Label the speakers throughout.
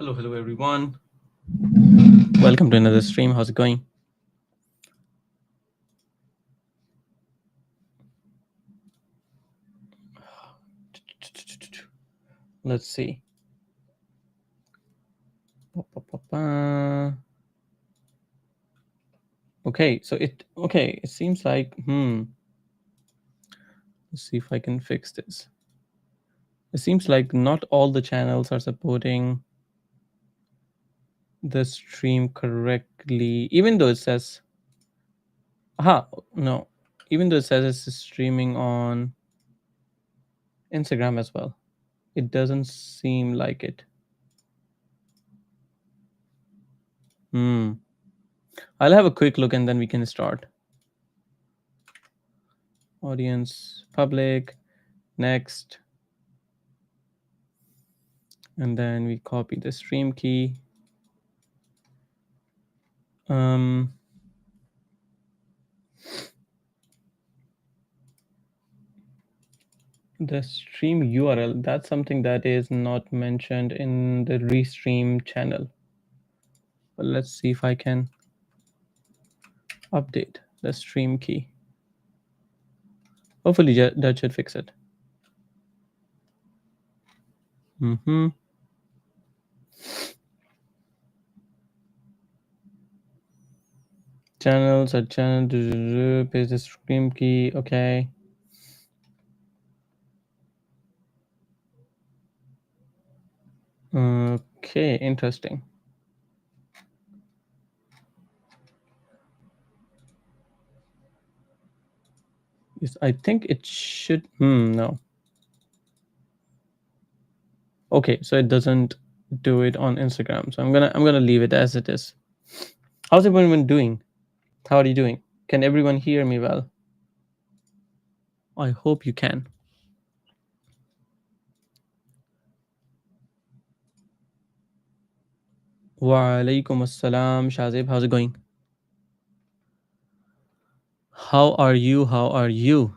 Speaker 1: Hello, everyone. Welcome to another stream. How's it going? Let's see. Okay, so it seems like let's see if I can fix this. It seems like not all the channels are supporting the stream correctly, even though it says no, even though it says it's streaming on Instagram as well. It doesn't seem like it. I'll have a quick look and then we can start. Audience, public, next. And then we copy the stream key. The stream URL, that's something that is not mentioned in the restream channel. But let's see if I can update the stream key. Hopefully that should fix it. Channels at channel, paste the stream key, okay. Okay, interesting. Yes, I think it should, no. Okay, so it doesn't do it on Instagram. So I'm gonna leave it as it is. How's everyone doing? How are you doing? Can everyone hear me well? I hope you can. Wa alaikum assalam, Shazib. How's it going? How are you? How are you?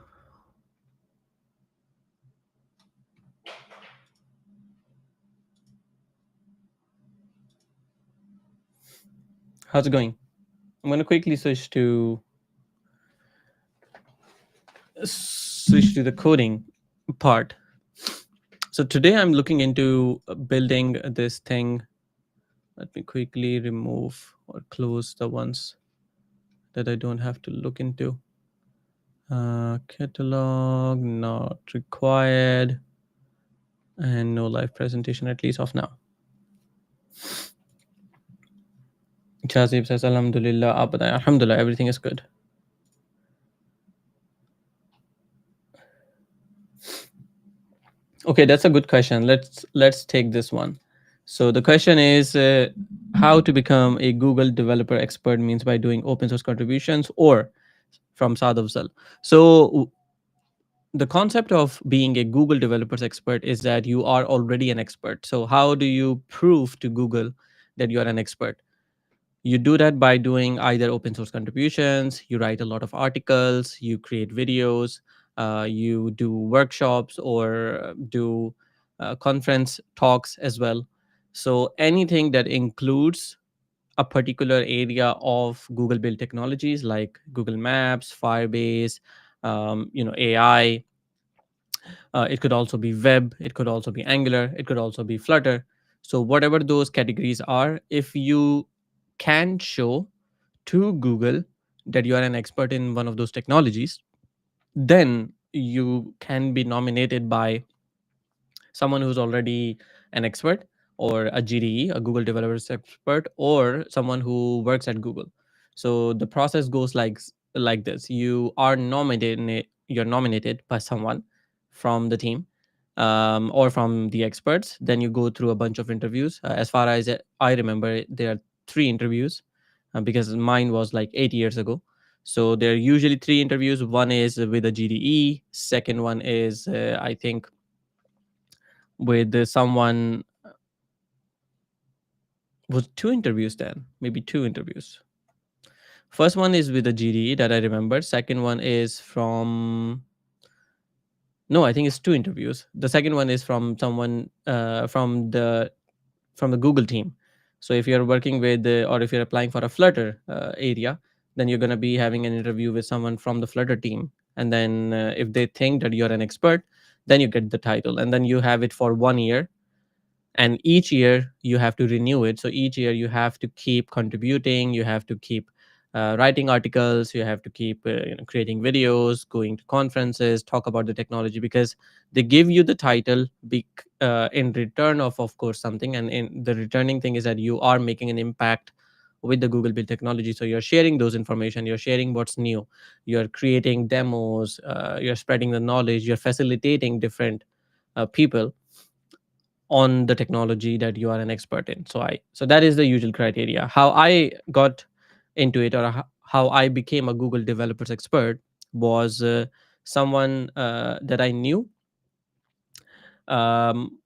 Speaker 1: How's it going? I'm gonna quickly switch to the coding part. So today I'm looking into building this thing. Let me quickly remove or close the ones that I don't have to look into. Catalog not required, and no live presentation, at least off now. Shazib says, Alhamdulillah, Alhamdulillah, everything is good. Okay, that's a good question. Let's take this one. So the question is how to become a Google developer expert means by doing open source contributions, or from Saad Afzal. So the concept of being a Google developers expert is that you are already an expert. So how do you prove to Google that you are an expert? You do that by doing either open source contributions, you write a lot of articles, you create videos, you do workshops or do conference talks as well. So anything that includes a particular area of Google built technologies like Google Maps, Firebase, AI. It could also be web, it could also be Angular, it could also be Flutter. So whatever those categories are, if you can show to Google that you are an expert in one of those technologies, then you can be nominated by someone who's already an expert, or a GDE, a Google Developers Expert, or someone who works at Google. So the process goes like this: you're nominated by someone from the team, or from the experts. Then you go through a bunch of interviews. As far as I remember, there are 3 interviews, because mine was like 8 years ago. So there are usually 3 interviews. One is with a GDE. Second one is, I think, with someone. Was 2 interviews then? Maybe 2 interviews. First one is with a GDE that I remember. Second one is from. No, I think it's 2 interviews. The second one is from someone from the from the Google team. So if you're working with or if you're applying for a Flutter area, then you're going to be having an interview with someone from the Flutter team. And then if they think that you're an expert, then you get the title, and then you have it for 1 year, and each year you have to renew it. So each year you have to keep contributing, you have to keep writing articles, you have to keep creating videos, going to conferences, talk about the technology, because they give you the title in return of course something. And in the returning thing is that you are making an impact with the Google build technology. So you're sharing those information, you're sharing what's new, you're creating demos, you're spreading the knowledge, you're facilitating different people on the technology that you are an expert in. So that is the usual criteria. How I got into it, or how I became a Google developers expert, was someone that I knew.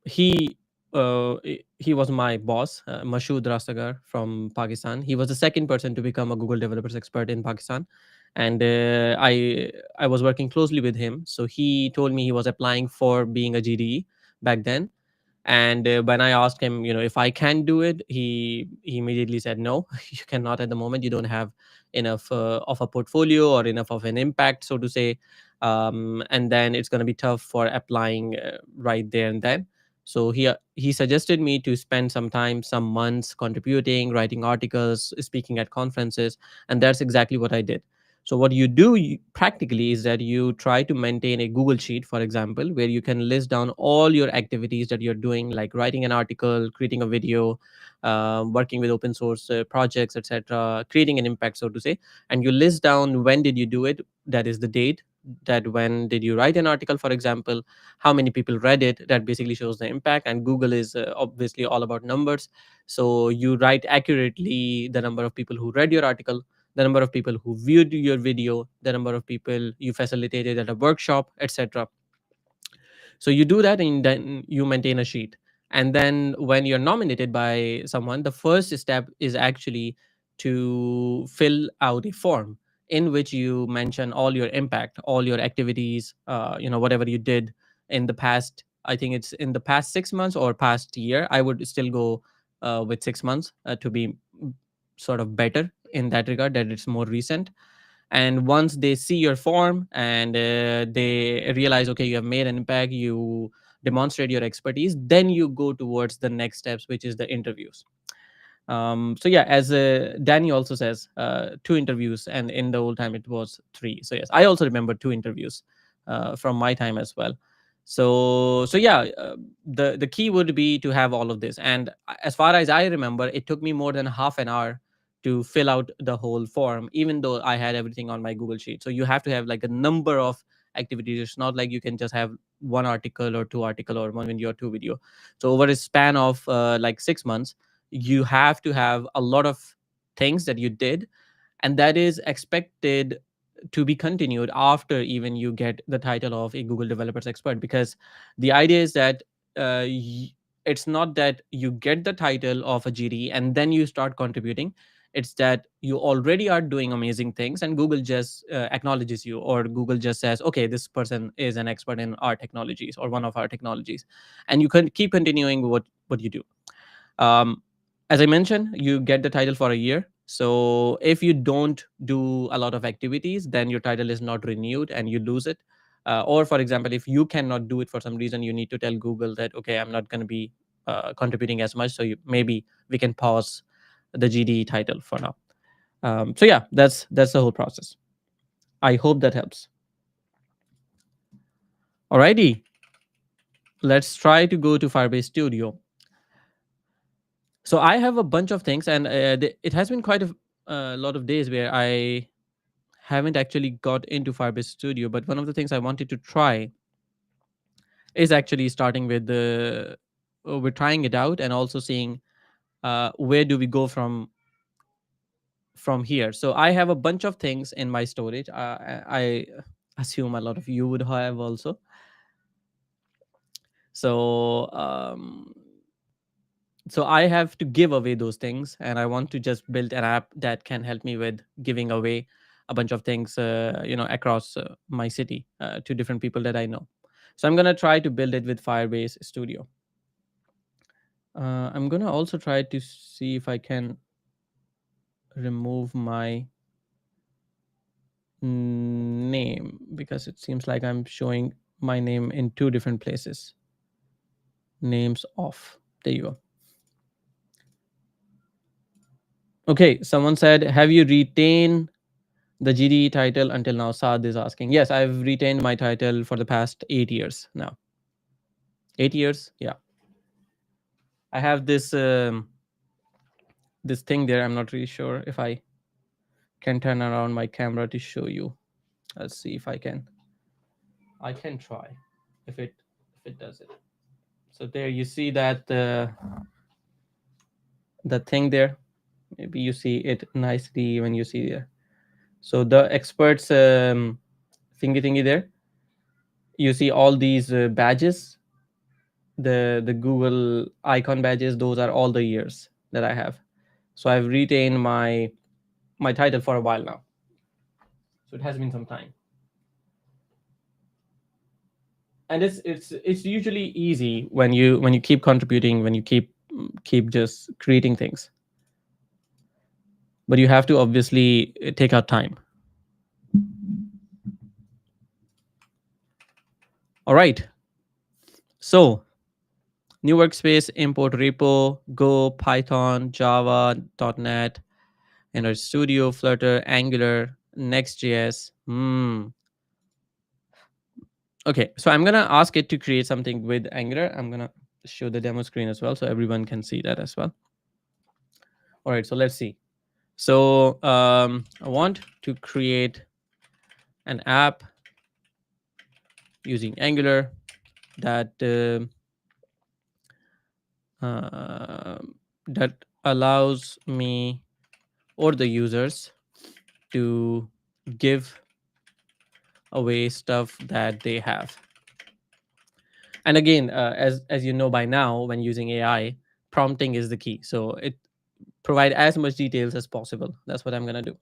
Speaker 1: He was my boss, Mashood Rastagar from Pakistan. He was the second person to become a Google developers expert in Pakistan, and I was working closely with him. So he told me he was applying for being a GDE back then. And when I asked him, if I can do it, he immediately said no. You cannot at the moment. You don't have enough of a portfolio or enough of an impact, so to say. And then it's going to be tough for applying right there and then. So he suggested me to spend some time, some months, contributing, writing articles, speaking at conferences, and that's exactly what I did. So what you do practically is that you try to maintain a Google Sheet, for example, where you can list down all your activities that you're doing, like writing an article, creating a video, working with open source projects, etc., creating an impact, so to say. And you list down when did you do it, that is the date, that when did you write an article, for example, how many people read it, that basically shows the impact. And Google is obviously all about numbers. So you write accurately the number of people who read your article, the number of people who viewed your video, the number of people you facilitated at a workshop, etc. So you do that, and then you maintain a sheet. And then when you're nominated by someone, the first step is actually to fill out a form in which you mention all your impact, all your activities, whatever you did in the past. I think it's in the past 6 months or past year. I would still go with 6 months to be sort of better in that regard, that it's more recent. And once they see your form and they realize, okay, you have made an impact, you demonstrate your expertise, then you go towards the next steps, which is the interviews. So yeah, as Danny also says, 2 interviews, and in the old time it was 3. So yes, I also remember 2 interviews from my time as well. So yeah, the key would be to have all of this. And as far as I remember, it took me more than half an hour to fill out the whole form, even though I had everything on my Google Sheet. So you have to have like a number of activities. It's not like you can just have one article or two article or one video or two video. So over a span of like 6 months, you have to have a lot of things that you did, and that is expected to be continued after even you get the title of a Google developers expert. Because the idea is that it's not that you get the title of a GD and then you start contributing. It's that you already are doing amazing things, and Google just acknowledges you, or Google just says, okay, this person is an expert in our technologies or one of our technologies, and you can keep continuing what you do. um, as I mentioned, you get the title for a year. So if you don't do a lot of activities, then your title is not renewed and you lose it. Or for example, if you cannot do it for some reason, you need to tell Google that, okay, I'm not going to be contributing as much, so maybe we can pause the GD title for now. So yeah, that's the whole process. I hope that helps. Alrighty, let's try to go to Firebase Studio. So I have a bunch of things, and it has been quite a lot of days where I haven't actually got into Firebase Studio. But one of the things I wanted to try is actually starting with we're trying it out and also seeing where do we go from here. So I have a bunch of things in my storage. I assume a lot of you would have also. So so I have to give away those things, and I want to just build an app that can help me with giving away a bunch of things across my city to different people that I know. So I'm going to try to build it with Firebase Studio. I'm gonna also try to see if I can remove my name, because it seems like I'm showing my name in two different places. Names off. There you go. Okay, someone said, have you retained the GD title until now? Saad is asking. Yes, I've retained my title for the past 8 years now. 8 years? Yeah. I have this thing there. I'm not really sure if I can turn around my camera to show you. Let's see if I can. I can try if it does it. So there you see that the thing there. Maybe you see it nicely when you see there. So the experts thingy there. You see all these badges, the Google icon badges. Those are all the years that I have. So I've retained my title for a while now. So it has been some time. And it's usually easy when you keep contributing, when you keep just creating things, but you have to obviously take out time. All right, so new workspace, import repo, Go, Python, Java, .NET, Android Studio, Flutter, Angular, Next.js. Okay, so I'm gonna ask it to create something with Angular. I'm gonna show the demo screen as well so everyone can see that as well. All right, so let's see. So I want to create an app using Angular that that allows me or the users to give away stuff that they have. And again, as you know by now, when using AI, prompting is the key. So it provide as much details as possible. That's what I'm gonna do.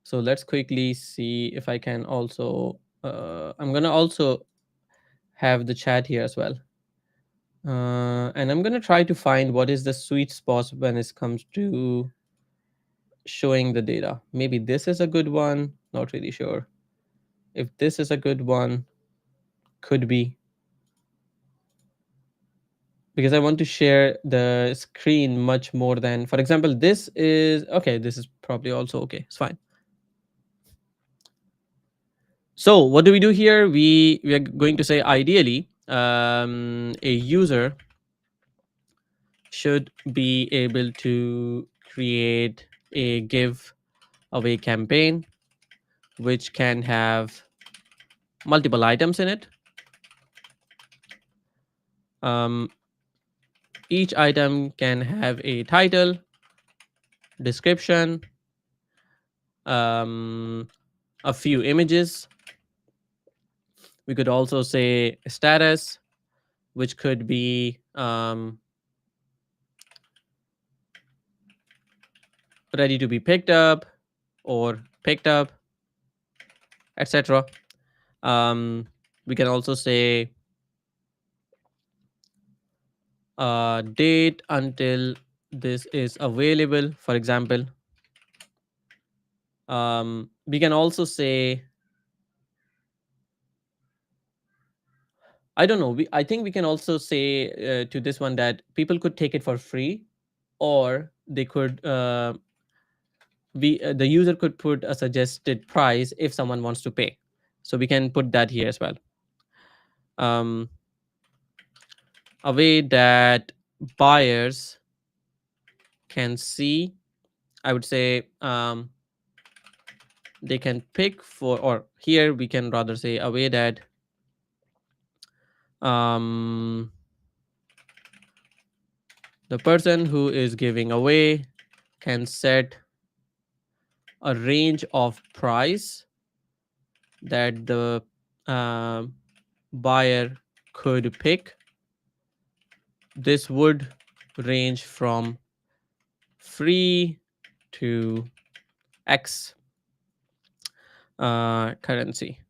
Speaker 1: So let's quickly see if I can also. I'm gonna also have the chat here as well. And I'm gonna try to find what is the sweet spot when it comes to showing the data. Maybe this is a good one. Not really sure. If this is a good one, could be, because I want to share the screen much more than, for example, this is okay. This is probably also okay. It's fine. So what do we do here? We are going to say ideally a user should be able to create a giveaway campaign which can have multiple items in it. Um, each item can have a title, description, um, a few images. We could also say status, which could be ready to be picked up or picked up, etc. We can also say date until this is available, for example. We can also say, I don't know. I think we can also say to this one that people could take it for free, or they could the user could put a suggested price if someone wants to pay. So we can put that here as well. Um, a way that buyers can see, I would say, they can pick for, or here we can rather say a way that um, the person who is giving away can set a range of price that the um buyer could pick. This would range from free to X currency.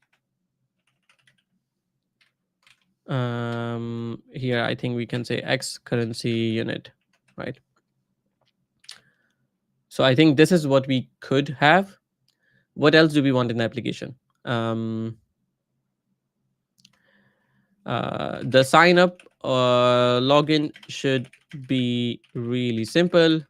Speaker 1: Here I think we can say X currency unit, right? So I think this is what we could have. What else do we want in the application? um, the sign up login should be really simple.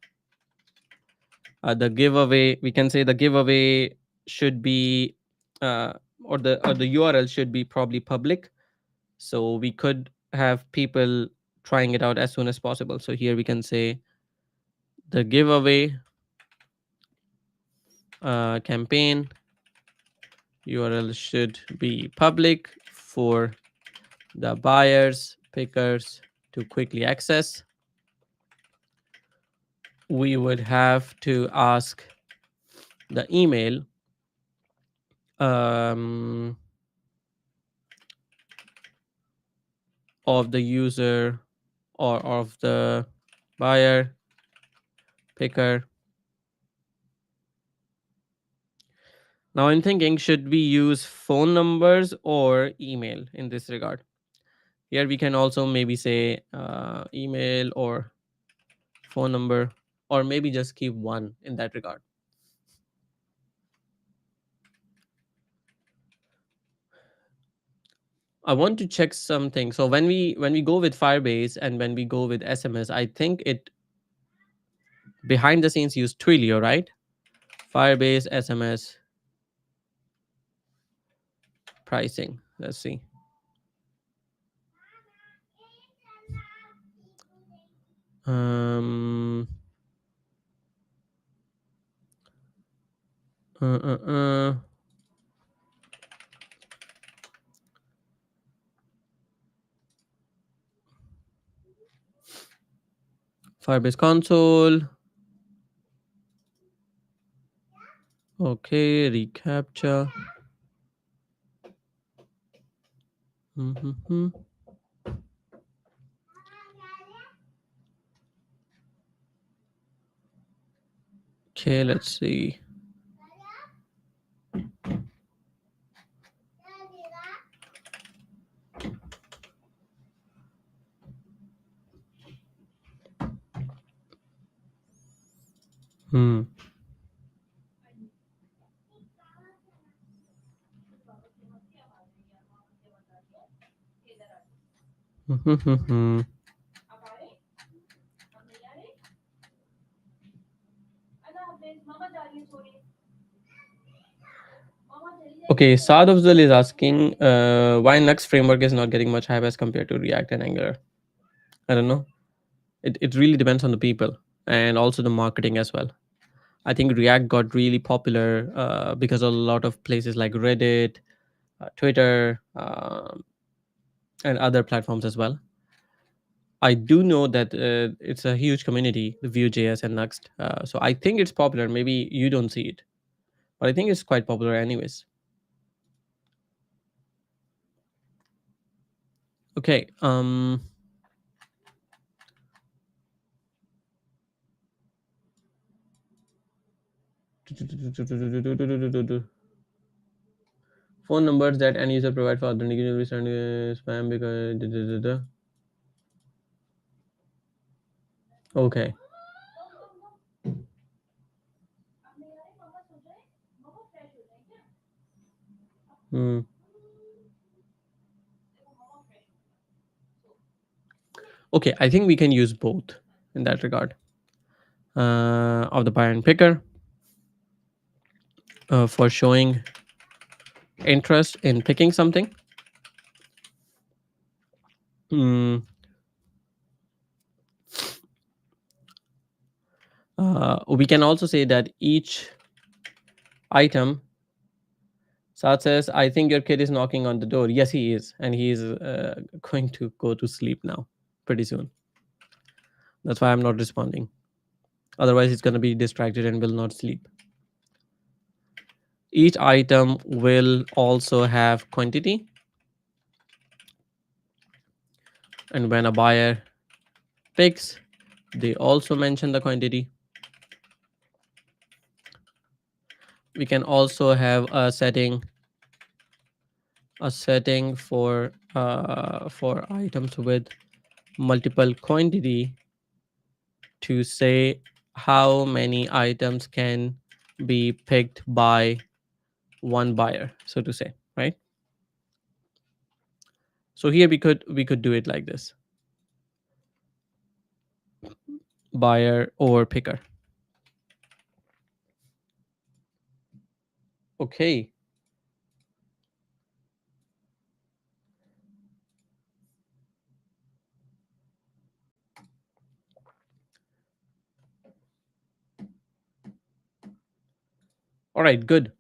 Speaker 1: The giveaway, we can say the giveaway should be uh, or the URL should be probably public, so we could have people trying it out as soon as possible. So here we can say the giveaway campaign URL should be public for the buyers pickers to quickly access. We would have to ask the email um, of the user or of the buyer picker. Now I'm thinking, should we use phone numbers or email in this regard? Here we can also maybe say email or phone number, or maybe just keep one in that regard. I want to check something. So when we go with Firebase and when we go with SMS, I think it behind the scenes use Twilio, right? Firebase SMS pricing. Let's see. Um, uh, uh, uh, Firebase console. Okay, reCAPTCHA. Mm-hmm. Okay, let's see. Hmm. Mm-hmm. Okay, Saad Afzal is asking why Nux framework is not getting much hype as compared to React and Angular. I don't know. It really depends on the people and also the marketing as well. I think React got really popular because of a lot of places like Reddit, Twitter, and other platforms as well. I do know that it's a huge community, the Vue.js and Nuxt. So I think it's popular. Maybe you don't see it, but I think it's quite popular anyways. Okay. Phone numbers that end user provide for authentication will be sent spam because. Okay. Hmm. Okay, I think we can use both in that regard. Of the buyer and picker for showing interest in picking something. Hmm. We can also say that each item. Saad says, I think your kid is knocking on the door. Yes, he is. And he is going to go to sleep now pretty soon. That's why I'm not responding. Otherwise, he's going to be distracted and will not sleep. Each item will also have quantity. And when a buyer picks, they also mention the quantity. We can also have a setting a setting for items with multiple quantity to say how many items can be picked by one buyer, so to say, right? So here we could do it like this: buyer or picker. Okay. All right, good.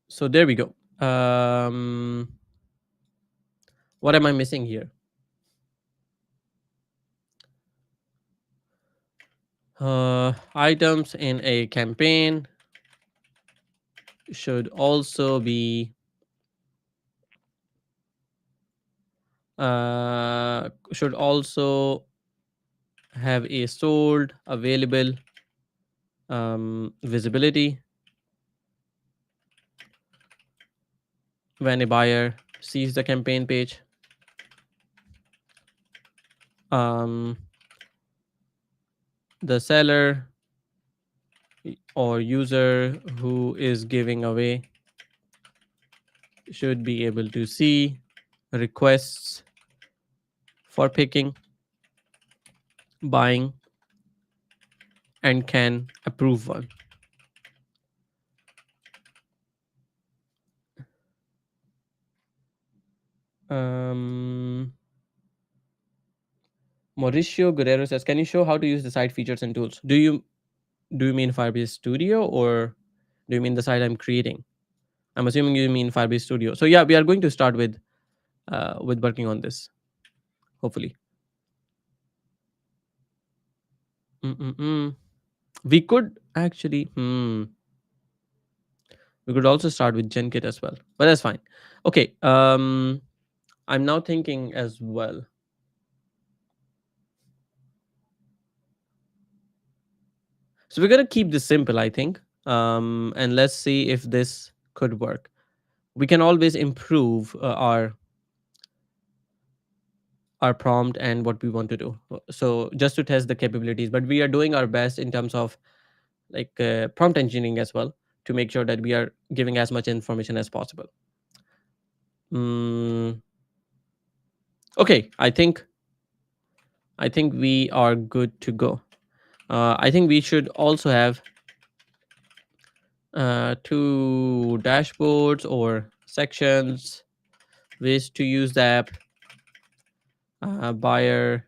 Speaker 1: So there we go. What am I missing here? Items in a campaign should also be should also have a sold available visibility when a buyer sees the campaign page. Um, the seller or user who is giving away should be able to see requests for picking, buying, and can approve one. Um, Mauricio Guerrero says, "Can you show how to use the site features and tools? Do you mean Firebase Studio, or do you mean the site I'm creating? I'm assuming you mean Firebase Studio. So yeah, we are going to start with working on this, hopefully. Mm-mm-mm. We could actually, we could also start with GenKit as well, but that's fine. Okay, I'm now thinking as well. So we're gonna keep this simple, I think, and let's see if this could work. We can always improve our prompt and what we want to do. So just to test the capabilities, but we are doing our best in terms of like prompt engineering as well, to make sure that we are giving as much information as possible. Mm, okay, I think we are good to go. I think we should also have two dashboards or sections, ways to use the app, buyer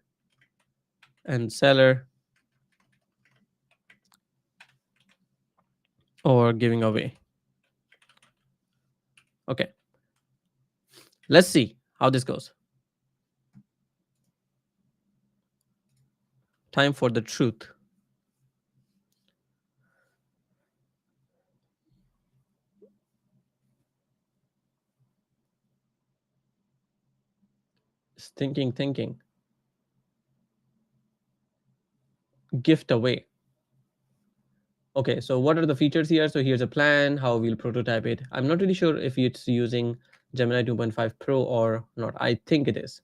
Speaker 1: and seller, or giving away. Okay, let's see how this goes. Time for the truth. It's thinking. Gift away. Okay, so what are the features here? So here's a plan, how we'll prototype it. I'm not really sure if it's using Gemini 2.5 Pro or not. I think it is.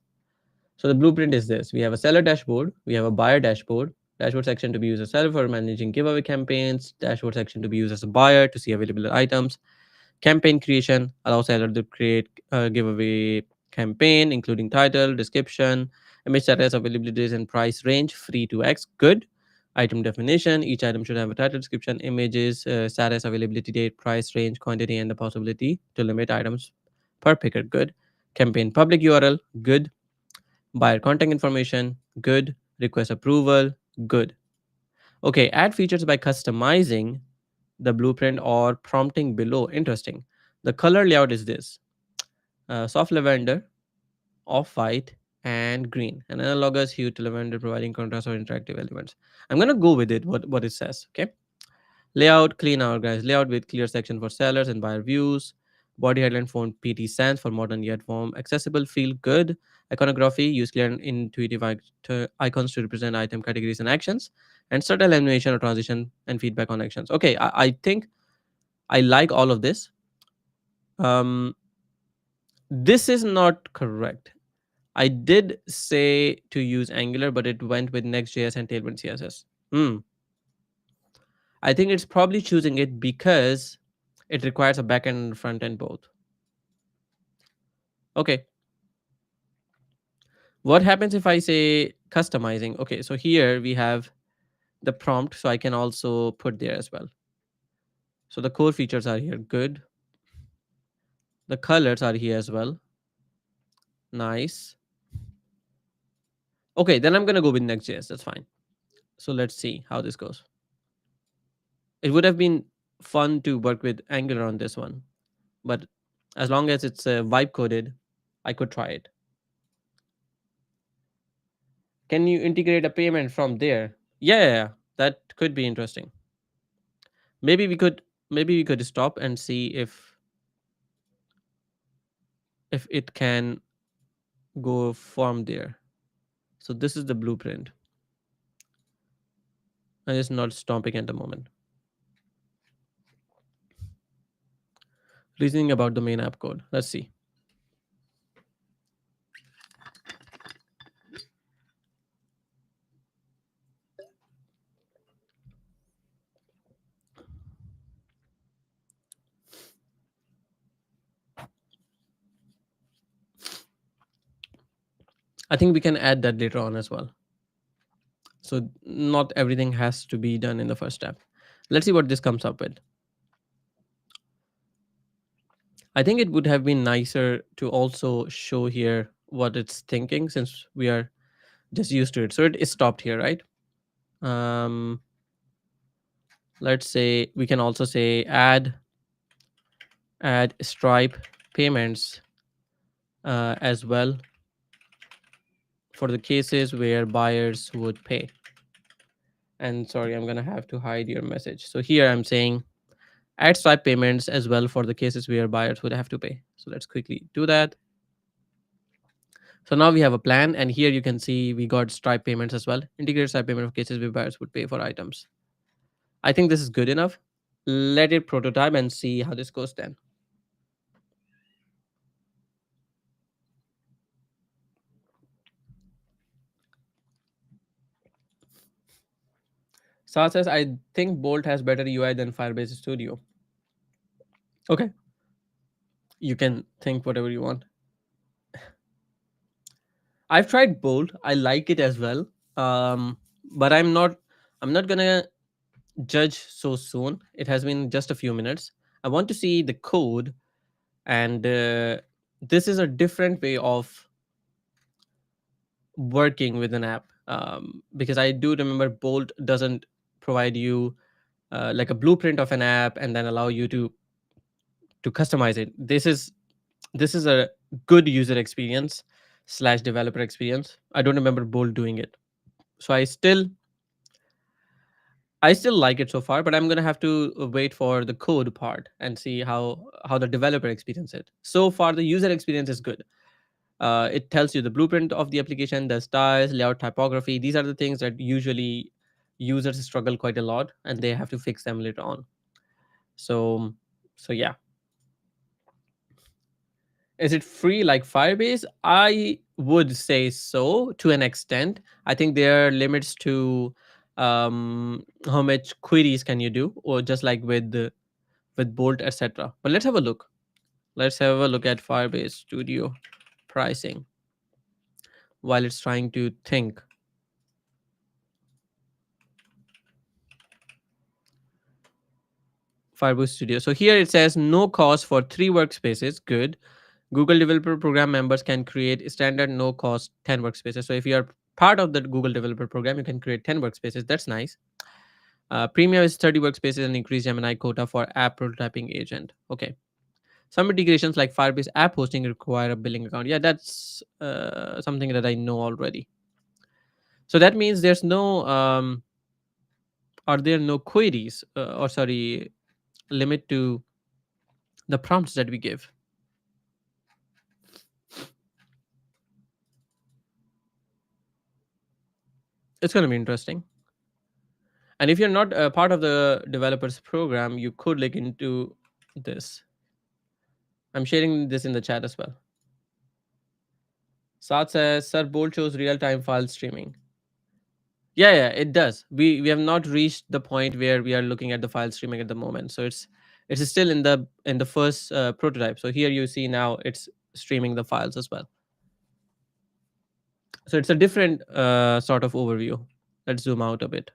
Speaker 1: So the blueprint is this. We have a seller dashboard. We have a buyer dashboard. Dashboard section to be used as seller for managing giveaway campaigns. Dashboard section to be used as a buyer to see available items. Campaign creation allows seller to create a giveaway campaign, including title, description, image status, availabilities, and price range, free to X. Good. Item definition. Each item should have a title, description, images, status, availability date, price range, quantity, and the possibility to limit items per picker. Good. Campaign public URL. Good. Buyer contact information. Good. Request approval. Good. Okay. Add features by customizing the blueprint or prompting below. Interesting. The color layout is this: soft lavender, off white, and green. And analogous hue to lavender, providing contrast or interactive elements. I'm gonna go with it. What it says. Okay. Layout, clean organized layout with clear section for sellers and buyer views. Body headline font PT sans for modern yet warm. Accessible, feel good. Iconography, use clear and intuitive icons to represent item categories and actions. And subtle animation or transition and feedback on actions. Okay, I think I like all of this. Um, This is not correct. I did say to use Angular, but it went with Next.js and Tailwind CSS. Hmm. I think it's probably choosing it because it requires a backend and front end both. Okay. What happens if I say customizing? Okay, so here we have the prompt, so I can also put there as well. So the core features are here. Good. The colors are here as well. Nice. Okay, then I'm gonna go with Next.js. That's fine. So let's see how this goes. It would have been fun to work with Angular on this one, but as long as it's vibe coded, I could try it. Can you integrate a payment from there? Yeah, yeah, yeah. That could be interesting. Maybe we could stop and see if it can go from there. So this is the blueprint. And it's not stopping at the moment. Reasoning about the main app code. Let's see. I think we can add that later on as well. So not everything has to be done in the first step. Let's see what this comes up with. I think it would have been nicer to also show here what it's thinking since we are just used to it. So it is stopped here, right? Um, let's say we can also say add Stripe payments as well for the cases where buyers would pay. And sorry, I'm gonna have to hide your message. So here I'm saying add Stripe payments as well for the cases where buyers would have to pay. So let's quickly do that. So now we have a plan, and here you can see we got Stripe payments as well. Integrate Stripe payment of cases where buyers would pay for items. I think this is good enough. Let it prototype and see how this goes then. Sa says, I think Bolt has better UI than Firebase Studio. Okay, you can think whatever you want. I've tried Bolt. I like it as well. But I'm not gonna judge so soon. It has been just a few minutes. I want to see the code, and this is a different way of working with an app. Because I do remember Bolt doesn't provide you like a blueprint of an app and then allow you to customize it. This is a good user experience slash developer experience. I don't remember Bolt doing it, so I still like it so far, but I'm gonna have to wait for the code part and see how the developer experience it. So far, the user experience is good. It tells you the blueprint of the application, the styles, layout, typography. These are the things that usually users struggle quite a lot, and they have to fix them later on. So, so yeah. Is it free like Firebase? I would say so to an extent. I think there are limits to how much queries can you do, or just like with Bolt, etc. But let's have a look. Let's have a look at Firebase Studio pricing while it's trying to think. Firebase Studio. So here it says no cost for 3 workspaces. Good. Google Developer Program members can create standard no cost 10 workspaces. So if you are part of the Google Developer Program, you can create 10 workspaces. That's nice. Premium is 30 workspaces and increased Gemini quota for app prototyping agent. Okay. Some integrations like Firebase app hosting require a billing account. Yeah, that's something that I know already. So that means there's no are there no queries or sorry limit to the prompts that we give. It's going to be interesting. And if you're not a part of the developers program, you could look into this. I'm sharing this in the chat as well. Saad says, Sir, Bolt shows real-time file streaming. Yeah, it does. We have not reached the point where we are looking at the file streaming at the moment. So it's still in the first prototype. So here you see now it's streaming the files as well. So it's a different sort of overview. Let's zoom out a bit.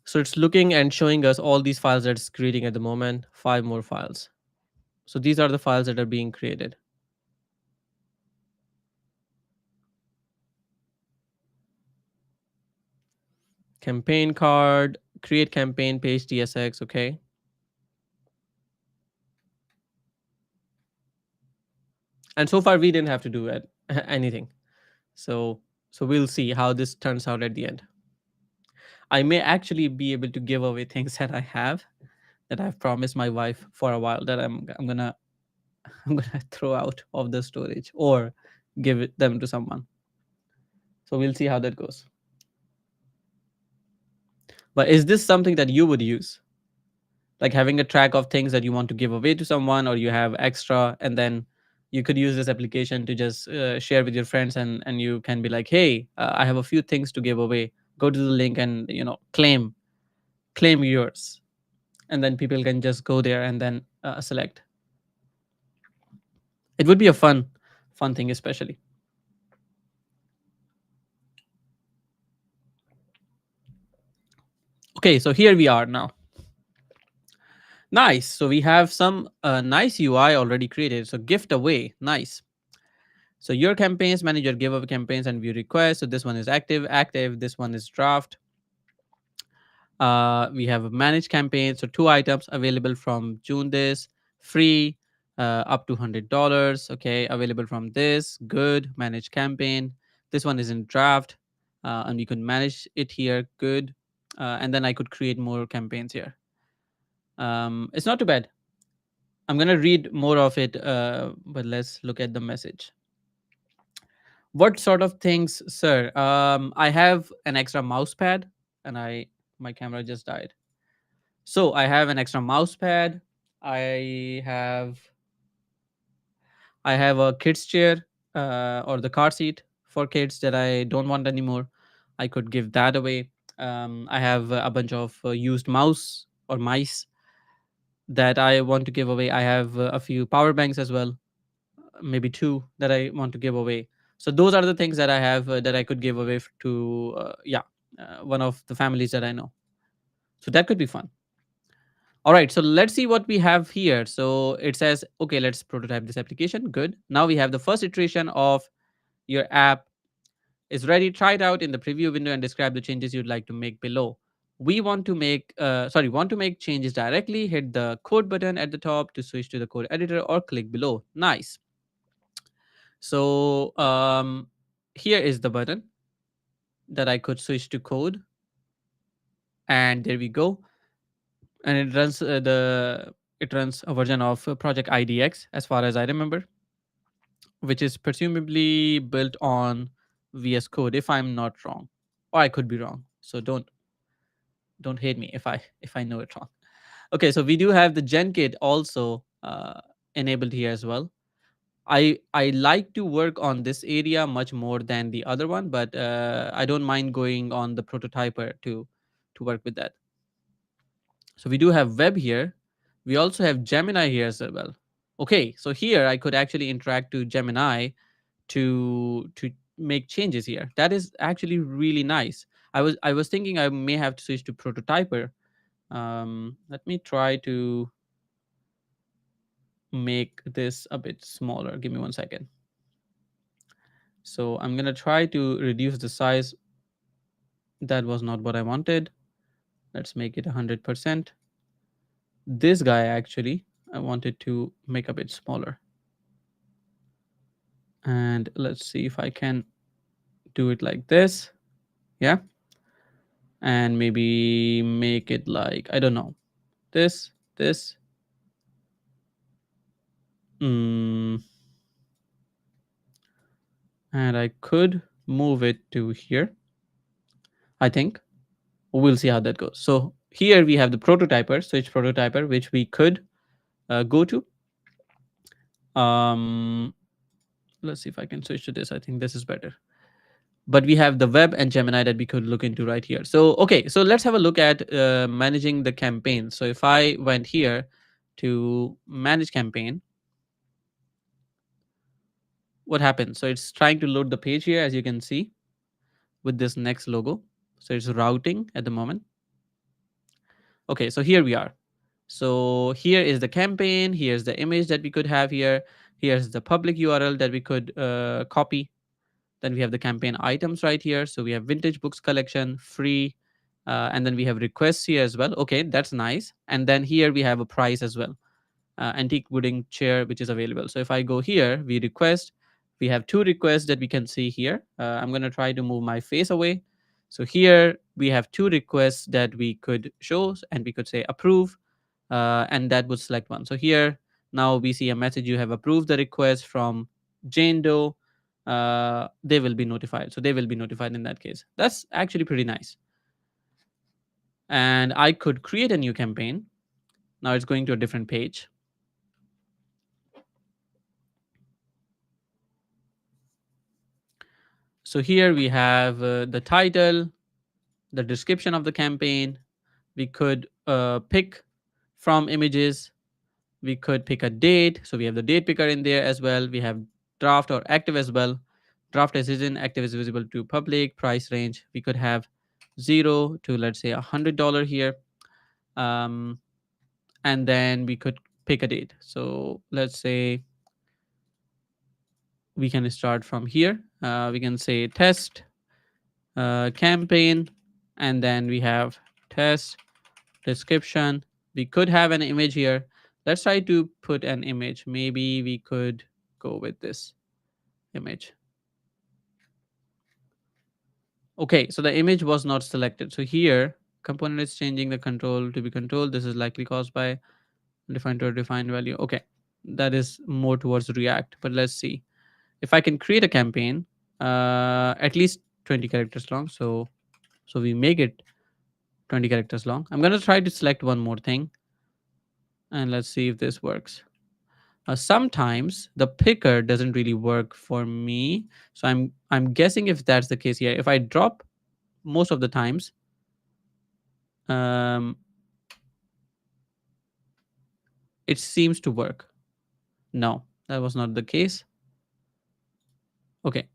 Speaker 1: So it's looking and showing us all these files that it's creating at the moment, 5 more files. So these are the files that are being created. Campaign card, create campaign page TSX, okay. And so far we didn't have to do it, anything. So we'll see how this turns out at the end. I may actually be able to give away things that I have that I've promised my wife for a while that I'm gonna I'm gonna throw out of the storage or give them to someone. So we'll see how that goes. But is this something that you would use? Like having a track of things that you want to give away to someone, or you have extra, and then you could use this application to just share with your friends, and you can be like, hey, I have a few things to give away. Go to the link and claim yours, and then people can just go there and then select. It would be a fun thing, especially. Okay, so here we are now. Nice. So we have some nice UI already created. So gift away, nice. So your campaigns manager give away campaigns and view requests. So this one is active. This one is draft. We have a managed campaign. So 2 items available from June this, free, up to $100. Okay, available from this, good, managed campaign. This one is in draft, and you can manage it here, good. And then I could create more campaigns here. It's not too bad. I'm gonna read more of it, but let's look at the message. What sort of things, sir? I have an extra mouse pad, and my camera just died. So I have an extra mouse pad. I have I have a kids chair, or the car seat for kids that I don't want anymore. I could give that away. I have a bunch of used mouse or mice that I want to give away. I have a few power banks as well, maybe two that I want to give away. So those are the things that I have that I could give away to one of the families that I know. So that could be fun. All right, so let's see what we have here. So it says, okay, let's prototype this application. Good. Now we have the first iteration of your app is ready. Try it out in the preview window and describe the changes you'd like to make below. We want to make changes directly. Hit the code button at the top to switch to the code editor, or click below. Nice. So here is the button that I could switch to code, and there we go. And it runs a version of Project IDX, as far as I remember, which is presumably built on VS Code, if I'm not wrong, or I could be wrong. So don't hate me if I know it wrong. Okay, so we do have the GenKit also enabled here as well. I like to work on this area much more than the other one, but I don't mind going on the prototyper to work with that. So we do have web here. We also have Gemini here as well. Okay, so here I could actually interact to Gemini to make changes here. That is actually really nice. I was thinking I may have to switch to prototyper. Let me try to make this a bit smaller. Give me 1 second. So I'm gonna try to reduce the size. That was not what I wanted. Let's make it 100%. This guy actually, I wanted to make a bit smaller. And let's see if I can do it like this. Yeah. And maybe make it like, I don't know, this. Mm, and I could move it to here, I think. We'll see how that goes. So here we have the prototyper, switch prototyper, which we could go to. Um, let's see if I can switch to this. I think this is better. But we have the web and Gemini that we could look into right here. So, okay, so let's have a look at managing the campaign. So if I went here to manage campaign, what happens? So it's trying to load the page here, as you can see, with this next logo. So it's routing at the moment. Okay, so here we are. So here is the campaign. Here's the image that we could have here. Here's the public URL that we could copy. Then we have the campaign items right here. So we have vintage books collection, free, and then we have requests here as well. Okay, that's nice. And then here we have a price as well, antique wooden chair, which is available. So if I go here, we request, we have two requests that we can see here. I'm going to try to move my face away. So here we have two requests that we could show, and we could say approve, and that would select one. So here now we see a message, you have approved the request from Jane Doe. They will be notified. So they will be notified in that case. That's actually pretty nice. And I could create a new campaign. Now it's going to a different page. So here we have the title, the description of the campaign. We could pick from images. We could pick a date. So we have the date picker in there as well. We have draft or active as well. Draft is hidden, active is visible to public. Price range, we could have 0 to, let's say, $100 here. Um, and then we could pick a date. So let's say we can start from here. We can say test campaign, and then we have test description. We could have an image here. Let's try to put an image. Maybe we could go with this image. Okay, so the image was not selected. So here component is changing the control to be controlled. This is likely caused by defined to a defined value. Okay, that is more towards React, but let's see if I can create a campaign at least 20 characters long. So we make it 20 characters long. I'm going to try to select one more thing, and let's see if this works. Sometimes the picker doesn't really work for me, so I'm guessing if that's the case here. If I drop most of the times, um, it seems to work. No, that was not the case. Okay,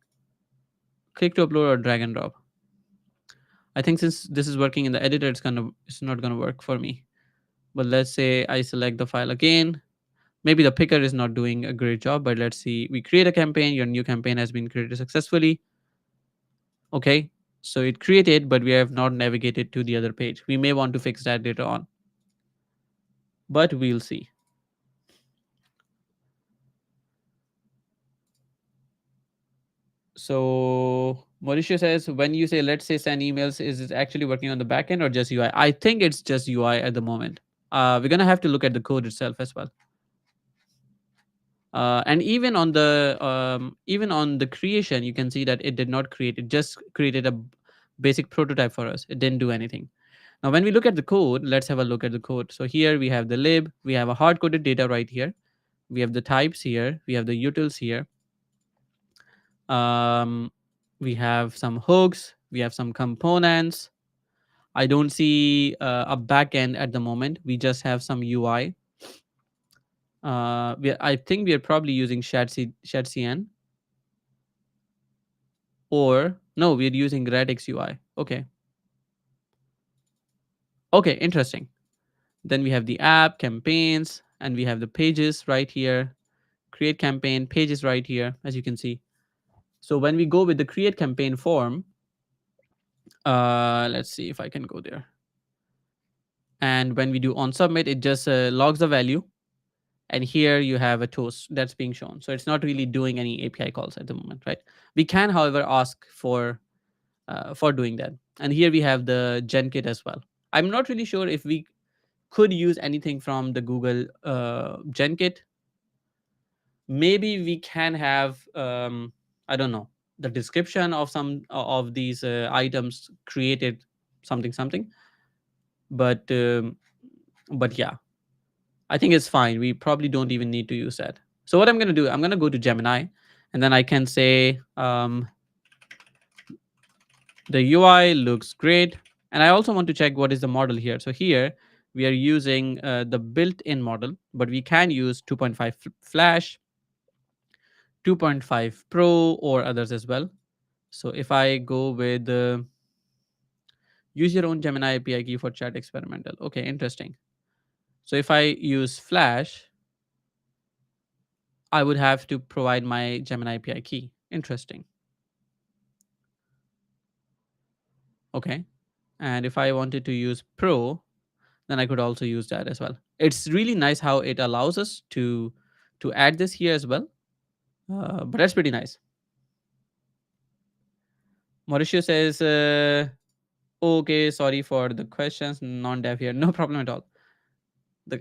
Speaker 1: click to upload or drag and drop. I think since this is working in the editor, it's not gonna work for me. But let's say I select the file again. Maybe the picker is not doing a great job, but let's see. We create a campaign. Your new campaign has been created successfully. Okay, so it created, but we have not navigated to the other page. We may want to fix that later on, but we'll see. So Mauricio says, when you say, let's say send emails, is it actually working on the backend or just UI? I think it's just UI at the moment. We're going to have to look at the code itself as well. And even on the creation, you can see that it did not create. It just created a basic prototype for us. It didn't do anything. Now, when we look at the code, let's have a look at the code. So here we have the lib. We have a hard-coded data right here. We have the types here. We have the utils here. Um, we have some hooks. We have some components. I don't see a backend at the moment. We just have some UI. I think we are probably using ShadCN, or no, we're using Radix UI. Okay. Okay, interesting. Then we have the app, campaigns, and we have the pages right here. Create campaign, pages right here, as you can see. So when we go with the create campaign form, let's see if I can go there. And when we do on submit, it just logs the value. And here you have a toast that's being shown. So it's not really doing any API calls at the moment, right? We can, however, ask for doing that. And here we have the GenKit as well. I'm not really sure if we could use anything from the Google GenKit. Maybe we can have, I don't know, the description of some of these items created something something. But yeah, I think it's fine. We probably don't even need to use that. So what I'm going to do, I'm going to go to Gemini, and then I can say the UI looks great. And I also want to check what is the model here. So here we are using the built-in model, but we can use 2.5 Flash, 2.5 Pro, or others as well. So if I go with use your own Gemini API key for chat experimental. Okay, interesting. So if I use Flash, I would have to provide my Gemini API key. Interesting. Okay. And if I wanted to use Pro, then I could also use that as well. It's really nice how it allows us to add this here as well. But that's pretty nice. Mauricio says, okay, sorry for the questions, non-dev here. No problem at all.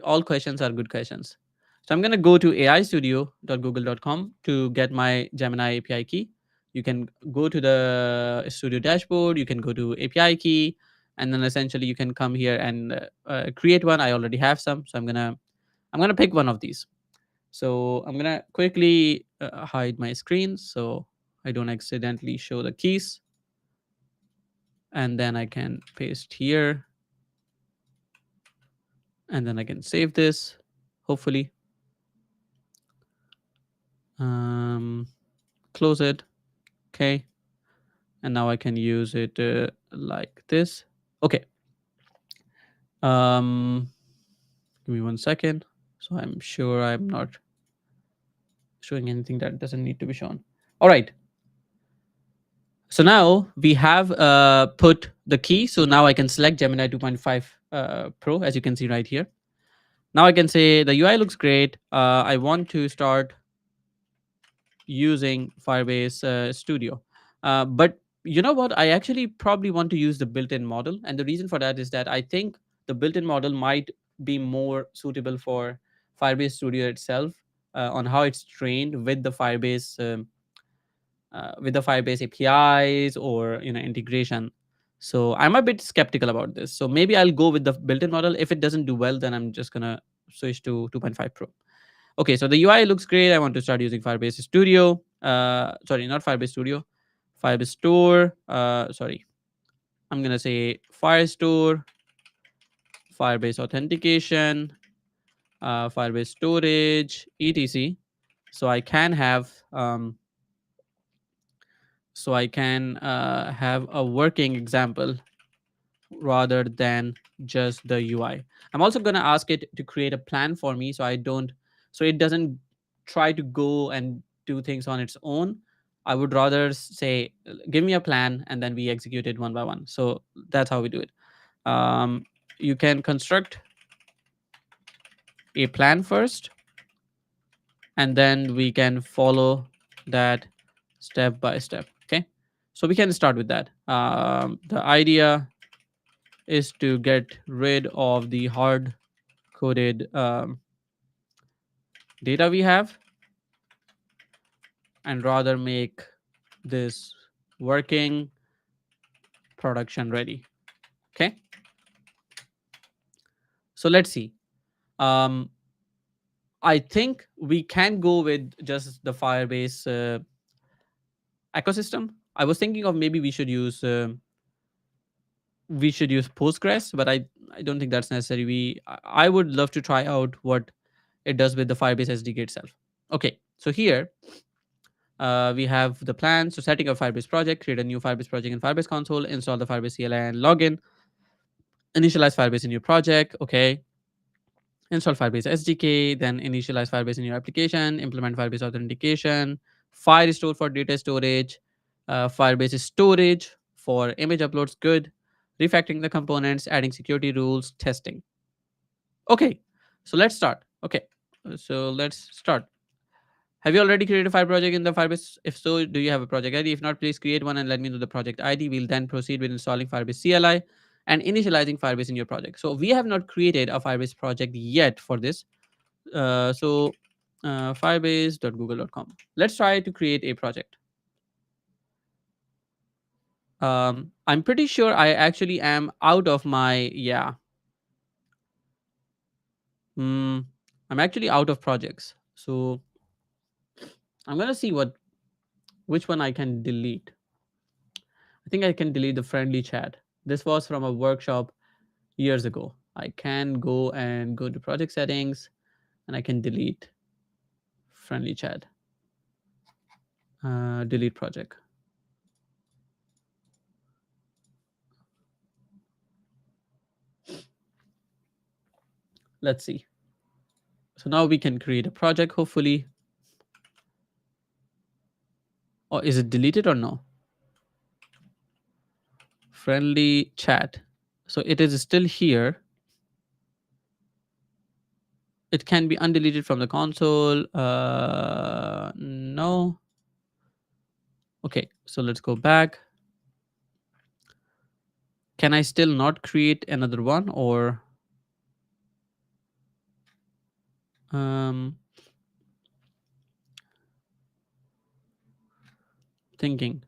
Speaker 1: All questions are good questions. So I'm going to go to aistudio.google.com to get my Gemini API key. You can go to the studio dashboard, you can go to API key, and then essentially you can come here and create one. I already have some, so I'm gonna pick one of these. So I'm gonna quickly hide my screen so I don't accidentally show the keys, and then I can paste here, and then I can save this, hopefully. Um, Close it. Okay, and now I can use it like this. Okay. Um, Give me 1 second. So I'm sure I'm not showing anything that doesn't need to be shown. All right. So now we have put the key. So now I can select Gemini 2.5 Pro, as you can see right here. Now I can say the UI looks great. I want to start using Firebase Studio. But you know what? I actually probably want to use the built-in model. And the reason for that is that I think the built-in model might be more suitable for Firebase Studio itself, on how it's trained with the Firebase APIs or integration. So I'm a bit skeptical about this. So maybe I'll go with the built-in model. If it doesn't do well, then I'm just gonna switch to 2.5 Pro. Okay, so the UI looks great. I want to start using Firebase Studio. Sorry, not Firebase Studio, Firebase Store. Sorry, I'm gonna say Firestore, Firebase Authentication, Firebase Storage, etc. So I can have have a working example rather than just the UI. I'm also going to ask it to create a plan for me so it doesn't try to go and do things on its own. I would rather say, give me a plan and then we execute it one by one. So that's how we do it. Um, you can construct a plan first, and then we can follow that step by step. Okay. So we can start with that. The idea is to get rid of the hard coded data we have and rather make this working production ready. Okay. So let's see. Um, I think we can go with just the Firebase ecosystem. I was thinking of maybe we should use Postgres, but I don't think that's necessary. I would love to try out what it does with the Firebase SDK itself. Okay, so here we have the plan. So setting up Firebase project, create a new Firebase project in Firebase console, install the Firebase CLI and login, initialize Firebase in your project. Okay, install Firebase SDK, then initialize Firebase in your application, implement Firebase authentication, Firestore for data storage, Firebase storage for image uploads. Good. Refactoring the components, adding security rules, testing. Okay, so let's start. Okay, so let's start. Have you already created a Fire project in the Firebase? If so, do you have a project ID? If not, please create one and let me know the project ID. We'll then proceed with installing Firebase CLI and initializing Firebase in your project. So we have not created a Firebase project yet for this. Firebase.google.com. Let's try to create a project. I'm pretty sure I actually am out of my, yeah. I'm actually out of projects. So I'm gonna see which one I can delete. I think I can delete the friendly chat. This was from a workshop years ago. I can go to project settings and I can delete friendly chat. Delete project. Let's see. So now we can create a project, hopefully. Or is it deleted or no? Friendly chat. So it is still here. It can be undeleted from the console. No. Okay, so let's go back. Can I still not create another one, or thinking?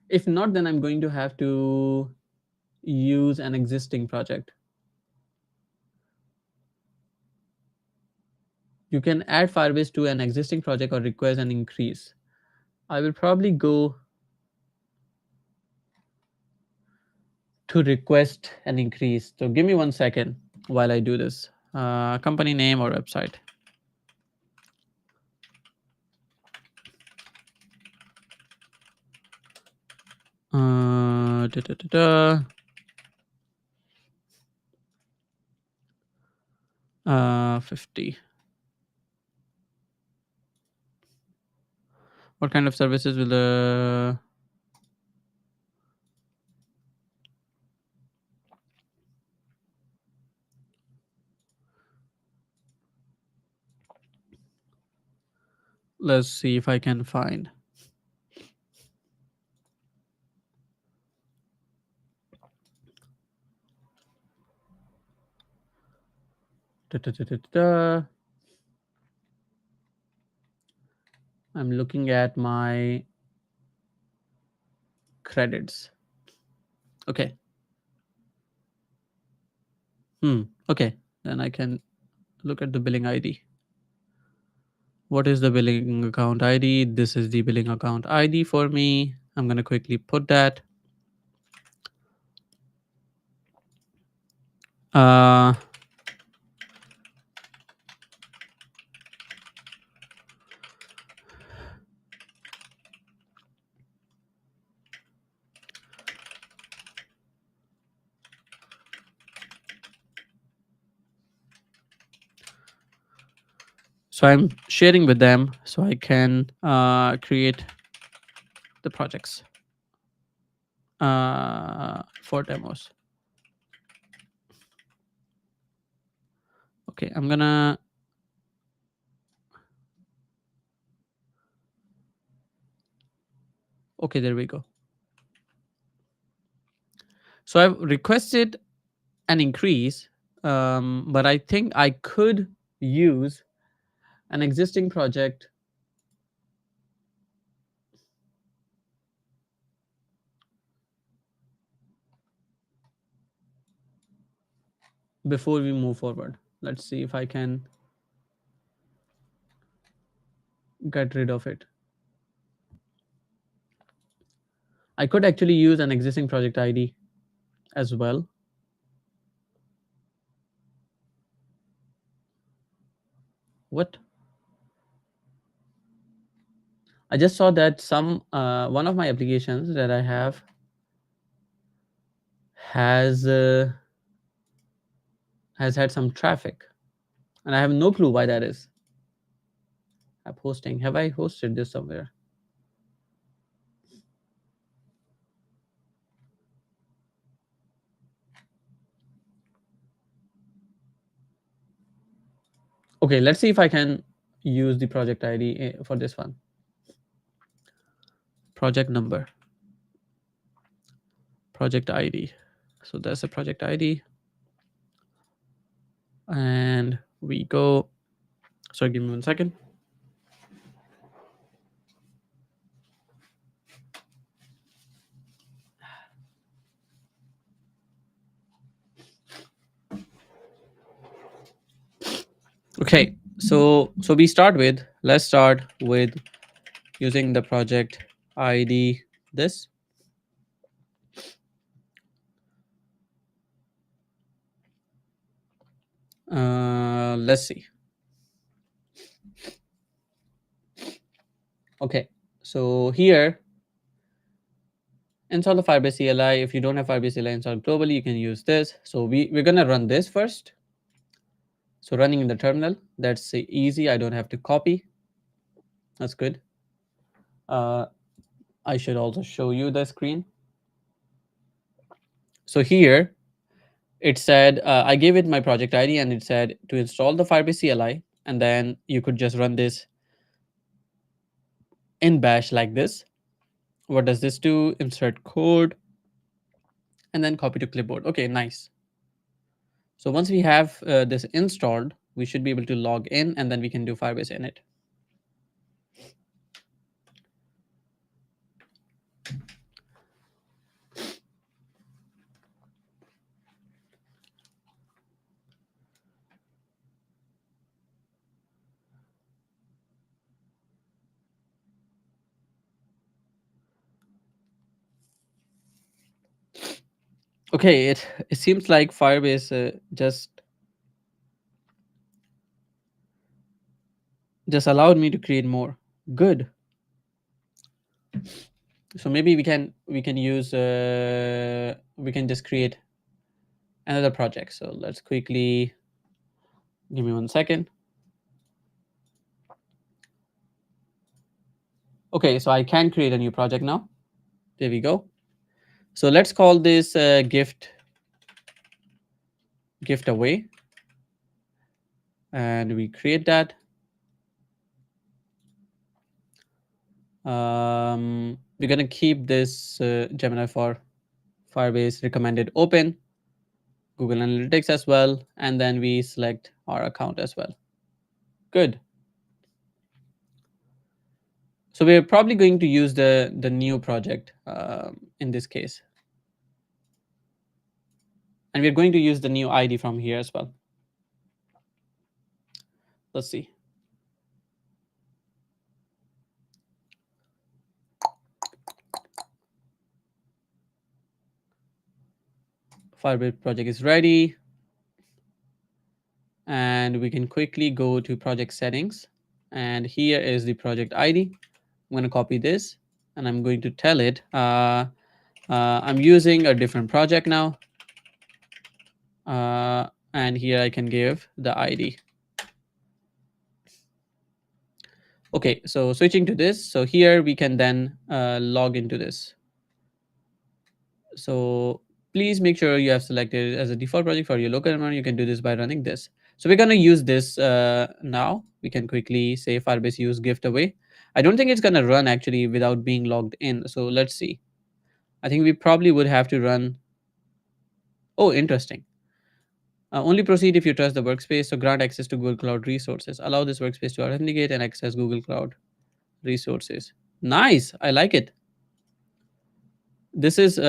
Speaker 1: If not, then I'm going to have to use an existing project. You can add Firebase to an existing project or request an increase. I will probably go to request an increase. So give me 1 second while I do this. Company name or website. Da, da, da, da. 50. What kind of services will the let's see if I can find. Da, da, da, da, da. I'm looking at my credits. Okay. Okay. Then I can look at the billing ID. What is the billing account ID? This is the billing account ID for me. I'm going to quickly put that. So I'm sharing with them so I can create the projects for demos. Okay, I'm gonna. Okay, there we go. So I've requested an increase, but I think I could use an existing project before we move forward. Let's see if I can get rid of it. I could actually use an existing project ID as well. What? I just saw that one of my applications that I have has had some traffic, and I have no clue why that is. App hosting. Have I hosted this somewhere? Okay, let's see if I can use the project ID for this one. Project number. Project ID. So that's a project ID. And we go. Sorry, give me 1 second. Okay, so we start with, let's start with using the project ID this. Let's see. Okay, so here install the Firebase CLI. If you don't have Firebase CLI installed globally, you can use this. So we're gonna run this first. So running in the terminal, that's easy. I don't have to copy. That's good. Uh, I should also show you the screen. So here it said, I gave it my project ID and it said to install the Firebase CLI, and then you could just run this in bash like this. What does this do? Insert code and then copy to clipboard. Okay, nice. So once we have this installed, we should be able to log in and then we can do Firebase init. Okay, it seems like Firebase just allowed me to create more. Good. So maybe we can use we can just create another project. So let's quickly, give me 1 second. Okay, so I can create a new project now. There we go. So let's call this gift away, and we create that. We're gonna keep this Gemini for Firebase recommended open, Google Analytics as well, and then we select our account as well. Good. So we're probably going to use the new project in this case, and we're going to use the new ID from here as well. Let's see. Firebase project is ready, and we can quickly go to project settings, and here is the project ID. I'm going to copy this and I'm going to tell it I'm using a different project now, and here I can give the ID. Okay, so switching to this, so here we can then log into this. So please make sure you have selected it as a default project for your local environment. You can do this by running this. So we're going to use this now. We can quickly say Firebase use gift away. I don't think it's going to run actually without being logged in. So let's see. I think we probably would have to run. Oh, interesting. Only proceed if you trust the workspace. So grant access to Google Cloud resources. Allow this workspace to authenticate and access Google Cloud resources. Nice. I like it. This is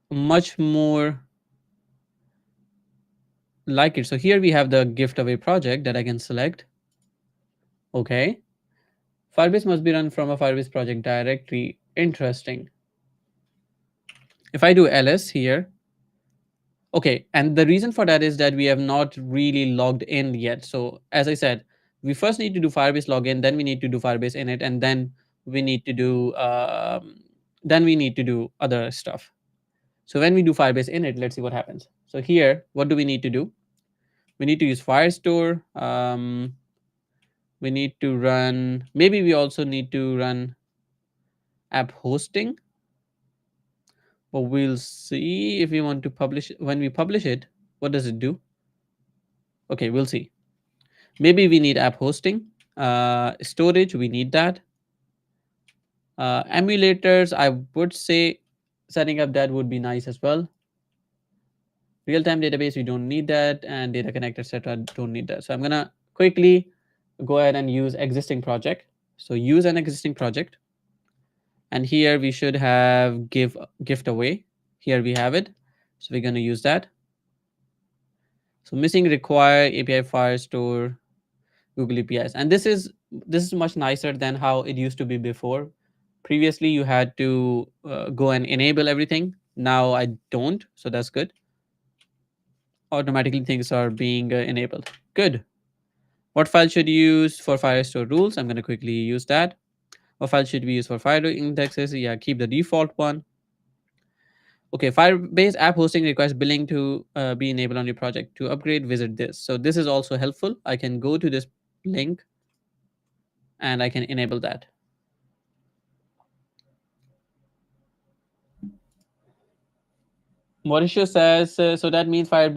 Speaker 1: much more like it. So here we have the gift away project that I can select. Okay. Firebase must be run from a Firebase project directory. Interesting. If I do ls here, okay, and the reason for that is that we have not really logged in yet. So as I said, we first need to do Firebase login, then we need to do Firebase init, and then we need to do other stuff. So when we do Firebase init, let's see what happens. So here, what do we need to do? We need to use Firestore. We need to run, maybe we also need to run app hosting, but we'll see if we want to publish. When we publish it, what does it do? Okay, we'll see. Maybe we need app hosting. Storage, we need that. Emulators, I would say setting up that would be nice as well. Real-time database, we don't need that, and data connect, etc. don't need that. So I'm gonna quickly go ahead and use existing project. So use an existing project, and here we should have gift away. Here we have it. So we're gonna use that. So missing require API Firestore Google APIs, and this is much nicer than how it used to be before. Previously, you had to go and enable everything. Now I don't, so that's good. Automatically things are being enabled. Good. What file should you use for Firestore rules? I'm going to quickly use that. What file should we use for Fire indexes? Yeah, keep the default one. Okay, Firebase app hosting requires billing to be enabled on your project. To upgrade, visit this. So this is also helpful. I can go to this link and I can enable that. Mauricio says, so that means Fire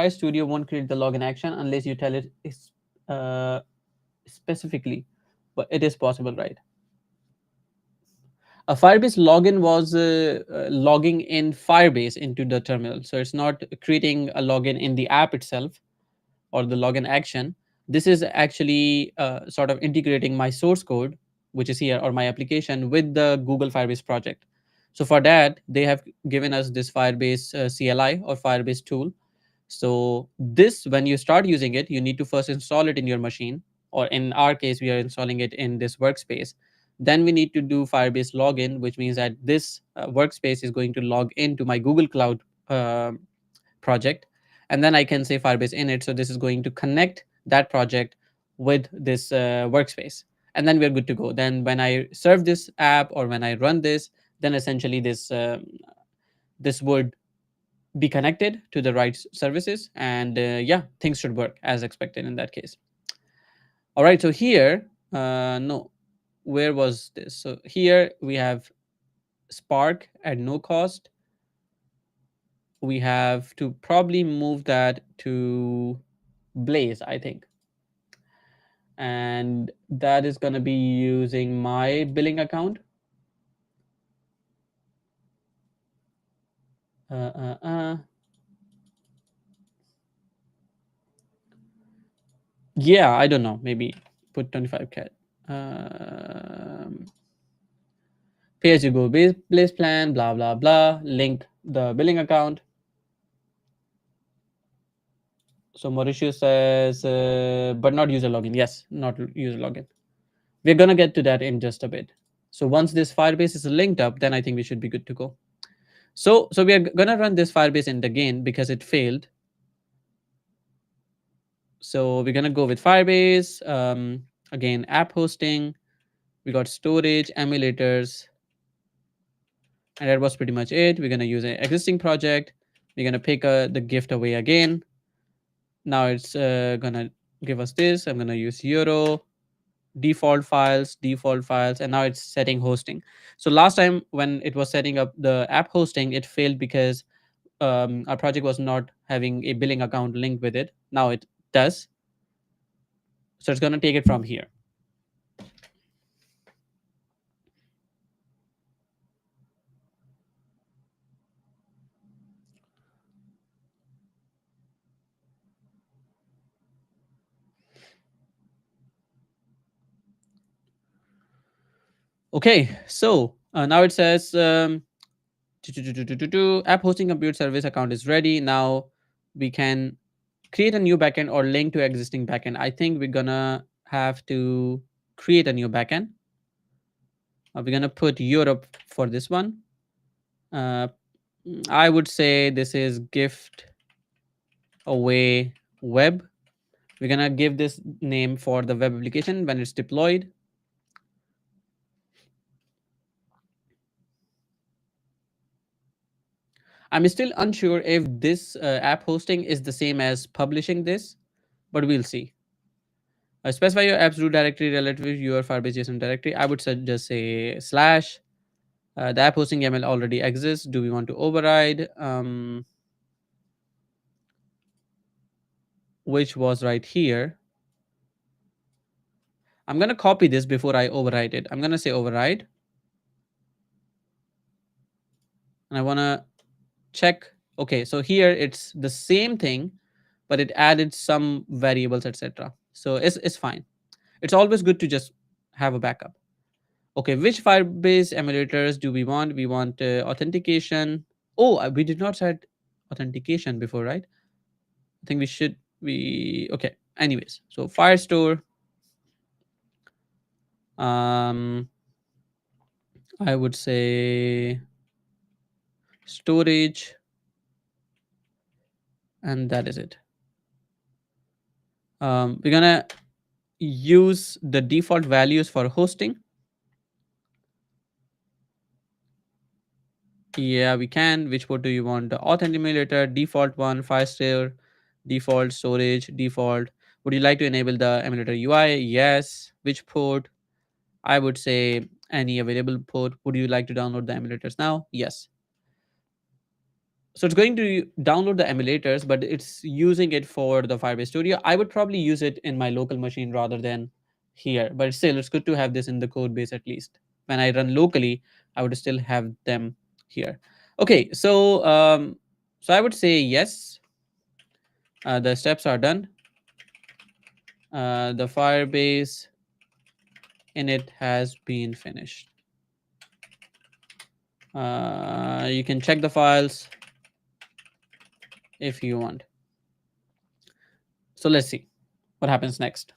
Speaker 1: Studio won't create the login action unless you tell it uh, specifically, but it is possible, right? A Firebase login was logging in Firebase into the terminal. So it's not creating a login in the app itself or the login action. This is actually sort of integrating my source code, which is here, or my application with the Google Firebase project. So for that, they have given us this Firebase CLI or Firebase tool. So this, when you start using it, you need to first install it in your machine, or in our case, we are installing it in this workspace. Then we need to do Firebase login, which means that this workspace is going to log into my Google Cloud project, and then I can say Firebase init. So this is going to connect that project with this workspace, and then we're good to go. Then when I serve this app or when I run this, then essentially this would be connected to the right services, and yeah, things should work as expected in that case. All right, so here, no, where was this? So here we have Spark at no cost. We have to probably move that to Blaze, I think, and that is going to be using my billing account. uh, uh, uh. Yeah, I don't know, maybe put 25 cat. Pay as you go Blaze plan, blah blah blah, link the billing account. So Mauritius says, but not user login. Yes, not user login. We're gonna get to that in just a bit. So once this Firebase is linked up, then I think we should be good to go. So we are gonna run this Firebase int again because it failed. So we're gonna go with Firebase, again, app hosting. We got storage, emulators, and that was pretty much it. We're gonna use an existing project. We're gonna pick the gift away again. Now it's gonna give us this. I'm gonna use euro default files, and now it's setting hosting. So last time when it was setting up the app hosting, it failed because our project was not having a billing account linked with it. Now it does. So it's gonna take it from here. Okay, so now it says app hosting compute service account is ready. Now we can create a new backend or link to existing backend. I think we're gonna have to create a new backend. We're gonna put Europe for this one. Uh, I would say this is gift away web. We're gonna give this name for the web application when it's deployed. I'm still unsure if this app hosting is the same as publishing this, but we'll see. Specify your app's root directory relative to your Firebase JSON directory. I would just say slash. The app hosting YAML already exists. Do we want to override? Which was right here. I'm going to copy this before I override it. I'm going to say override. And I want to check. Okay, so here it's the same thing, but it added some variables, etc. So it's fine. It's always good to just have a backup. Okay, which Firebase emulators do we want? We want authentication. Oh, we did not set authentication before, right? think we should be okay. Anyways, so Firestore. Um, I would say storage, and that is it. We're gonna use the default values for hosting. Yeah, we can. Which port do you want? The auth emulator, default one, Firestore, default storage, default. Would you like to enable the emulator UI? Yes. Which port? I would say any available port. Would you like to download the emulators now? Yes. So it's going to download the emulators, but it's using it for the Firebase Studio. I would probably use it in my local machine rather than here, but still, it's good to have this in the code base at least. When I run locally, I would still have them here. Okay, so I would say yes. The steps are done. The Firebase init has been finished. You can check the files if you want. So let's see what happens next.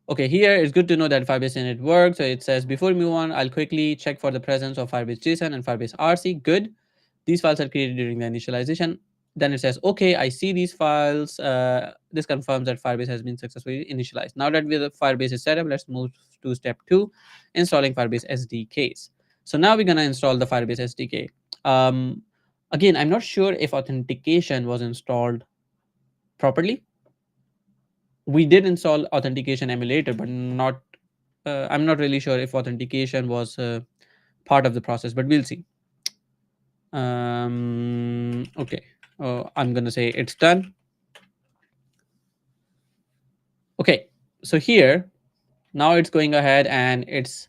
Speaker 1: Okay, here it's good to know that Firebase init works. So it says before we move on, I'll quickly check for the presence of Firebase JSON and Firebase RC. Good. These files are created during the initialization. Then it says, okay, I see these files. This confirms that Firebase has been successfully initialized. Now that the Firebase is set up, let's move to step 2, installing Firebase SDKs. So now we're going to install the Firebase SDK. Again, I'm not sure if authentication was installed properly. We did install authentication emulator, but not I'm not really sure if authentication was part of the process, but we'll see. Okay, I'm gonna say it's done. Okay, so here now it's going ahead and it's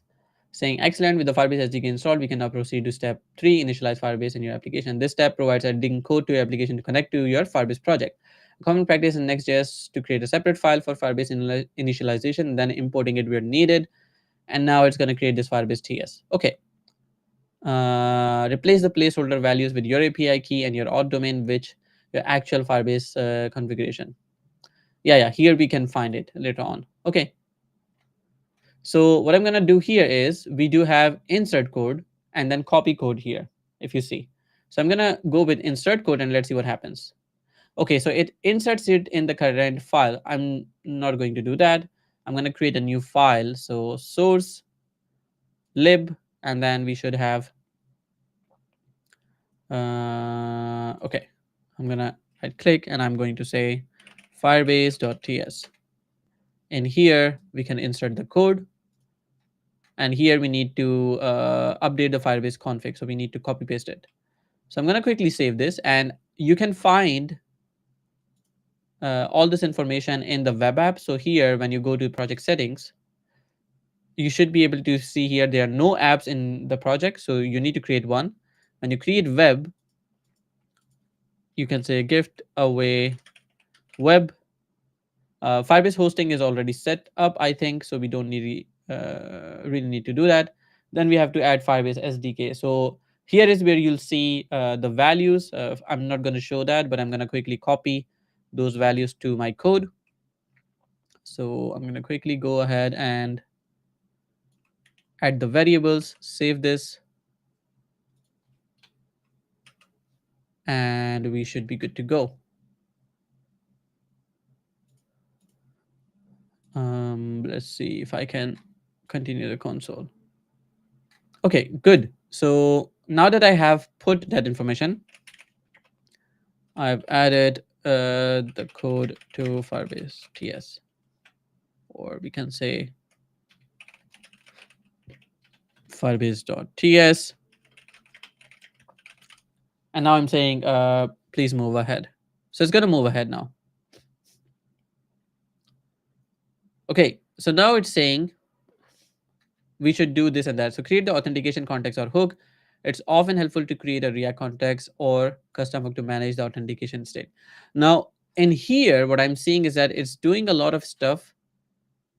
Speaker 1: saying excellent, with the Firebase SDK installed, we can now proceed to step 3, initialize Firebase in your application. This step provides adding code to your application to connect to your Firebase project. A common practice in Next.js to create a separate file for Firebase initialization, then importing it where needed. And now it's going to create this Firebase TS. Okay. Replace the placeholder values with your API key and your auth domain, which your actual Firebase configuration. Yeah, here we can find it later on. Okay. So what I'm going to do here is we do have insert code and then copy code here, if you see. So I'm going to go with insert code and let's see what happens. Okay, so it inserts it in the current file. I'm not going to do that. I'm going to create a new file. So source lib, and then we should have, okay, I'm going to right click and I'm going to say firebase.ts. In here, we can insert the code. And here we need to update the Firebase config. So we need to copy paste it. So I'm going to quickly save this. And you can find all this information in the web app. So here, when you go to project settings, you should be able to see here there are no apps in the project. So you need to create one. When you create web, you can say gift away web. Firebase hosting is already set up, I think. So we don't need really need to do that. Then we have to add Firebase SDK. So here is where you'll see the values. I'm not going to show that, but I'm going to quickly copy those values to my code. So I'm going to quickly go ahead and add the variables, save this, and we should be good to go. Let's see if I can continue the console. Okay, good. So now that I have put that information, I've added the code to Firebase TS, or we can say firebase.ts. And now I'm saying, please move ahead. So it's going to move ahead now. Okay, so now it's saying we should do this and that. So create the authentication context or hook. It's often helpful to create a React context or custom hook to manage the authentication state. Now, in here, what I'm seeing is that it's doing a lot of stuff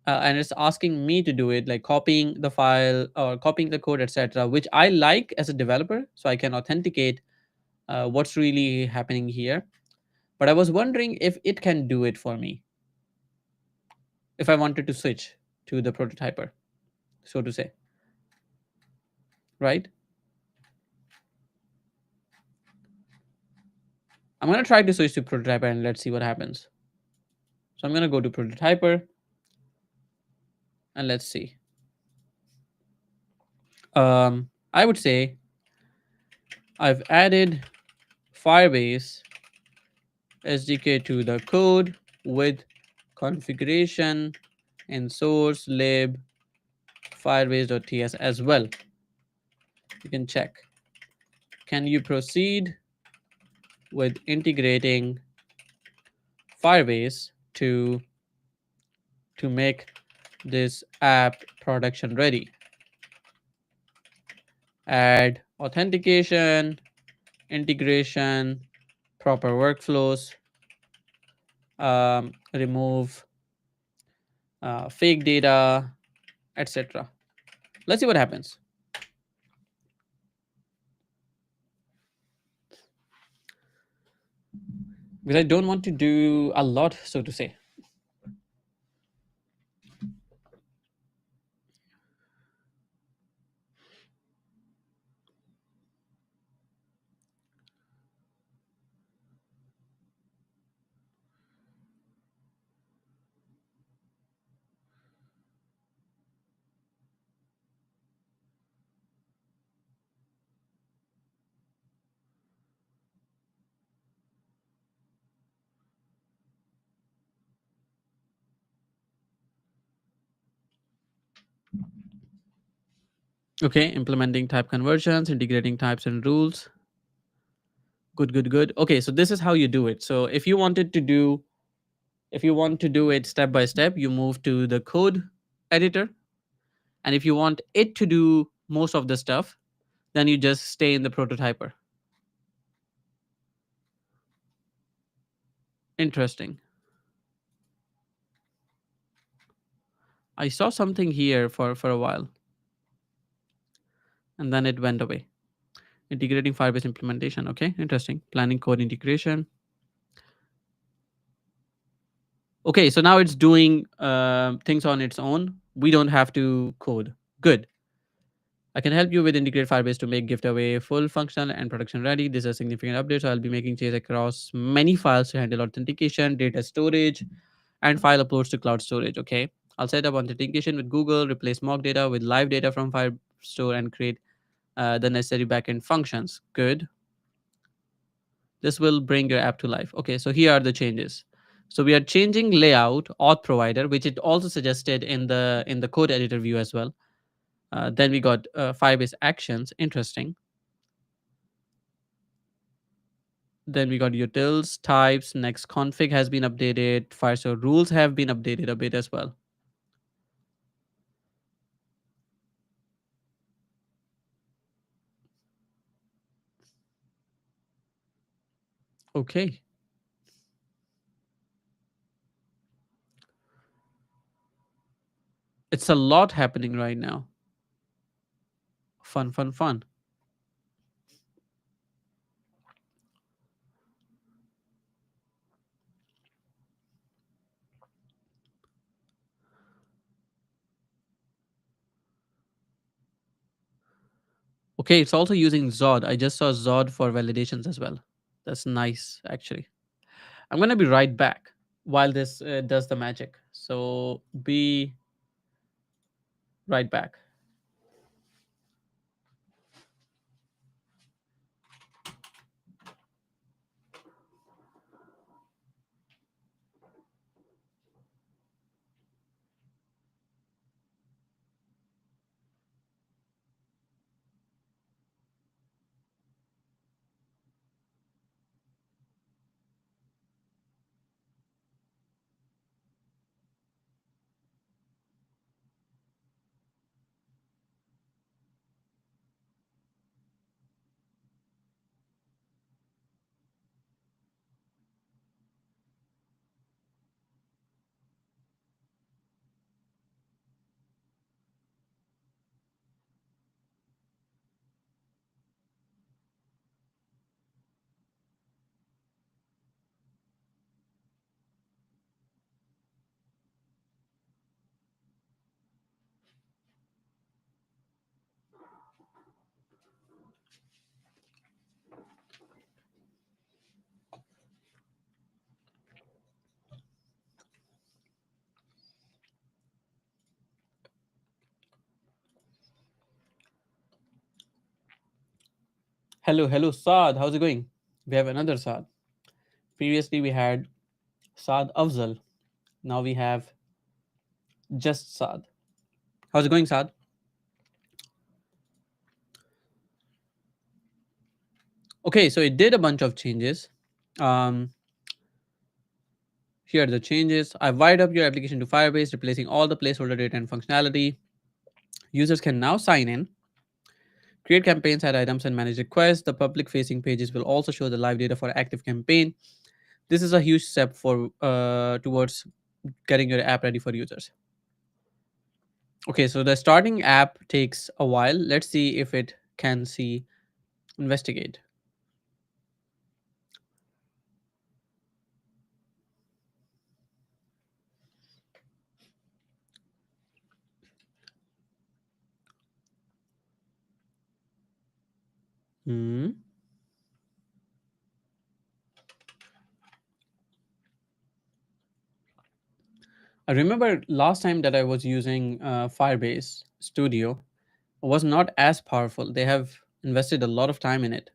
Speaker 1: and it's asking me to do it, like copying the file or copying the code, etc., which I like as a developer, so I can authenticate what's really happening here. But I was wondering if it can do it for me if I wanted to switch to the prototyper, so to say, right? I'm going to try to switch to prototyper and let's see what happens. So I'm going to go to prototyper and let's see. I would say I've added Firebase SDK to the code with configuration in source lib firebase.ts as well. You can check. Can you proceed with integrating Firebase to make this app production ready? Add authentication, integration, proper workflows, remove fake data, etc. Let's see what happens. Because I don't want to do a lot, so to say. Okay, implementing type conversions, integrating types and rules. Good, good, good. Okay, so this is how you do it. So if you want to do it step by step, you move to the code editor. And if you want it to do most of the stuff, then you just stay in the prototyper. Interesting. I saw something here for a while and then it went away. Integrating Firebase implementation. Okay, interesting. Planning code integration. Okay, so now it's doing things on its own. We don't have to code. Good. I can help you with integrate Firebase to make giveaway full functional and production ready. This is a significant update. So I'll be making changes across many files to handle authentication, data storage, and file uploads to cloud storage. Okay. I'll set up authentication with Google, replace mock data with live data from Firestore, and create the necessary backend functions. Good. This will bring your app to life. Okay, so here are the changes. So we are changing layout, auth provider, which it also suggested in the code editor view as well. Then we got Firebase actions. Interesting. Then we got utils, types, next config has been updated. Firestore rules have been updated a bit as well. Okay. It's a lot happening right now. Fun, fun, fun. Okay, it's also using Zod. I just saw Zod for validations as well. That's nice, actually. I'm going to be right back while this does the magic. So be right back. Hello, hello, Saad. How's it going? We have another Saad. Previously, we had Saad Afzal. Now we have just Saad. How's it going, Saad? Okay, so it did a bunch of changes. Um, Here are the changes. I've wired up your application to Firebase, replacing all the placeholder data and functionality. Users can now sign in, create campaigns, add items, and manage requests. The public facing pages will also show the live data for active campaign. This is a huge step for towards getting your app ready for users. Okay, so the starting app takes a while. Let's see if it can see investigate. Hmm. I remember last time that I was using Firebase Studio was not as powerful. They have invested a lot of time in it,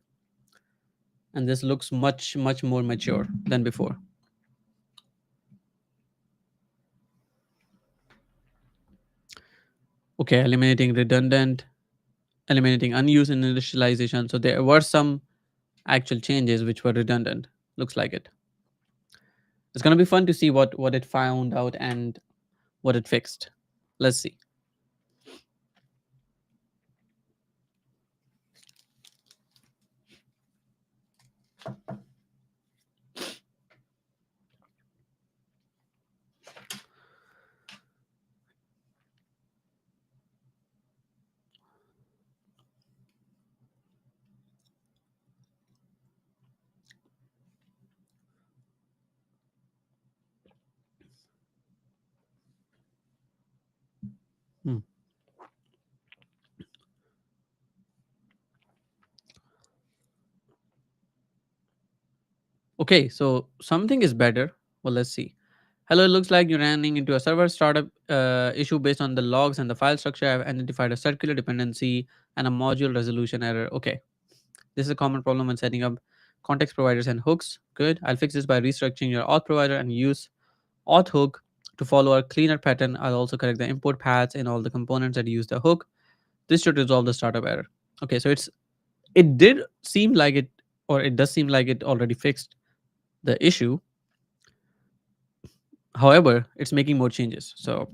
Speaker 1: and this looks much more mature than before. Okay, eliminating redundant, eliminating unused initialization. So there were some actual changes which were redundant. Looks like it. It's gonna be fun to see what it found out and what it fixed. Let's see. Hmm. Okay, so something is better. Well, let's see. Hello, it looks like you're running into a server startup issue based on the logs and the file structure. I've identified a circular dependency and a module resolution error. Okay, this is a common problem when setting up context providers and hooks. Good. I'll fix this by restructuring your auth provider and use auth hook to follow a cleaner pattern. I'll also correct the import paths in all the components that use the hook. This should resolve the startup error. Okay, so it did seem like it, or it does seem like it already fixed the issue. However, it's making more changes. So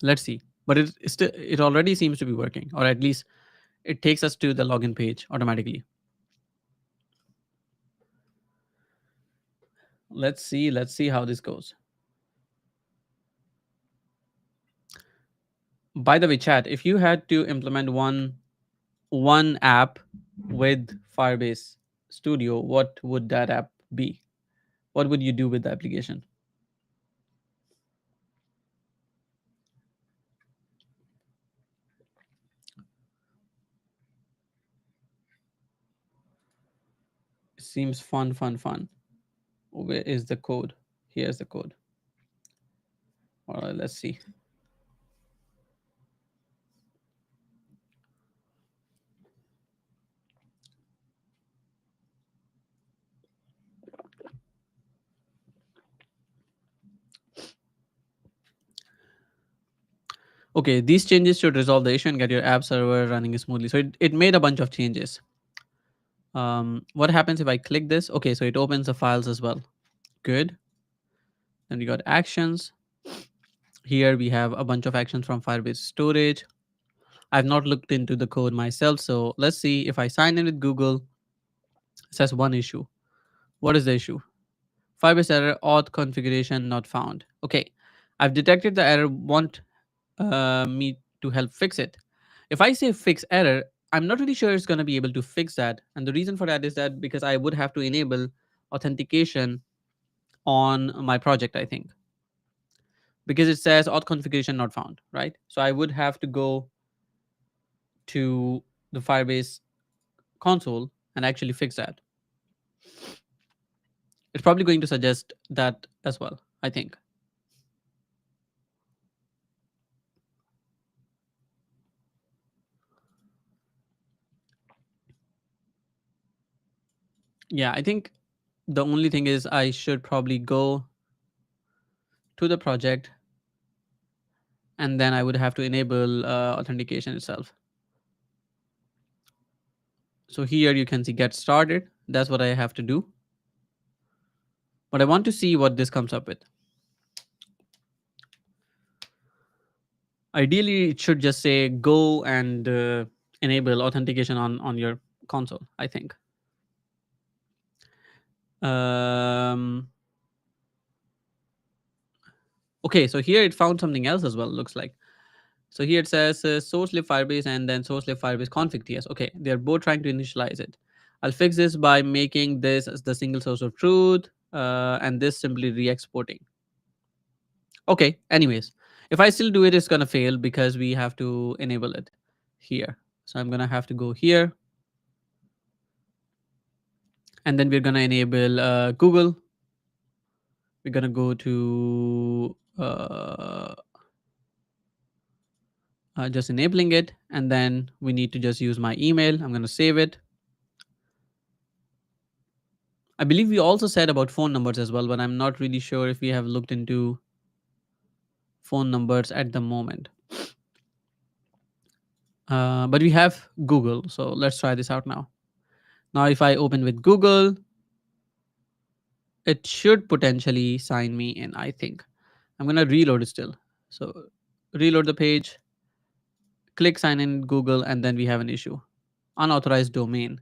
Speaker 1: let's see. But it already seems to be working, or at least it takes us to the login page automatically. Let's see how this goes. By the way, chat, if you had to implement one app with Firebase Studio, what would that app be? What would you do with the application? It seems fun. Where is the code? Here's the code. All right, let's see. Okay, these changes should resolve the issue and get your app server running smoothly. So it made a bunch of changes. What happens if I click this? Okay, so it opens the files as well. Good. Then we got actions. Here we have a bunch of actions from Firebase storage. I've not looked into the code myself, so let's see. If I sign in with Google, it says one issue. What is the issue? Firebase error, auth configuration not found. Okay, I've detected the error. Want me to help fix it? If I say fix error, I'm not really sure it's going to be able to fix that. And the reason for that is that because I would have to enable authentication on my project, I think, because it says auth configuration not found, right? So I would have to go to the Firebase console and actually fix that. It's probably going to suggest that as well, I think. Yeah, I think the only thing is I should probably go to the project, and then I would have to enable authentication itself. So here you can see get started. That's what I have to do. But I want to see what this comes up with. Ideally, it should just say go and enable authentication on your console, I think. Um, okay, so here it found something else as well, looks like. So here it says source lib Firebase and then source lib Firebase config TS. Okay, they're both trying to initialize it. I'll fix this by making this as the single source of truth and this simply re-exporting. Okay, anyways, if I still do it, it's gonna fail because we have to enable it here. So I'm gonna have to go here, and then we're gonna enable Google. We're gonna go to just enabling it, and then we need to just use my email. I'm gonna save it. I believe we also said about phone numbers as well, but I'm not really sure if we have looked into phone numbers at the moment. But we have Google, so let's try this out now. Now, if I open with Google, it should potentially sign me in, I think. I'm gonna reload it still. So reload the page, click sign in Google, and then we have an issue. Unauthorized domain.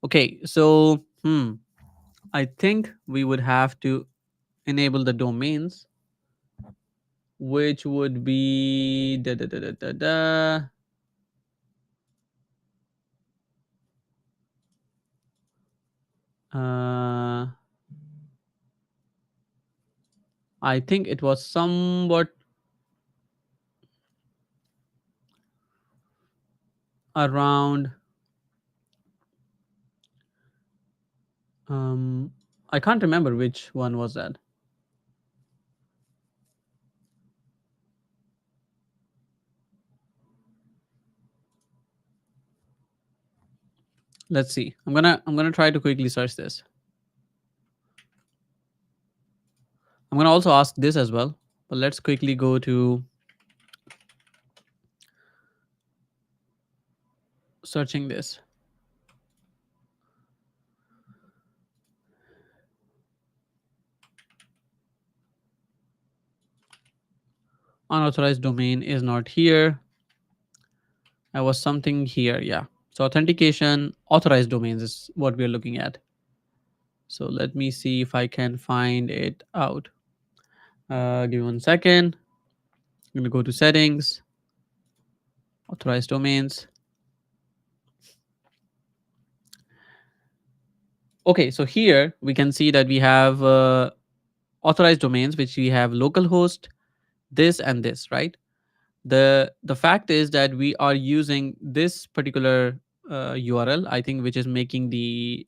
Speaker 1: Okay, so I think we would have to enable the domains, which would be da, da, da, da, da, da. Uh, I think it was somewhat around. Um, I can't remember which one was that. Let's see. I'm gonna try to quickly search this. I'm gonna also ask this as well, but let's quickly go to searching this. Unauthorized domain is not here. I was something here, yeah. So authentication, authorized domains is what we're looking at. So let me see if I can find it out. Give me 1 second. I'm gonna go to settings, authorized domains. Okay, so here we can see that we have authorized domains, which we have localhost, this and this, right? The fact is that we are using this particular URL, I think, which is making the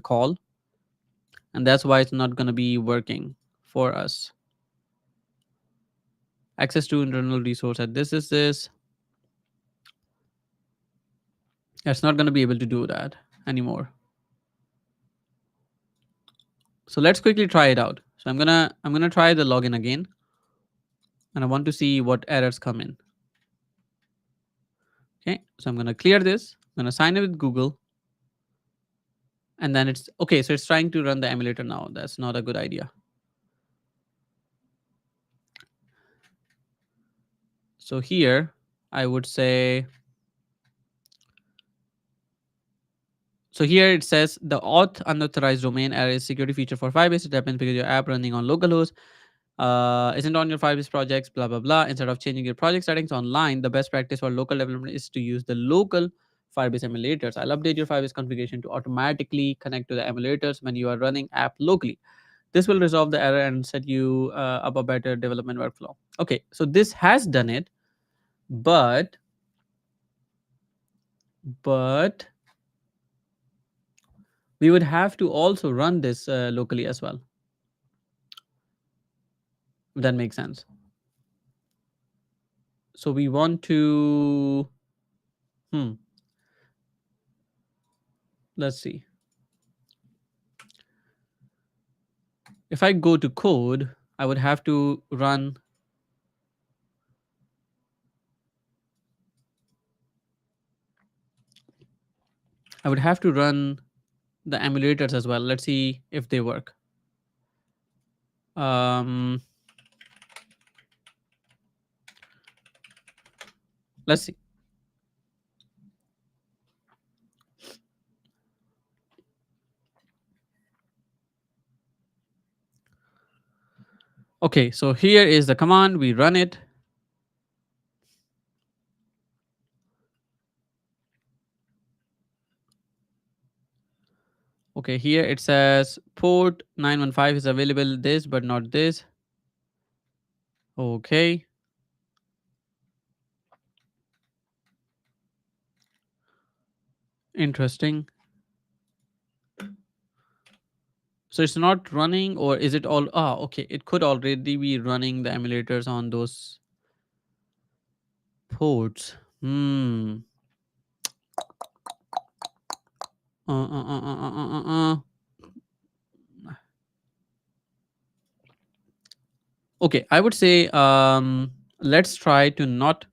Speaker 1: call, and that's why it's not going to be working for us. Access to internal resource at this is this. It's not going to be able to do that anymore. So let's quickly try it out. So I'm gonna try the login again, and I want to see what errors come in. Okay, so I'm gonna clear this. I'm gonna sign in with Google, and then it's okay. So it's trying to run the emulator now. That's not a good idea. So here I would say, so here it says the auth unauthorized domain error is security feature for Firebase. It happens because your app running on localhost isn't on your Firebase projects, blah, blah, blah. Instead of changing your project settings online, the best practice for local development is to use the local Firebase emulators. I'll update your Firebase configuration to automatically connect to the emulators when you are running app locally. This will resolve the error and set you up a better development workflow. Okay, so this has done it, but we would have to also run this locally as well. If that makes sense. So we want to, let's see. If I go to code, I would have to run the emulators as well. Let's see if they work. Let's see. Okay, so here is the command. We run it. Okay, here it says port 915 is available this, but not this. Okay. Interesting. So it's not running, or is it all? Ah, okay. It could already be running the emulators on those ports. Hmm. Uh, uh, uh, uh, uh, uh, uh. Okay, I would say let's try to not.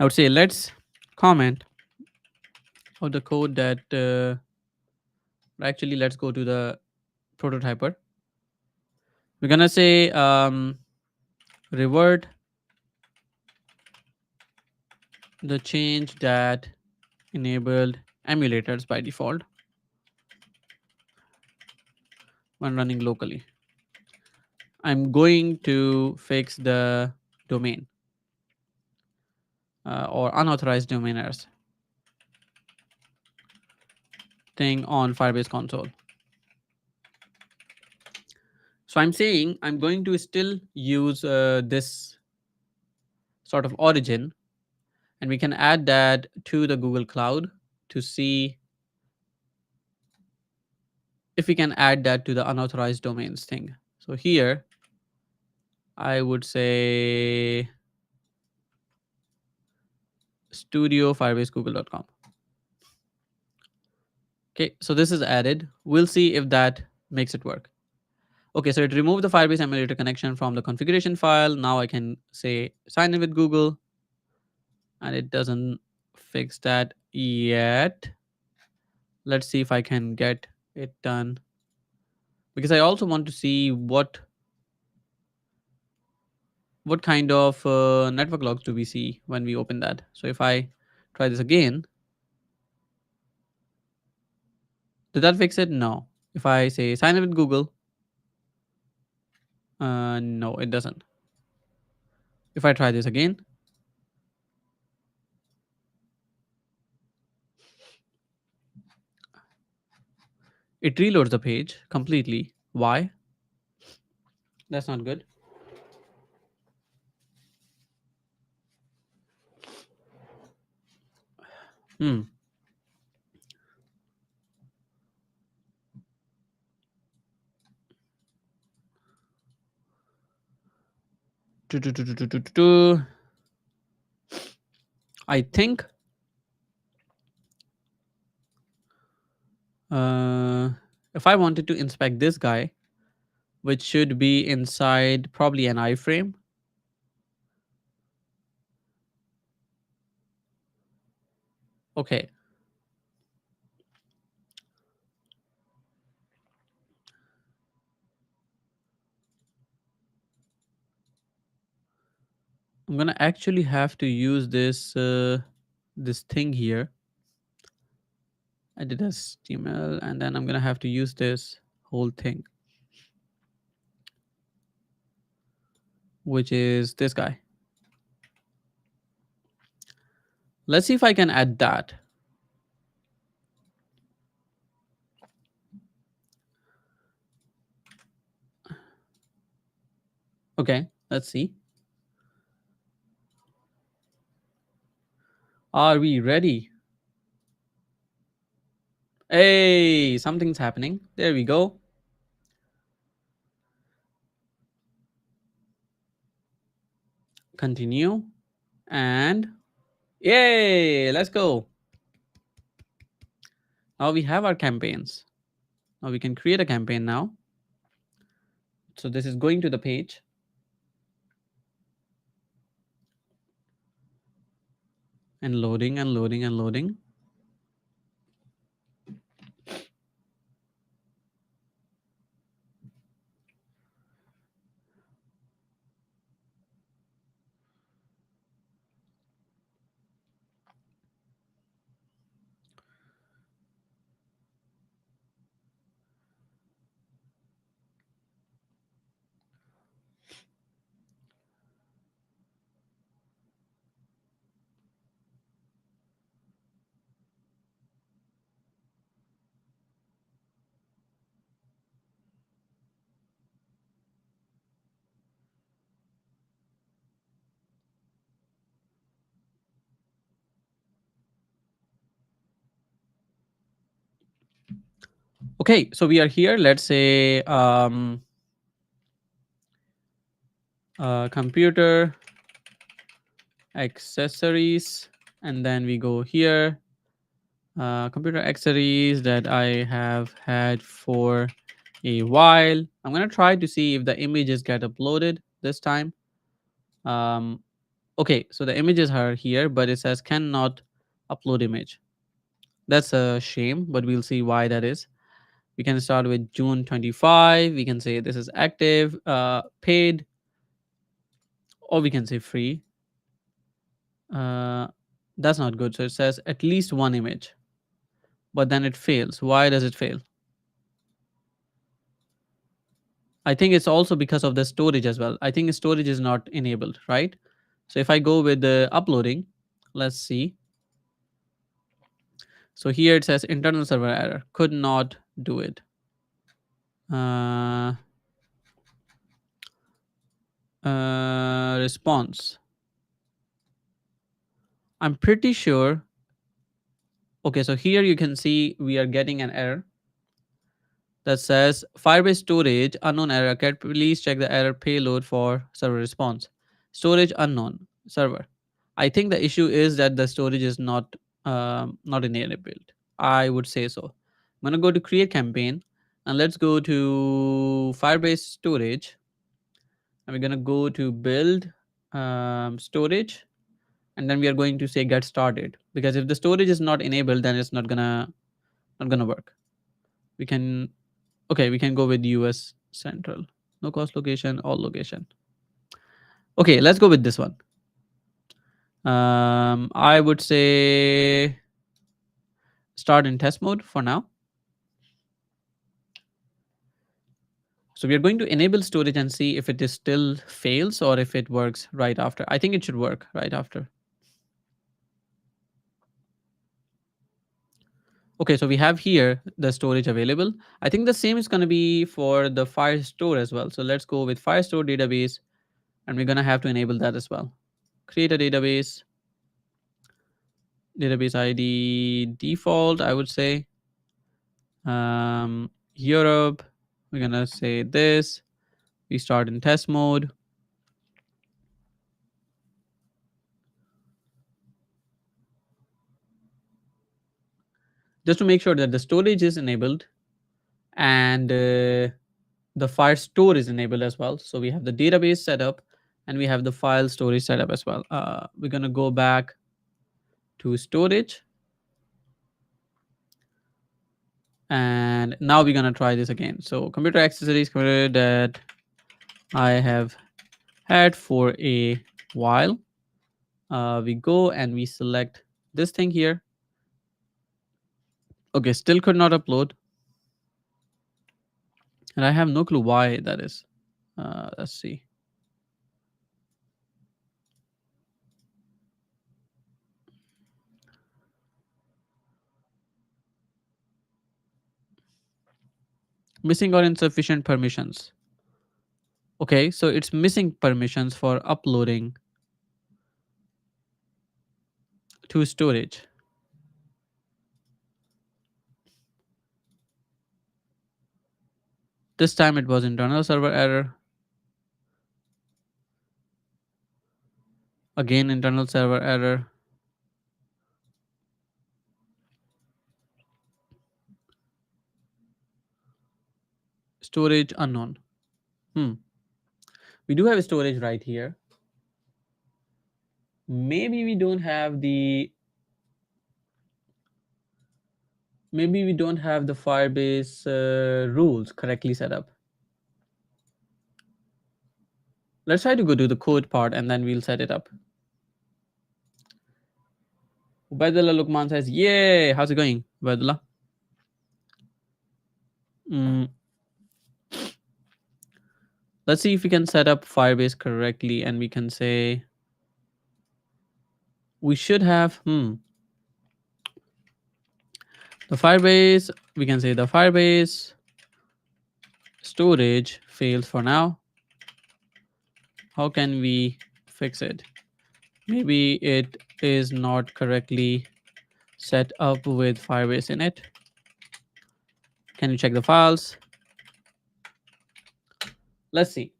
Speaker 1: I would say let's comment on the code that actually let's go to the prototyper. We're gonna say revert the change that enabled emulators by default when running locally. I'm going to fix the domain or unauthorized domainers thing on Firebase console. So I'm saying I'm going to still use this sort of origin, and we can add that to the Google Cloud to see if we can add that to the unauthorized domains thing. So here I would say studio firebase google.com. Okay, so this is added. We'll see if that makes it work. Okay, so it removed the Firebase emulator connection from the configuration file. Now I can say sign in with Google, and it doesn't fix that yet. Let's see if I can get it done, because I also want to see what kind of network logs do we see when we open that. So if I try this again, did that fix it? No. If I say sign in with Google, no, it doesn't. If I try this again, it reloads the page completely. Why? That's not good. Hmm. I think if I wanted to inspect this guy, which should be inside probably an iframe. Okay. I'm gonna actually have to use this thing here. I did HTML, and then I'm gonna have to use this whole thing, which is this guy. Let's see if I can add that. Okay, let's see. Are we ready? Hey, something's happening. There we go. Continue. And yay, let's go. Now we have our campaigns. Now we can create a campaign now. So this is going to the page. And loading and loading and loading. Okay, so we are here. Let's say computer accessories, and then we go here. Computer accessories that I have had for a while. I'm gonna try to see if the images get uploaded this time. Um, okay, so the images are here, but it says cannot upload image. That's a shame, but we'll see why that is. We can start with June 25. We can say this is active, paid, or we can say free. Uh, that's not good. So it says at least one image, but then it fails. Why does it fail? I think it's also because of the storage as well. I think storage is not enabled, right? So if I go with the uploading, let's see. So here it says internal server error, could not do it. Uh, Response. I'm pretty sure. Okay, so here you can see we are getting an error that says Firebase storage unknown error. Can please check the error payload for server response. Storage unknown server. I think the issue is that the storage is not enabled. I would say so. I'm gonna go to create campaign and let's go to Firebase storage and we're gonna go to build storage and then we are going to say get started because if the storage is not enabled then it's not gonna work. We can Okay, we can go with US Central. No cost location, all location. Okay, let's go with this one. I would say start in test mode for now. So we are going to enable storage and see if it is still fails or if it works right after. I think it should work right after. Okay, so we have here the storage available. I think the same is going to be for the Firestore as well. So let's go with Firestore database and we're going to have to enable that as well. Create a database ID default, I would say. Europe, we're gonna say this. We start in test mode. Just to make sure that the storage is enabled and the file store is enabled as well. So we have the database set up and we have the file storage set up as well. We're gonna go back to storage. And now we're gonna try this again. So computer accessories, computer that I have had for a while. We go and we select this thing here. Okay, still could not upload. And I have no clue why that is. Let's see. Missing or insufficient permissions. Okay, so it's missing permissions for uploading to storage. This time it was internal server error. Again, internal server error. Storage unknown. We do have storage right here. Maybe we don't have the Firebase rules correctly set up. Let's try to go to the code part and then we'll set it up. Ubaidullah Lukman says, yay, how's it going, Ubaidullah? Let's see if we can set up Firebase correctly, and we can say we should have the Firebase. We can say the Firebase storage fails for now. How can we fix it? Maybe it is not correctly set up with Firebase in it. Can you check the files? Let's see.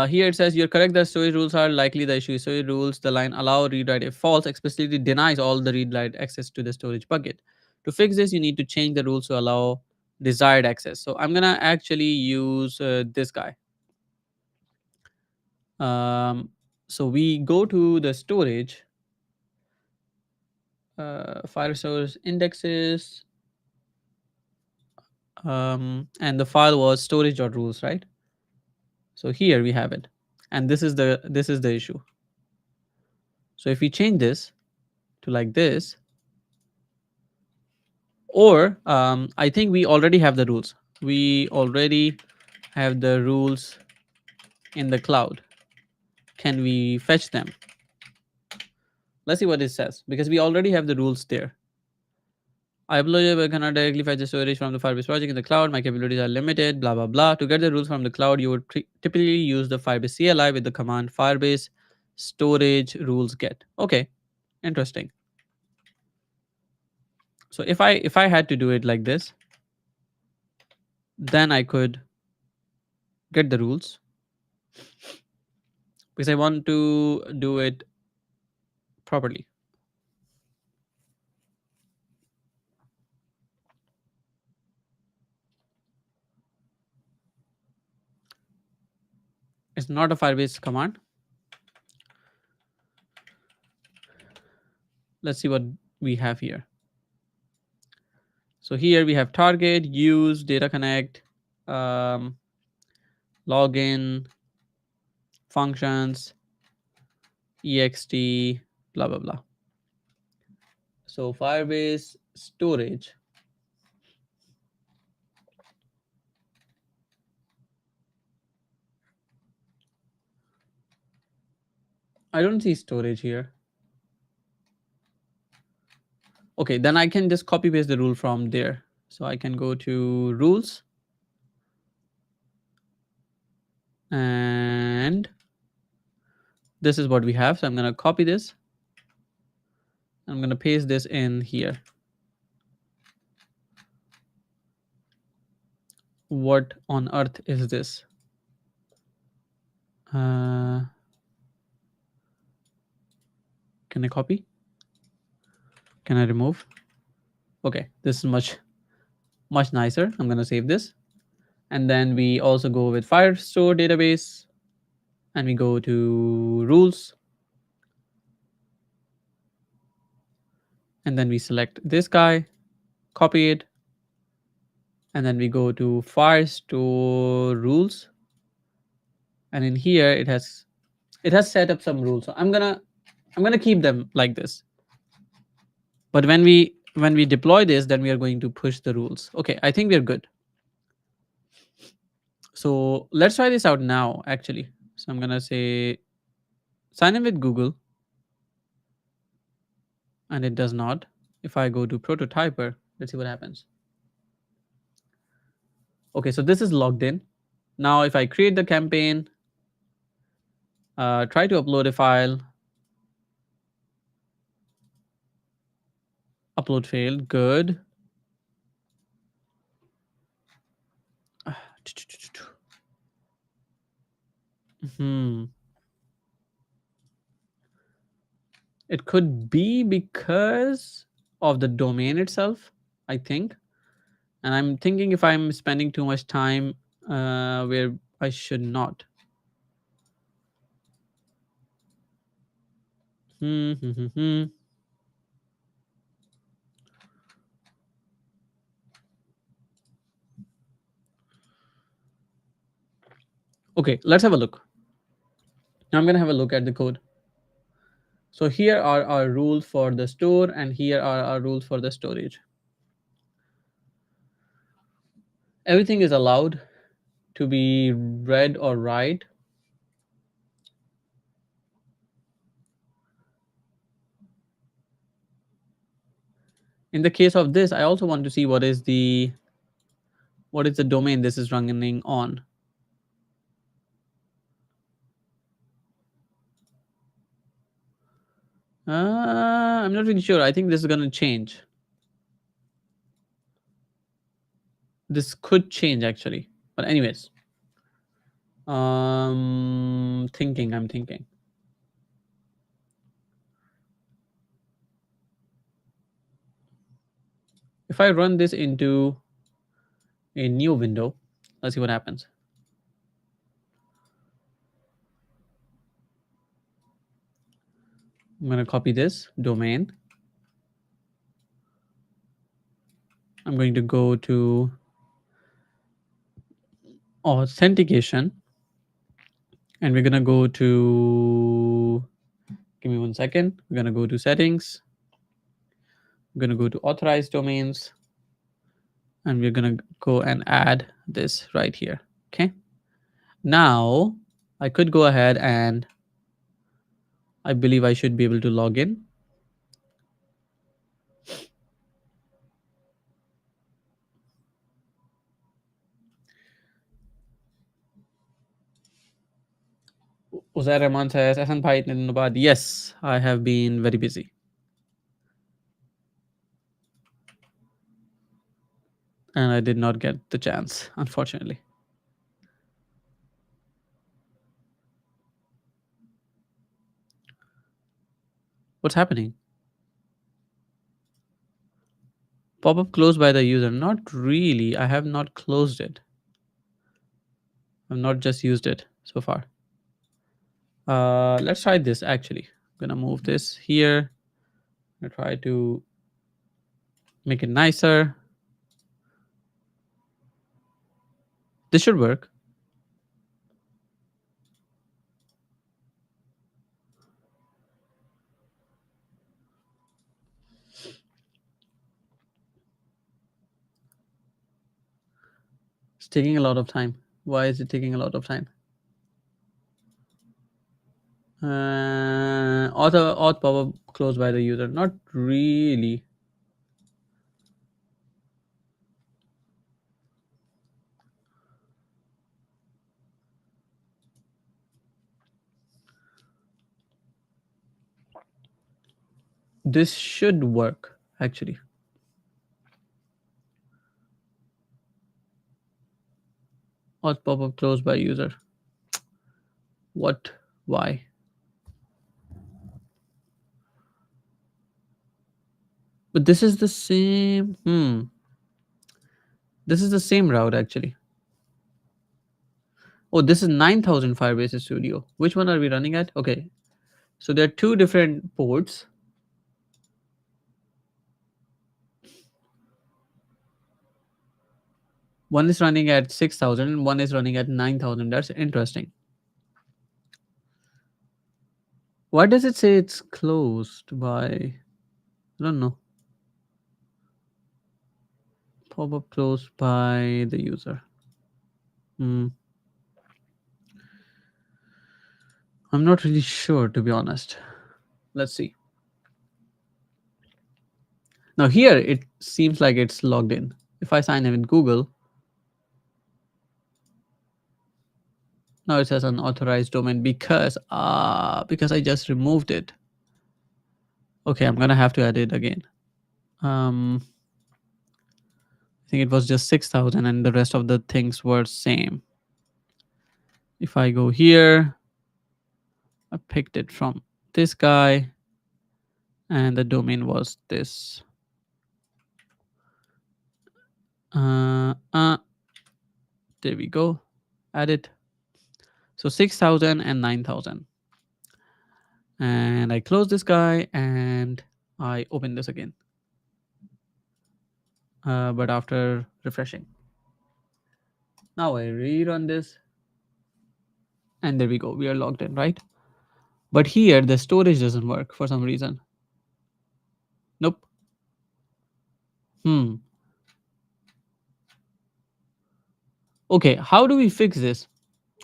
Speaker 1: Here it says you're correct. The storage rules are likely the issue. Storage rules, the line allow read write if false explicitly denies all the read write access to the storage bucket. To fix this, you need to change the rules to allow desired access. So I'm gonna actually use this guy. So we go to the storage, file source indexes, and the file was storage.rules, right? So here we have it, and this is the issue. So if we change this to like this, or I think we already have the rules. We already have the rules in the cloud. Can we fetch them? Let's see what it says, because we already have the rules there. I believe I cannot directly fetch the storage from the Firebase project in the cloud. My capabilities are limited, blah, blah, blah. To get the rules from the cloud, you would typically use the Firebase CLI with the command Firebase storage rules get. Okay, interesting. So if I had to do it like this, then I could get the rules, because I want to do it properly. It's not a Firebase command. Let's see what we have here. So here we have target, use, data connect, login, functions, ext, blah, blah, blah. So Firebase storage. I don't see storage here. Okay, then I can just copy paste the rule from there. So I can go to rules, and this is what we have. So I'm going to copy this. I'm going to paste this in here. What on earth is this? Can I copy? Can I remove? Okay, this is much nicer. I'm going to save this. And then we also go with Firestore database, and we go to rules. And then we select this guy, copy it. And then we go to Firestore rules. And in here, it has set up some rules. So I'm gonna keep them like this. But when we deploy this, then we are going to push the rules. Okay, I think we're good. So let's try this out now, actually. So I'm gonna say sign in with Google, and it does not. If I go to prototyper, let's see what happens. Okay, so this is logged in. Now, if I create the campaign, try to upload a file, upload failed, good.
Speaker 2: It could be because of the domain itself, I think. And I'm thinking if I'm spending too much time where I should not. Hmm, hmm, hmm, hmm. Okay, let's have a look. Now I'm going to have a look at the code. So here are our rules for the store, and here are our rules for the storage. Everything is allowed to be read or write. In the case of this, I also want to see what is the domain this is running on. I'm not really sure. I think this is going to change. This could change actually. But anyways, I'm thinking. If I run this into a new window, let's see what happens. I'm going to copy this domain. I'm going to go to authentication, and we're going to go to, give me 1 second. We're going to go to settings. We're going to go to authorized domains, and we're going to go and add this right here. Okay. Now I could go ahead, and I believe I should be able to log in. Uzair Rahman says, Ahsan Bhai, itne dinon baad. Yes, I have been very busy. And I did not get the chance, unfortunately. What's happening? Pop-up closed by the user. Not really. I have not closed it. I've not just used it so far. Let's try this actually. I'm gonna move this here. I'm gonna try to make it nicer. This should work. It's taking a lot of time. Why is it taking a lot of time? Auth pop-up closed by the user. Not really. This should work actually. Auth pop-up closed by user. What? Why? But this is the same. This is the same route actually. Oh, this is 9000 Firebase Studio. Which one are we running at? Okay. So there are two different ports. One is running at 6000 and one is running at 9000. That's interesting. Why does it say it's closed by? I don't know. Pop-up closed by the user. I'm not really sure, to be honest. Let's see. Now here it seems like it's logged in. If I sign in with Google, now it says unauthorized domain because I just removed it. Okay, I'm gonna have to add it again. I think it was just 6000 and the rest of the things were same. If I go here, I picked it from this guy, and the domain was this. Uh, uh, there we go. Add it. So 6,000 and 9,000. And I close this guy and I open this again. But after refreshing. Now I rerun this. And there we go. We are logged in, right? But here the storage doesn't work for some reason. Nope. Hmm. Okay, how do we fix this?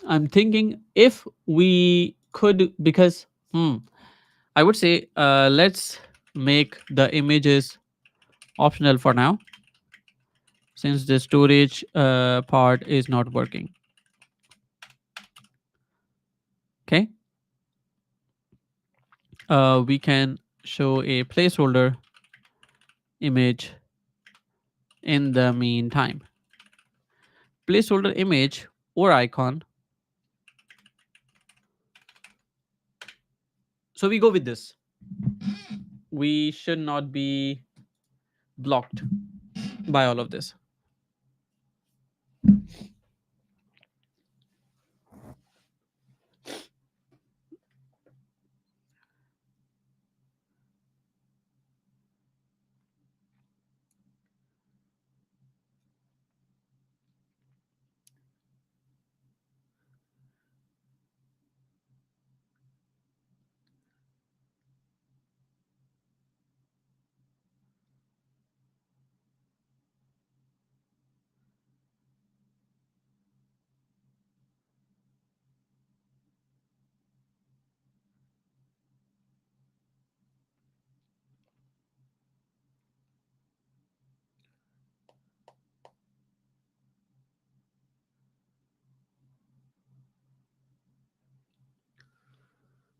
Speaker 2: I'm thinking if we could, because I would say let's make the images optional for now, since the storage part is not working. Okay, we can show a placeholder image in the meantime. Placeholder image or icon. So we go with this. We should not be blocked by all of this.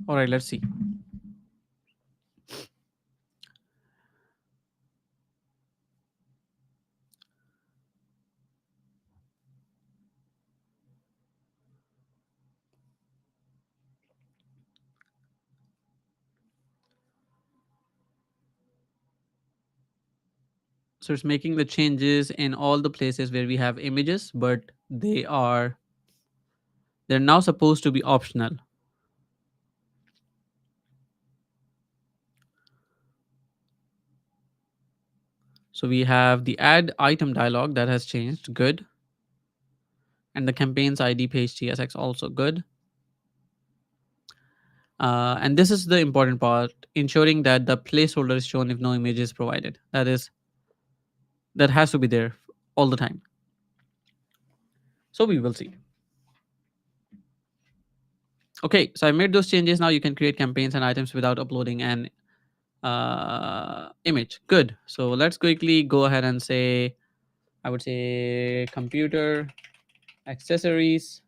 Speaker 2: All right, let's see. So it's making the changes in all the places where we have images, but they're now supposed to be optional. So we have the add item dialog that has changed, good. And the campaigns ID page TSX also good. And this is the important part, ensuring that the placeholder is shown if no image is provided. That has to be there all the time. So we will see. Okay, so I made those changes. Now you can create campaigns and items without uploading an image. Good. So let's quickly go ahead and say, I would say computer accessories.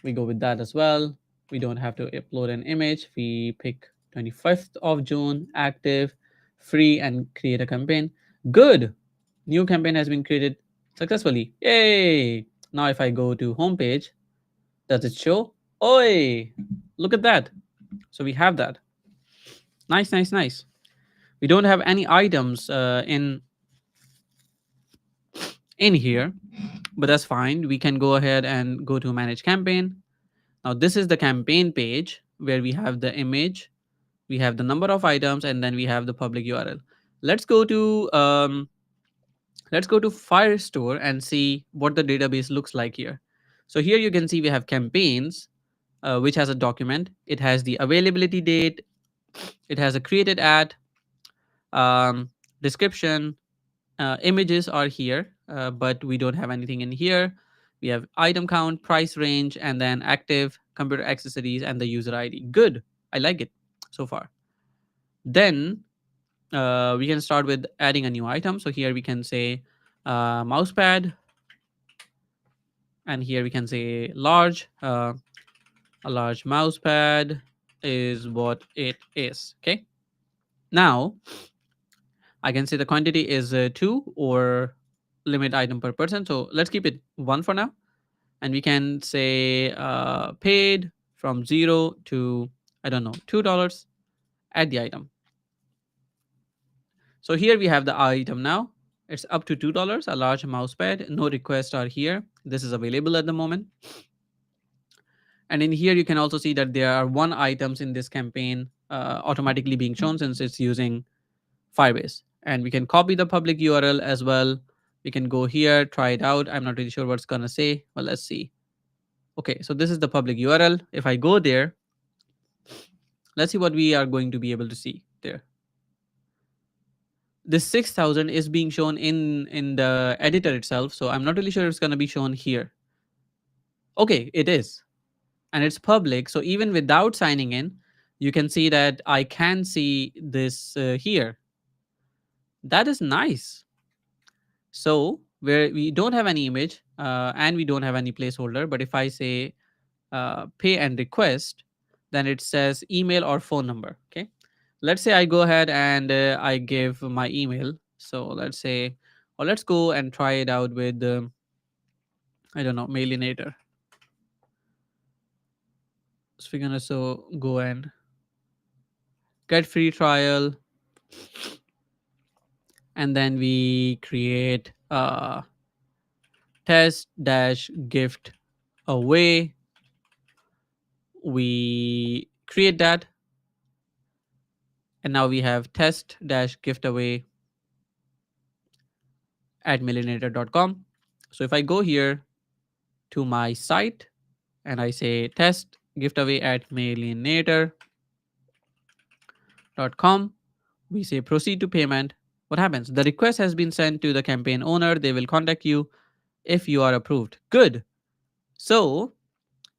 Speaker 2: We go with that as well. We don't have to upload an image. We pick 25th of June, active, free, and create a campaign. Good. New campaign has been created successfully. Yay. Now if I go to homepage, does it show? Oi, look at that. So we have that. Nice, nice, nice. We don't have any items in here, but that's fine. We can go ahead and go to manage campaign. Now this is the campaign page where we have the image, we have the number of items, and then we have the public URL. Let's go to Firestore and see what the database looks like here. So here you can see we have campaigns, which has a document. It has the availability date. It has a created at, description. Images are here, but we don't have anything in here. We have item count, price range, and then active, computer accessories, and the user ID. Good. I like it so far. Then we can start with adding a new item. So here we can say mousepad, and here we can say large. A large mousepad is what it is. Okay. Now I can say the quantity is 2 or limit item per person. So let's keep it 1 for now. and we can say paid from 0 to, I don't know, $2, add the item. So here we have the item now. It's up to $2, a large mouse pad. No requests are here. This is available at the moment. And in here, you can also see that there are one items in this campaign automatically being shown since it's using Firebase. And we can copy the public URL as well. We can go here, try it out. I'm not really sure what's gonna say. Well, let's see. Okay, so this is the public URL. If I go there, let's see what we are going to be able to see there. This 6,000 is being shown in the editor itself, so I'm not really sure it's gonna be shown here. Okay, it is, and it's public. So even without signing in, you can see that I can see this here. That is nice. So where we don't have any image and we don't have any placeholder, but if I say pay and request, then it says email or phone number. Okay, let's say I go ahead and I give my email. So let's say, or let's go and try it out with I don't know, Mailinator. So we're gonna go and get free trial, and then we create test dash gift away. We create that, and now we have test dash gift away at mailinator.com. So if I go here to my site and I say test giveaway at mailinator.com, we say proceed to payment. What happens? The request has been sent to the campaign owner. They will contact you if you are approved. Good. So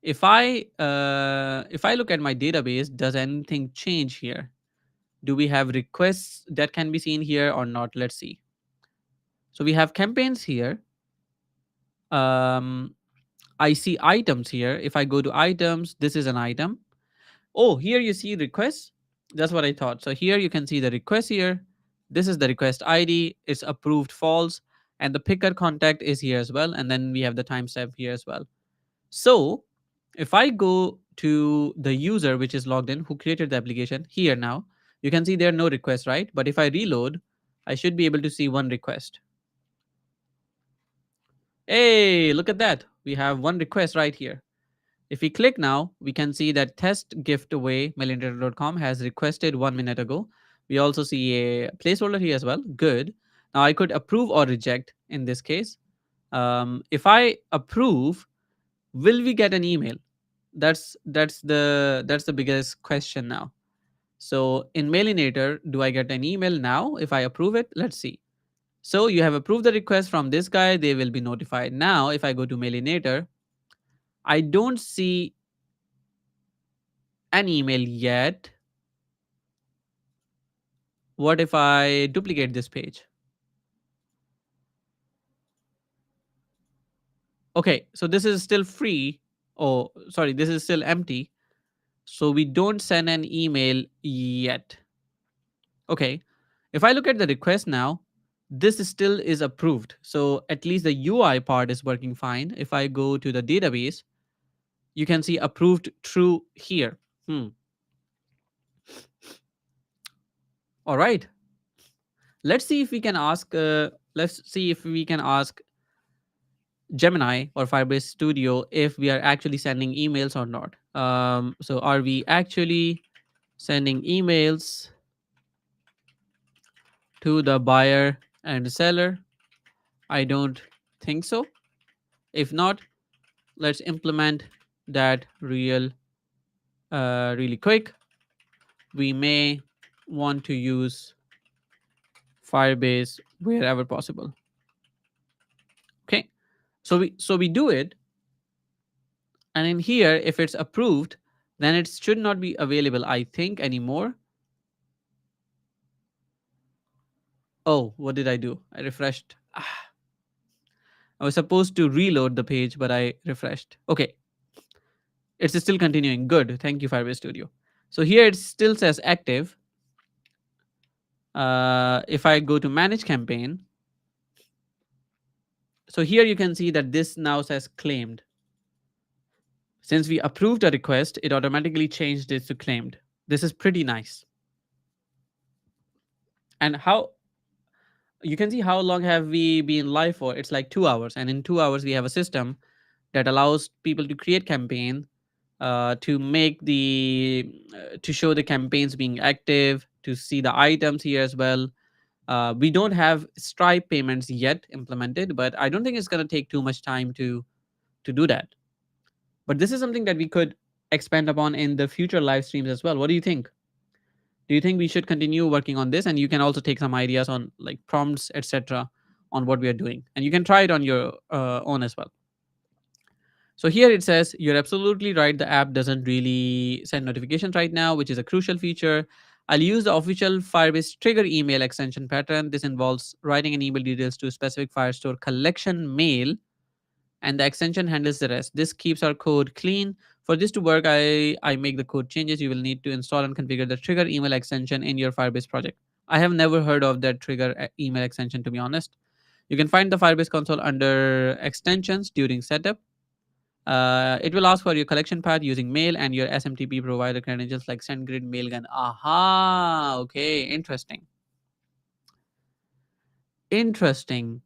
Speaker 2: if I look at my database, does anything change here? Do we have requests that can be seen here or not? Let's see. So we have campaigns here. um I see items here. If I go to items, this is an item. Oh, here you see requests. That's what I thought. So here you can see the request here. This is the request ID. It's approved false. And the picker contact is here as well. And then we have the timestamp here as well. So if I go to the user which is logged in, who created the application here now, you can see there are no requests, right? But if I reload, I should be able to see one request. Hey, look at that. We have one request right here. If we click now, we can see that test giftaway mailinator.com has requested 1 minute ago. We also see a placeholder here as well. Good. Now I could approve or reject in this case. If I approve, will we get an email? That's the biggest question now. So in Mailinator, do I get an email now if I approve it? Let's see. So you have approved the request from this guy. They will be notified. Now, if I go to Mailinator, I don't see an email yet. What if I duplicate this page? Okay, so this is still free. Oh, sorry, this is still empty. So we don't send an email yet. Okay, if I look at the request now, this still is approved. So at least the UI part is working fine. If I go to the database, you can see approved true here. All right. Let's see if we can ask. Let's see if we can ask Gemini or Firebase Studio if we are actually sending emails or not. So are we actually sending emails to the buyer and seller? I don't think so. If not, let's implement that really quick. We may want to use Firebase wherever possible. Okay, so we do it, and in here, if it's approved, then it should not be available, I think, anymore. Oh, what did I do? I refreshed. I was supposed to reload the page, but I refreshed. Okay, it's still continuing. Good. Thank you, Firebase Studio. So here it still says active. If I go to manage campaign, so here you can see that this now says claimed. Since we approved a request, it automatically changed it to claimed. This is pretty nice. And how you can see how long have we been live for? It's like 2 hours, and in 2 hours we have a system that allows people to create campaign, to make to show the campaigns being active, to see the items here as well. We don't have Stripe payments yet implemented, but I don't think it's going to take too much time to do that. But this is something that we could expand upon in the future live streams as well. What do you think? Do you think we should continue working on this? And you can also take some ideas on like prompts, etc., on what we are doing, and you can try it on your own as well. So here it says, you're absolutely right. The app doesn't really send notifications right now, which is a crucial feature. I'll use the official Firebase trigger email extension pattern. This involves writing an email details to a specific Firestore collection mail, and the extension handles the rest. This keeps our code clean. For this to work, I make the code changes. You will need to install and configure the trigger email extension in your Firebase project. I have never heard of that trigger email extension, to be honest. You can find the Firebase console under extensions during setup. It will ask for your collection path using mail and your SMTP provider credentials like SendGrid, Mailgun. Aha, okay, interesting. Interesting.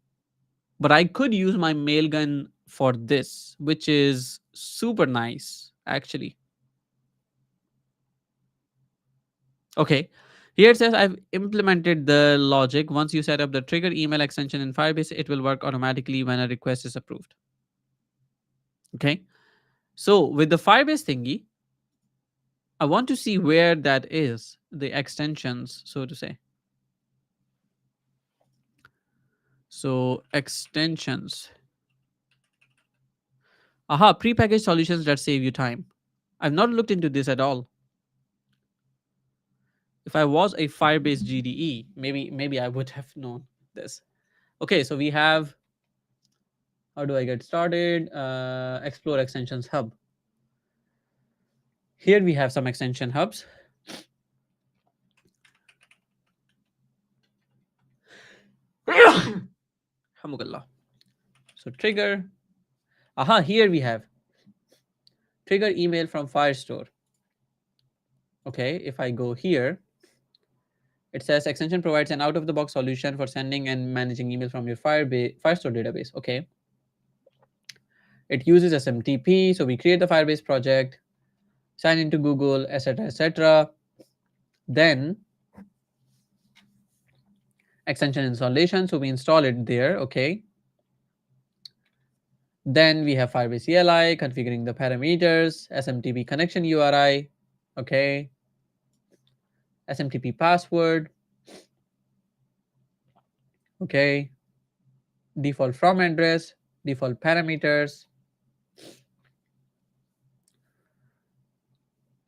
Speaker 2: But I could use my Mailgun for this, which is super nice, actually. Okay, here it says I've implemented the logic. Once you set up the trigger email extension in Firebase, it will work automatically when a request is approved. Okay, so with the Firebase thingy, I want to see where that is, the extensions, so to say. So extensions. Aha, prepackaged solutions that save you time. I've not looked into this at all. If I was a Firebase GDE, maybe I would have known this. Okay, so we have, how do I get started? Explore extensions hub. Here we have some extension hubs. Alhamdulillah. So trigger. Aha, here we have trigger email from Firestore. Okay, if I go here, it says extension provides an out-of-the-box solution for sending and managing emails from your Firestore database. Okay. It uses SMTP. So we create the Firebase project, sign into Google, etc., etc. Then extension installation. So we install it there. Okay. Then we have Firebase CLI, configuring the parameters, SMTP connection URI. Okay. SMTP password. Okay. Default from address, default parameters.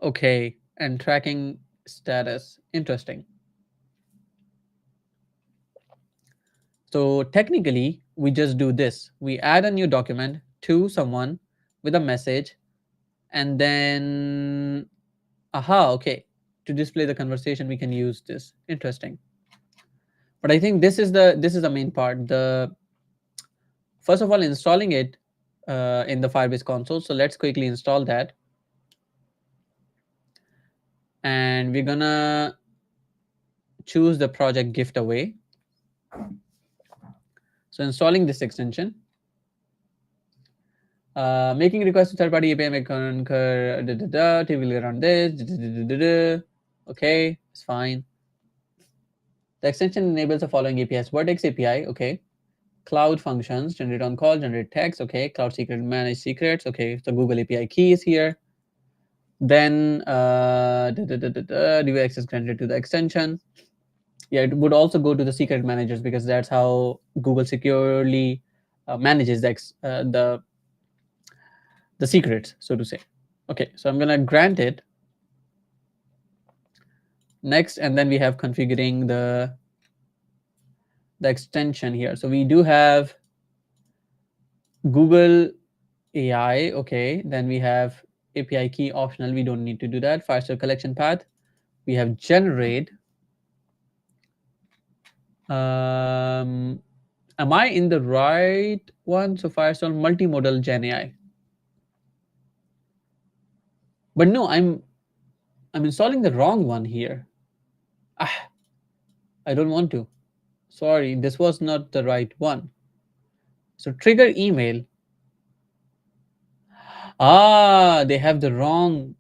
Speaker 2: Okay. And tracking status. Interesting. So technically, we just do this. We add a new document to someone with a message, and then, aha, okay. To display the conversation, we can use this. Interesting. But I think this is the main part. The first of all, installing it in the Firebase console. So let's quickly install that. And we're gonna choose the project gift away. So installing this extension. Making requests to third-party API may concur, typically around this. Okay, it's fine. The extension enables the following APIs. Vertex API, okay. Cloud functions, generate on call, generate text, okay. Cloud secret, manage secrets, okay. So Google API key is here. Then do access granted to the extension. Yeah, it would also go to the secret managers because that's how Google securely manages the secrets, so to say. Okay, so I'm gonna grant it. Next, and then we have configuring the extension here. So we do have Google AI, okay. Then we have API key optional. We don't need to do that. Firestore collection path. We have generate. Am I in the right one? So Firestore multimodal Gen AI. But no, I'm installing the wrong one here. Ah, I don't want to. Sorry, this was not the right one. So trigger email. Ah, they have the wrong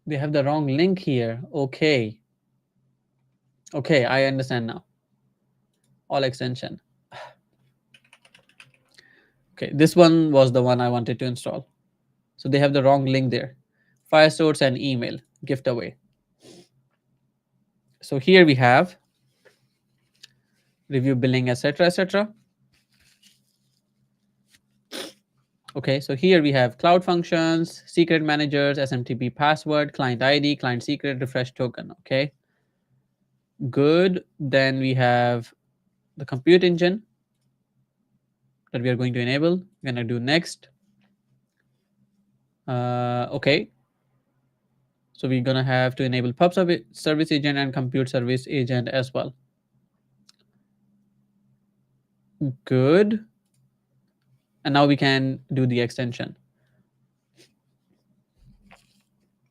Speaker 2: link here. Okay. Okay, I understand now. All extension. Okay, this one was the one I wanted to install. So they have the wrong link there. Fire source and email, gift away. So here we have review billing, etc., etc. Okay, so here we have cloud functions, secret managers, SMTP password, client ID, client secret, refresh token. Okay, good. Then we have the compute engine that we are going to enable. We're going to do next. Okay, so we're going to have to enable pub service agent and compute service agent as well. Good. And now we can do the extension.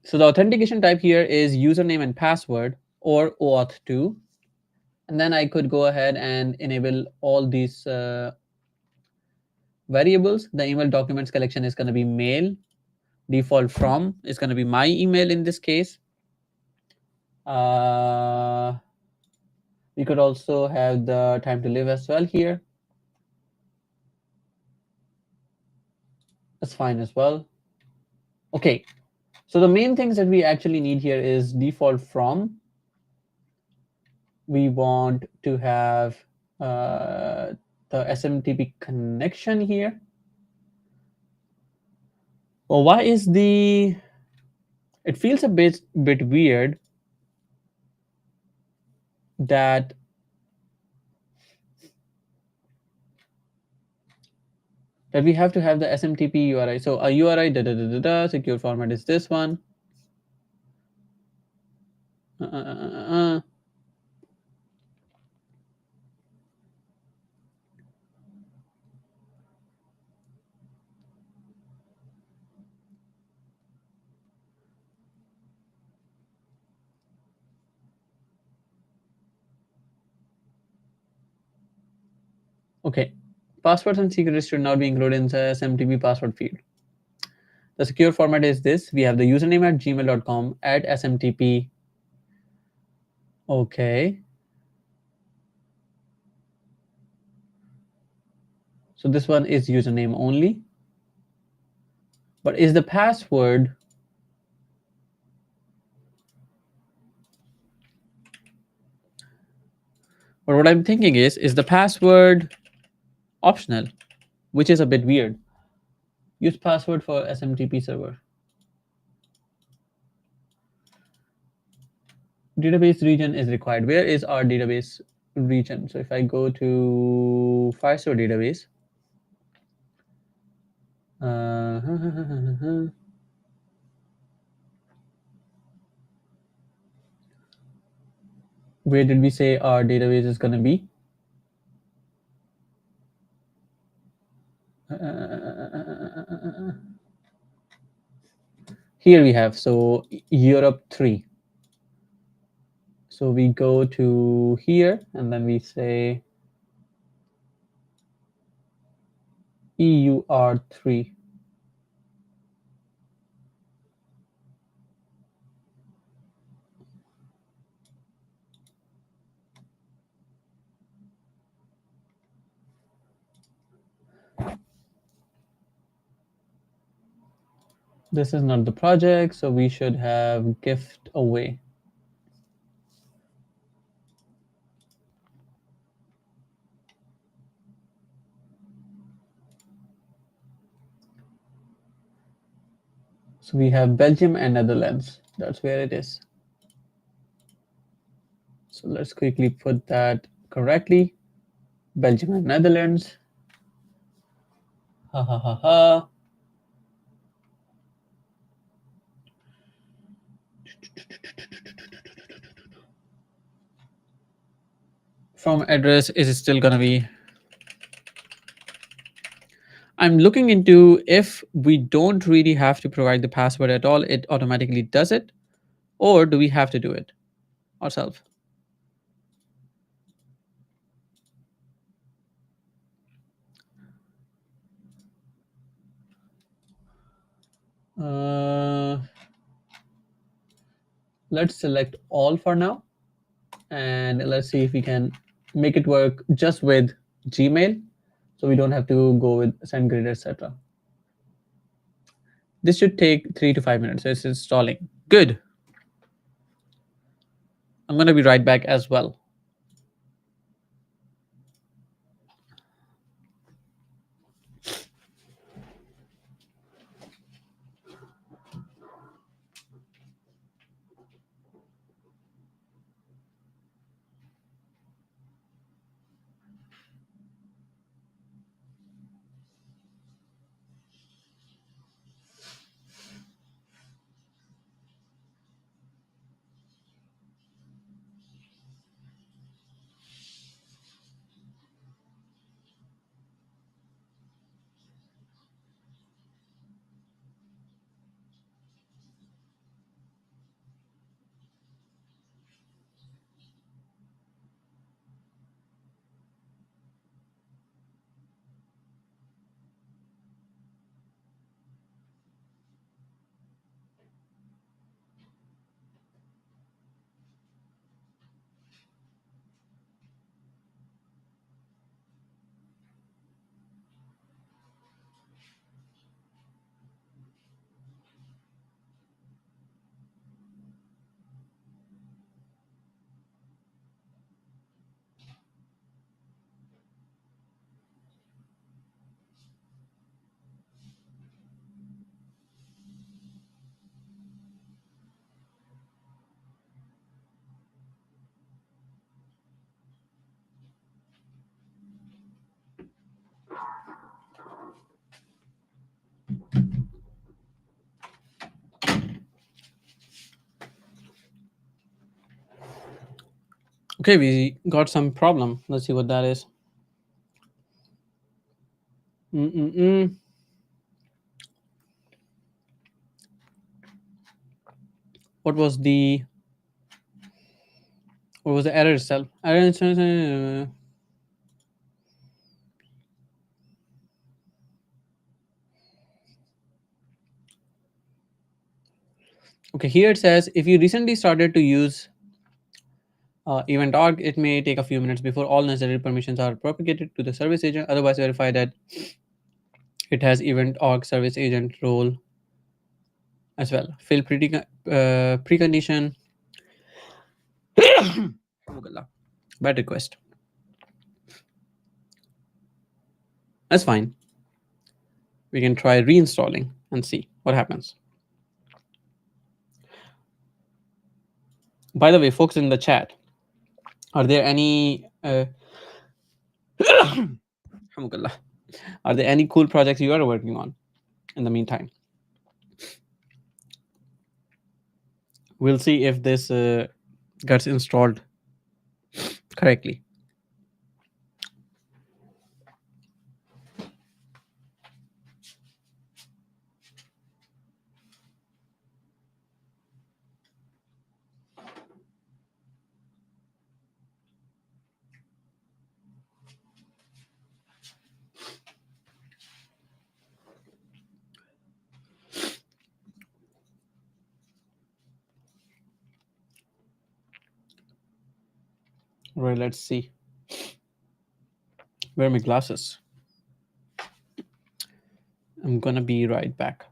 Speaker 2: So the authentication type here is username and password or OAuth2. And then I could go ahead and enable all these variables. The email documents collection is going to be mail. Default from is going to be my email in this case. We could also have the time to live as well here. That's fine as well. Okay, so the main things that we actually need here is default from. We want to have the SMTP connection here. Well, why is the, it feels a bit weird that we have to have the SMTP URI. So a URI secure format is this one. Okay, passwords and secrets should not be included in the SMTP password field. The secure format is this. We have the username at gmail.com at SMTP. Okay. So this one is username only. But is the password, but what I'm thinking is the password optional, which is a bit weird. Use password for SMTP server. Database region is required. Where is our database region? So if I go to Firestore database, where did we say our database is going to be? Here we have, so Europe 3. So we go to here and then we say EUR3. This is not the project, so we should have gift away. So we have Belgium and Netherlands. That's where it is. So let's quickly put that correctly. Belgium and Netherlands. Ha ha ha ha. From address is still gonna be I'm looking into if we don't really have to provide the password at all, it automatically does it, or do we have to do it ourselves? Uh, let's select all for now, and let's see if we can make it work just with Gmail, so we don't have to go with SendGrid, etc. This should take 3 to 5 minutes. So it's installing. Good. I'm going to be right back as well. Okay, we got some problem. Let's see what that is. What was the error itself? Okay, here it says if you recently started to use event org, it may take a few minutes before all necessary permissions are propagated to the service agent. Otherwise, verify that it has event org service agent role as well. Fill precondition. Bad request. That's fine. We can try reinstalling and see what happens. By the way, folks in the chat, are there any are there any cool projects you are working on in the meantime? We'll see if this gets installed correctly. Right, let's see. Where are my glasses? I'm gonna be right back.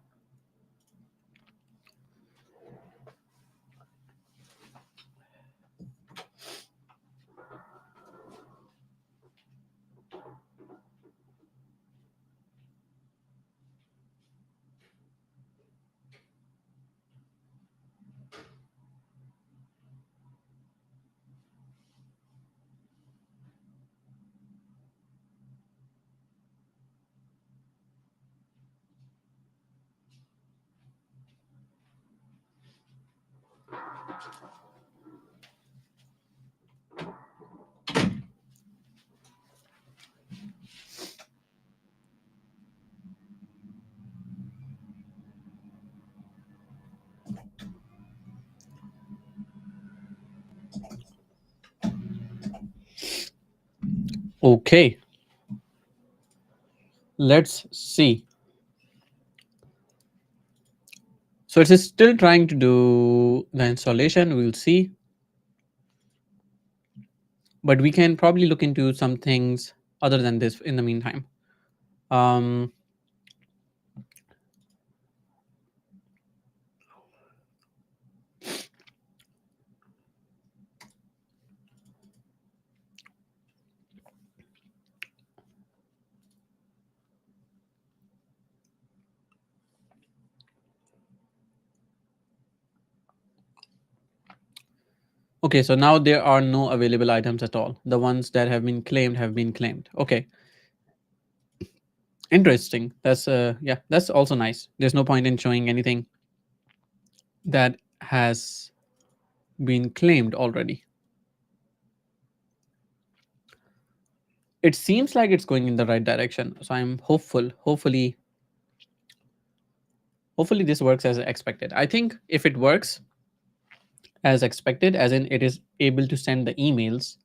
Speaker 2: Okay, let's see. So it is still trying to do the installation. We'll see, but we can probably look into some things other than this in the meantime. Um, okay, so now there are no available items at all. The ones that have been claimed have been claimed. Okay, interesting. That's yeah, that's also nice. There's no point in showing anything that has been claimed already. It seems like it's going in the right direction, so I'm hopeful. Hopefully this works as expected. I think if it works as expected, as in it is able to send the emails,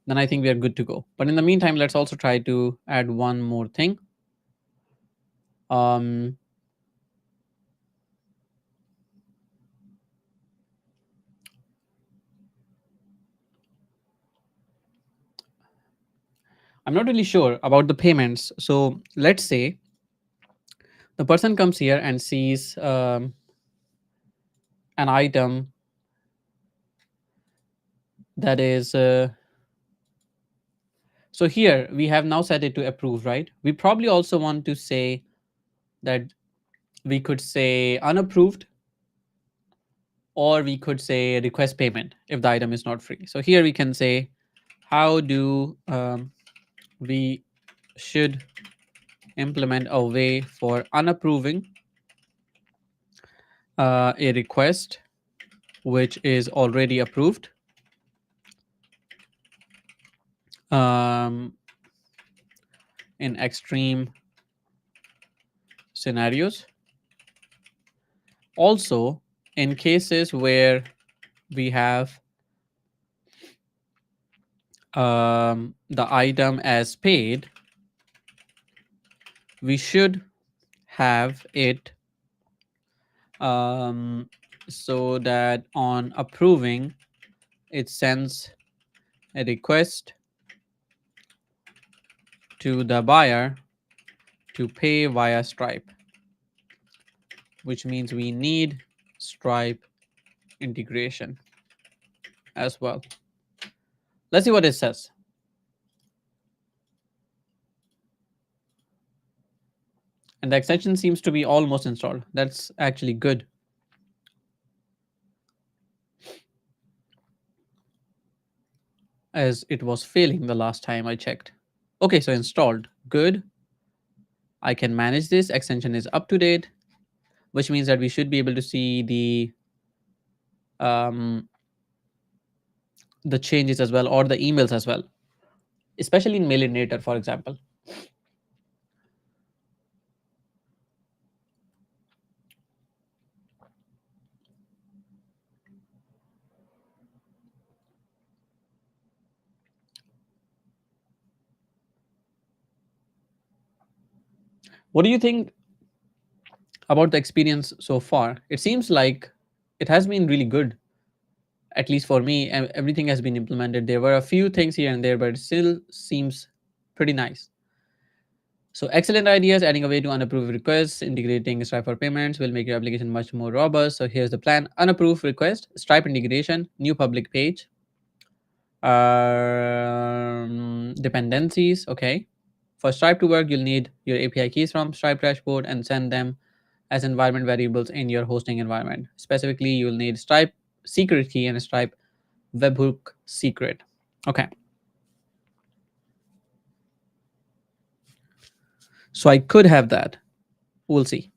Speaker 2: then I think we are good to go. But in the meantime, let's also try to add one more thing. um I'm not really sure about the payments. So let's say the person comes here and sees an item that is so here we have now set it to approve, right? We probably also want to say that we could say unapproved, or we could say request payment if the item is not free. So here we can say how do we should implement a way for unapproving a request which is already approved um, in extreme scenarios. Also, in cases where we have the item as paid, we should have it um, so that on approving, it sends a request to the buyer to pay via Stripe, which means we need Stripe integration as well. Let's see what it says. And the extension seems to be almost installed. That's actually good. As it was failing the last time I checked. Okay, so installed. Good. I can manage this. Extension is up to date, which means that we should be able to see um, the changes as well, or the emails as well, especially in Mailinator, for example. What do you think about the experience so far? It seems like it has been really good, at least for me. Everything has been implemented. There were a few things here and there, but it still seems pretty nice. So excellent ideas, adding a way to unapproved requests, integrating Stripe for payments will make your application much more robust. So here's the plan. Unapproved request, Stripe integration, new public page, dependencies. Okay. For Stripe to work, you'll need your API keys from Stripe dashboard and send them as environment variables in your hosting environment. Specifically, you'll need Stripe secret key and Stripe webhook secret. Okay. So I could have that. We'll see.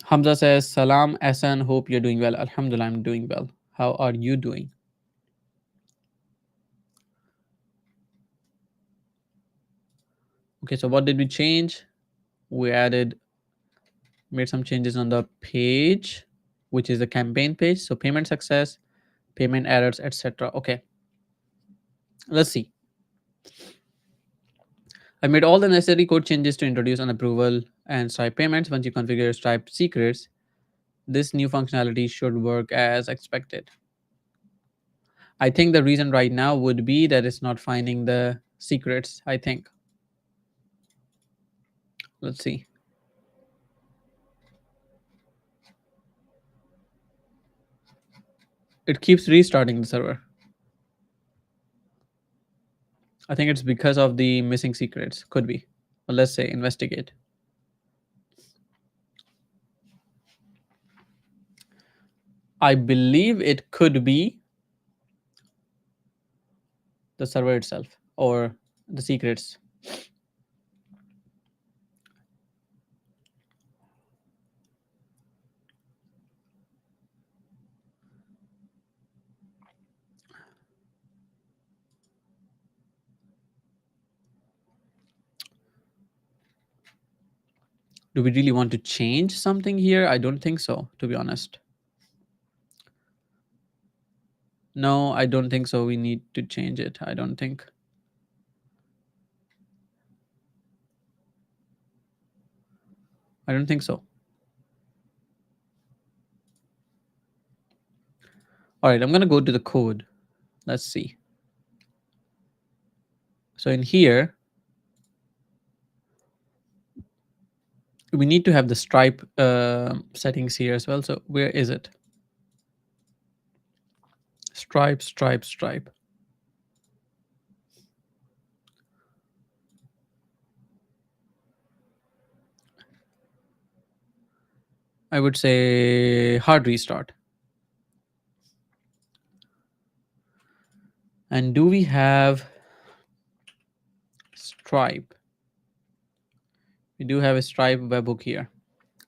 Speaker 2: Hamza says, Salam, Ahsan, hope you're doing well. Alhamdulillah, I'm doing well. How are you doing? Okay, so what did we change? We made some changes on the page, which is the campaign page. So payment success, payment errors, etc. Okay, let's see. I made all the necessary code changes to introduce an approval and Stripe payments. Once you configure Stripe secrets, this new functionality should work as expected. I think the reason right now would be that it's not finding the secrets, I think. Let's see. It keeps restarting the server. I think it's because of the missing secrets. Could be. But let's say investigate. I believe it could be the server itself or the secrets. Do we really want to change something here? I don't think so, to be honest. No, I don't think so. We need to change it. I don't think. I don't think so. All right, I'm going to go to the code. Let's see. So in here, we need to have the Stripe settings here as well. So where is it? Stripe, Stripe, Stripe. I would say hard restart. And do we have Stripe? We do have a Stripe webhook here.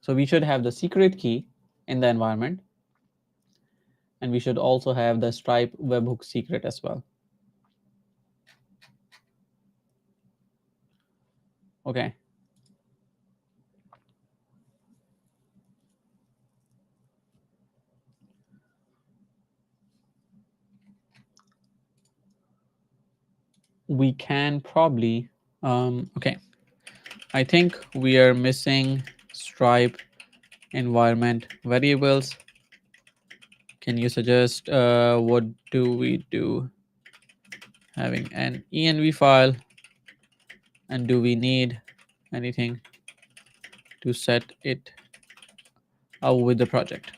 Speaker 2: So we should have the secret key in the environment. And we should also have the Stripe webhook secret as well. Okay. We can probably, okay. I think we are missing Stripe environment variables. Can you suggest what do we do? Having an env file, and do we need anything to set it up with the project?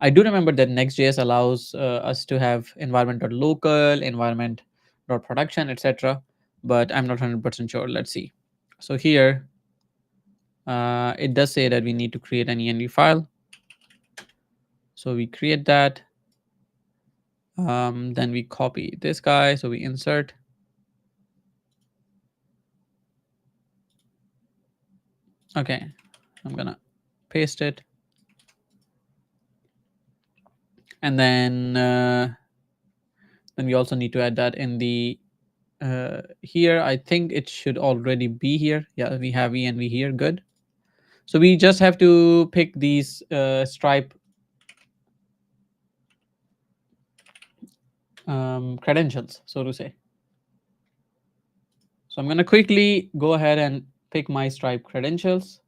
Speaker 2: I do remember that Next.js allows us to have environment.local, environment.production, etc. But I'm not 100% sure. Let's see. So here, it does say that we need to create an env file. So we create that. Then we copy this guy. So we insert. Okay, I'm gonna paste it. And then we also need to add that in the here. I think it should already be here. Yeah, we have env here. Good. So we just have to pick these Stripe credentials, so to say. So I'm going to quickly go ahead and pick my Stripe credentials.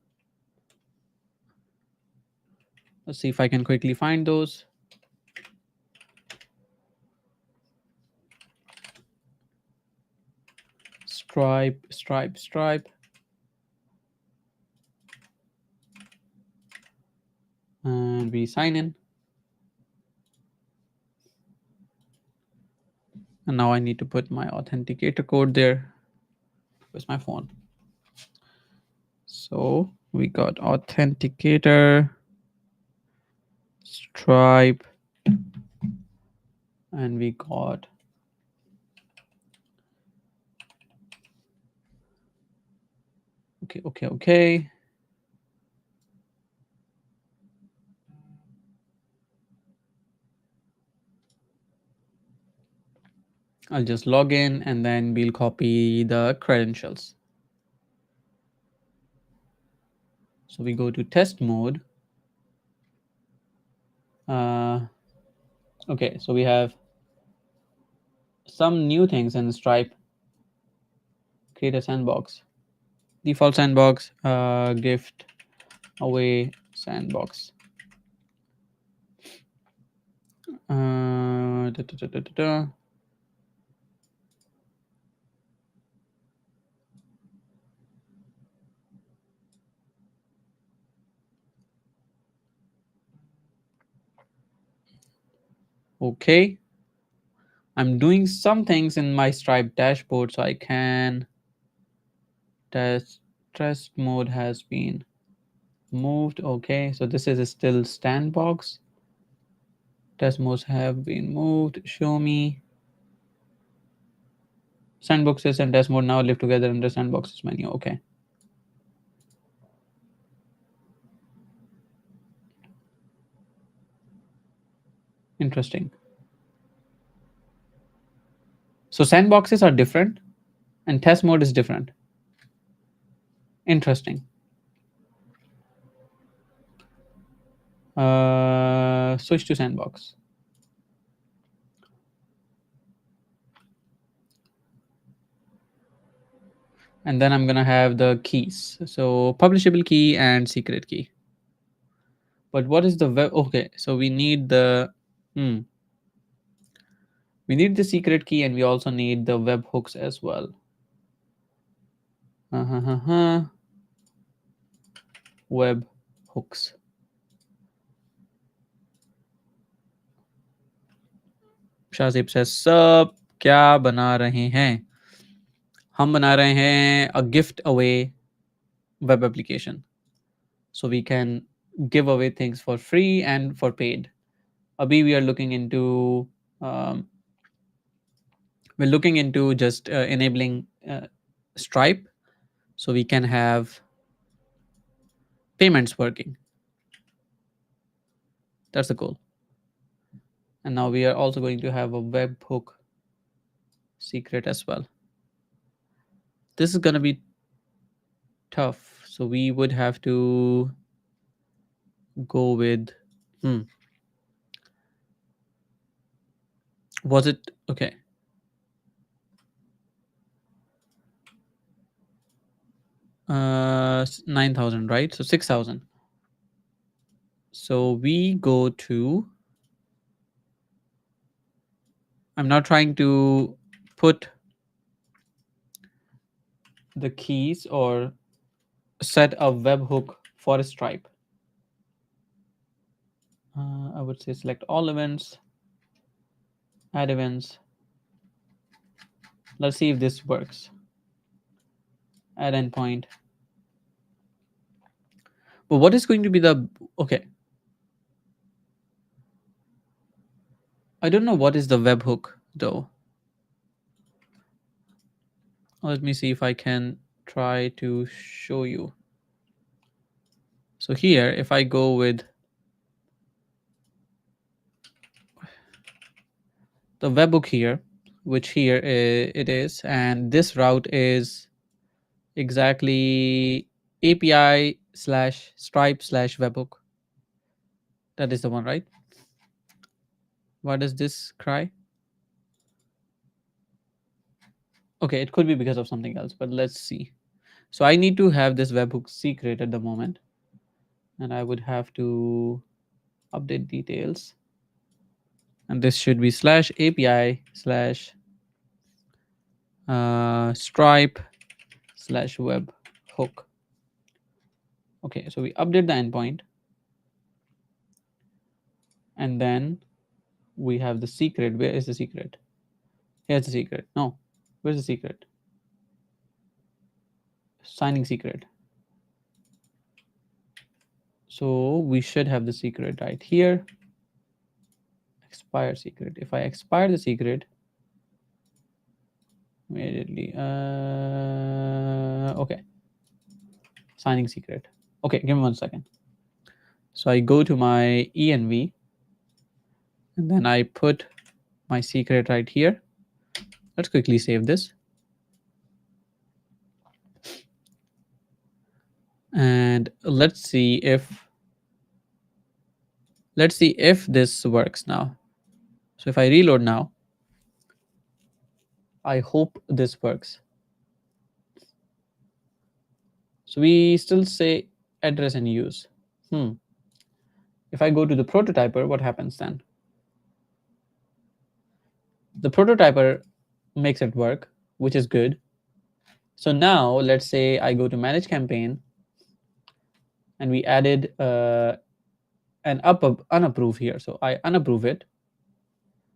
Speaker 2: Let's see if I can quickly find those. Stripe, Stripe, Stripe. And we sign in. And now I need to put my authenticator code there. Where's my phone? So we got authenticator, Stripe, and we got okay. I'll just log in and then we'll copy the credentials. So we go to test mode. Uh, okay, so we have some new things in Stripe. Create a sandbox. Default sandbox, gift away sandbox. Da, da, da, da, da. Okay. I'm doing some things in my Stripe dashboard so I can test mode has been moved. Okay, so this is still sandbox. Test modes have been moved. Show me. Sandboxes and test mode now live together under sandboxes menu. Okay. Interesting. So sandboxes are different and test mode is different. Interesting. Switch to sandbox. And then I'm gonna have the keys. So publishable key and secret key. But what is the web? Okay, so we need the we need the secret key and we also need the webhooks as well. Web hooks. Shahzeb says सब क्या बना रहे हैं? हम बना रहे हैं a gift away web application. So we can give away things for free and for paid. Abhi we are looking into um, we're looking into just enabling Stripe so we can have payments working. That's the goal. And now we are also going to have a webhook secret as well. This is going to be tough. So we would have to go with, was it, okay. 9,000, right? So 6,000. So we go to, I'm not trying to put the keys or set a webhook for a Stripe. I would say select all events, add events. Let's see if this works. Add endpoint. But what is going to be the, okay. I don't know what is the webhook though. Let me see if I can try to show you. So here, if I go with the webhook here, which here it is, and this route is exactly API / Stripe / webhook. That is the one, right? Why does this cry? Okay, it could be because of something else, but let's see. So I need to have this webhook secret at the moment, and I would have to update details. And this should be /API / Stripe / webhook. Okay, so we update the endpoint, and then we have the secret. Where is the secret? Here's the secret. No, where's the secret? Signing secret. So we should have the secret right here. Expire secret. If I expire the secret immediately, okay. Signing secret. Okay, give me 1 second. So I go to my env, and then I put my secret right here. Let's quickly save this. And let's see if this works now. So if I reload now, I hope this works. So we still say address and use. If I go to the prototyper, what happens then? The prototyper makes it work, which is good. So now let's say I go to manage campaign and we added an unapprove here. So I unapprove it.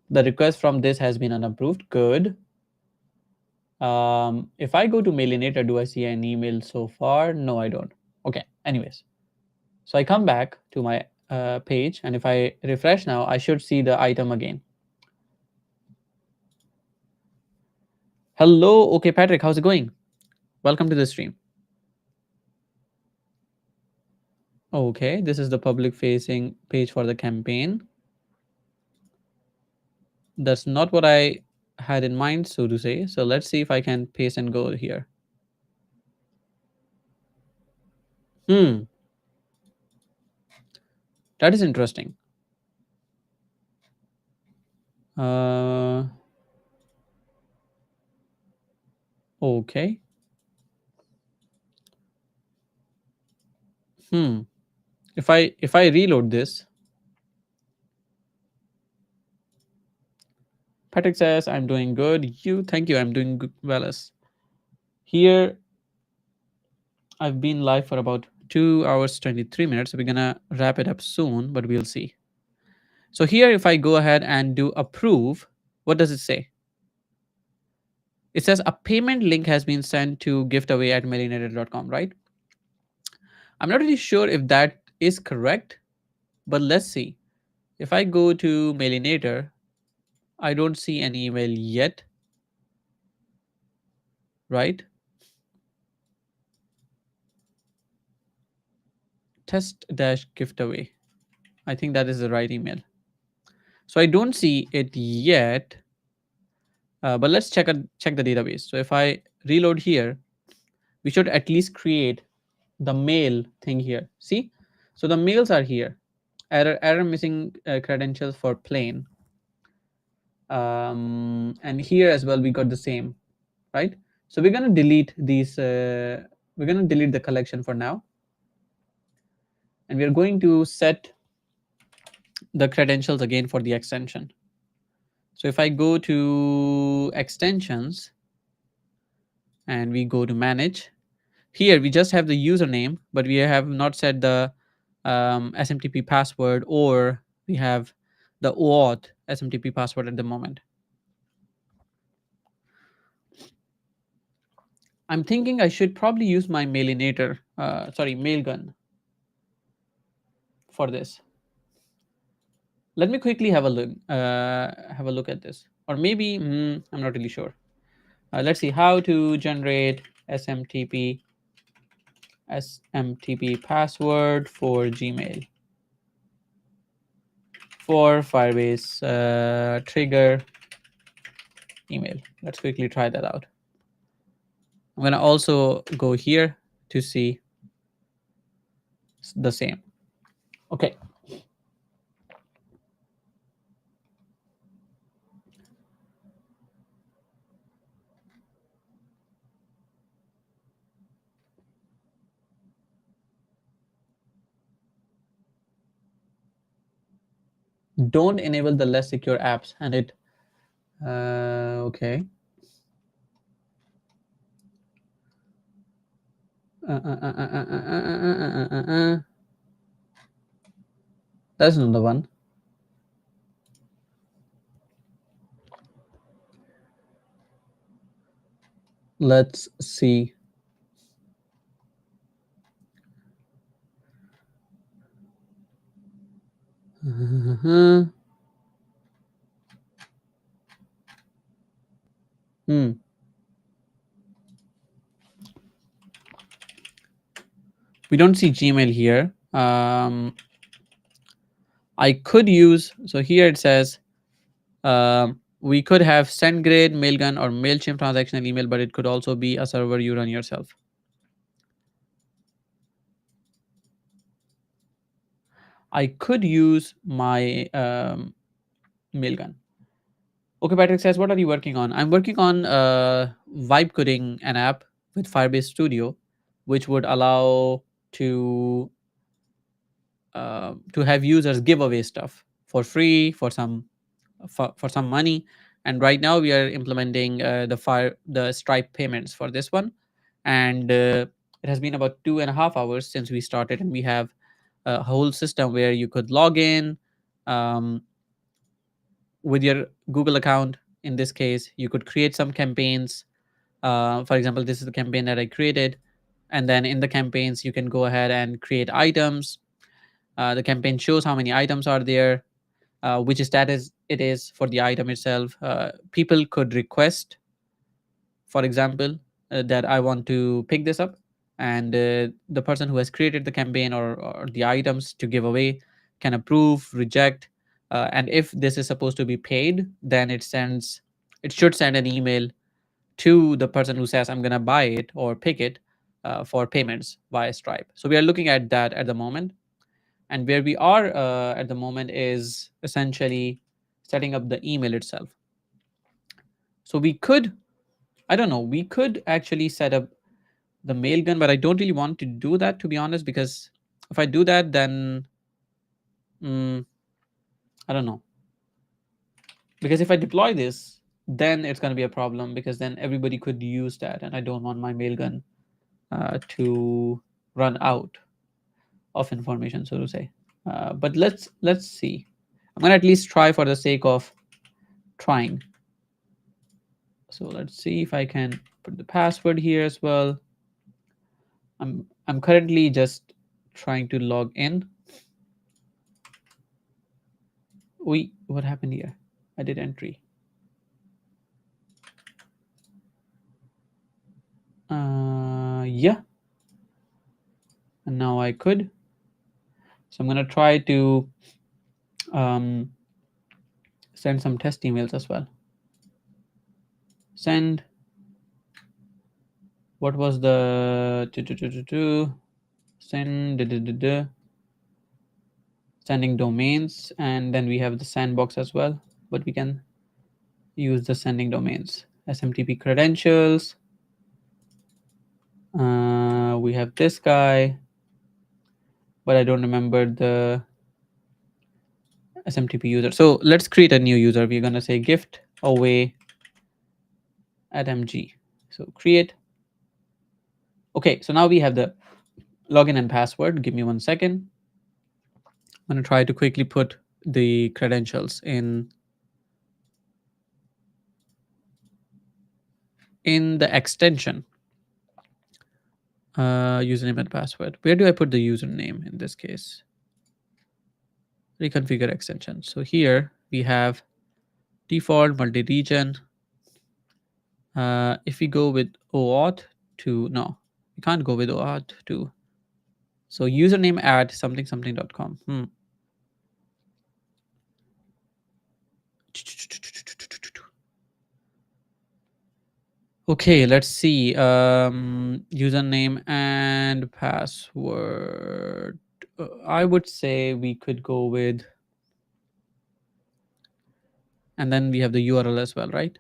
Speaker 2: The request from this has been unapproved. Good. If I go to Mailinator, do I see an email so far? No, I don't. Okay. Anyways, so I come back to my page, and if I refresh now, I should see the item again. Hello. Okay, Patrick, how's it going? Welcome to the stream. Okay, this is the public facing page for the campaign. That's not what I had in mind, so to say. So let's see if I can paste and go here. That is interesting. Okay. If I reload this, Patrick says I'm doing good. Thank you. I'm doing good, well as here. I've been live for about 2 hours 23 minutes. So we're gonna wrap it up soon, but we'll see. So here, if I go ahead and do approve, what does it say? It says a payment link has been sent to giftaway@mailinator.com, right? I'm not really sure if that is correct, but let's see. If I go to Mailinator, I don't see any email yet, right? Test-giftaway. I think that is the right email. So I don't see it yet, but let's check the database. So if I reload here, we should at least create the mail thing here. See? So the mails are here. Error missing credentials for plain. And here as well, we got the same, right? So we're going to delete these. We're going to delete the collection for now. And we're going to set the credentials again for the extension. So if I go to extensions and we go to manage, here we just have the username, but we have not set the SMTP password, or we have the OAuth SMTP password at the moment. I'm thinking I should probably use my Mailinator, Mailgun for this. Let me quickly have a look at this, or maybe I'm not really sure. Let's see how to generate SMTP password for Gmail for Firebase trigger email. Let's quickly try that out. I'm gonna also go here to see the same. Okay. Don't enable the less secure apps, and it okay. That's not the one. Let's see. We don't see Gmail here. I could use, so here it says we could have SendGrid, Mailgun, or MailChimp transactional email, but it could also be a server you run yourself. I could use my Mailgun. Okay, Patrick says, what are you working on? I'm working on vibe coding an app with Firebase Studio, which would allow to have users give away stuff for free for some money. And right now we are implementing the Stripe payments for this one, and it has been about 2.5 hours since we started, and we have a whole system where you could log in um, with your Google account. In this case, you could create some campaigns. For example, this is the campaign that I created, and then in the campaigns you can go ahead and create items. The campaign shows how many items are there, which status it is for the item itself. People could request, for example, that I want to pick this up, and the person who has created the campaign or the items to give away can approve, reject, and if this is supposed to be paid, then it should send an email to the person who says I'm gonna buy it or pick it for payments via Stripe. So we are looking at that at the moment, and where we are at the moment is essentially setting up the email itself. So we could, I don't know, we could actually set up the mailgun, but I don't really want to do that, to be honest, because if I do that, then mm, I don't know, because if I deploy this, then it's going to be a problem, because then everybody could use that, and I don't want my mailgun to run out of information, so to say. But let's see. I'm gonna at least try for the sake of trying. So let's see if I can put the password here as well. I'm currently just trying to log in. Wait, what happened here? I did entry. Yeah, and now I could. So I'm gonna try to um, send some test emails as well. Send. What was the send sending domains, and then we have the sandbox as well, but we can use the sending domains. SMTP credentials. We have this guy, but I don't remember the SMTP user. So let's create a new user. We're gonna say gift away at MG. So create. Okay, so now we have the login and password. Give me 1 second. I'm gonna try to quickly put the credentials in the extension. Username and password. Where do I put the username in this case? Reconfigure extension. So here we have default multi-region. If we go with OAuth to, no, we can't go with OAuth to. So username at something something.com. Okay, let's see. Username and password. I would say we could go with, and then we have the URL as well, right?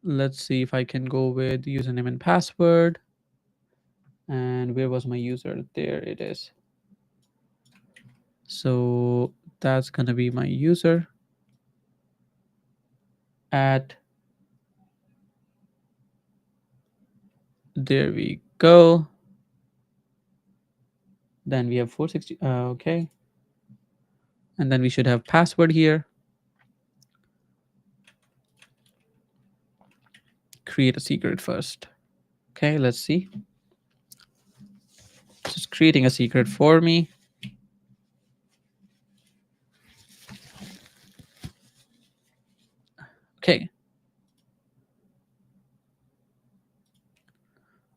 Speaker 2: Let's see if I can go with username and password. And where was my user? There it is. So that's gonna be my user at, there we go. Then we have 460. Okay. And then we should have password here. Create a secret first. Okay, let's see. Just creating a secret for me. Okay.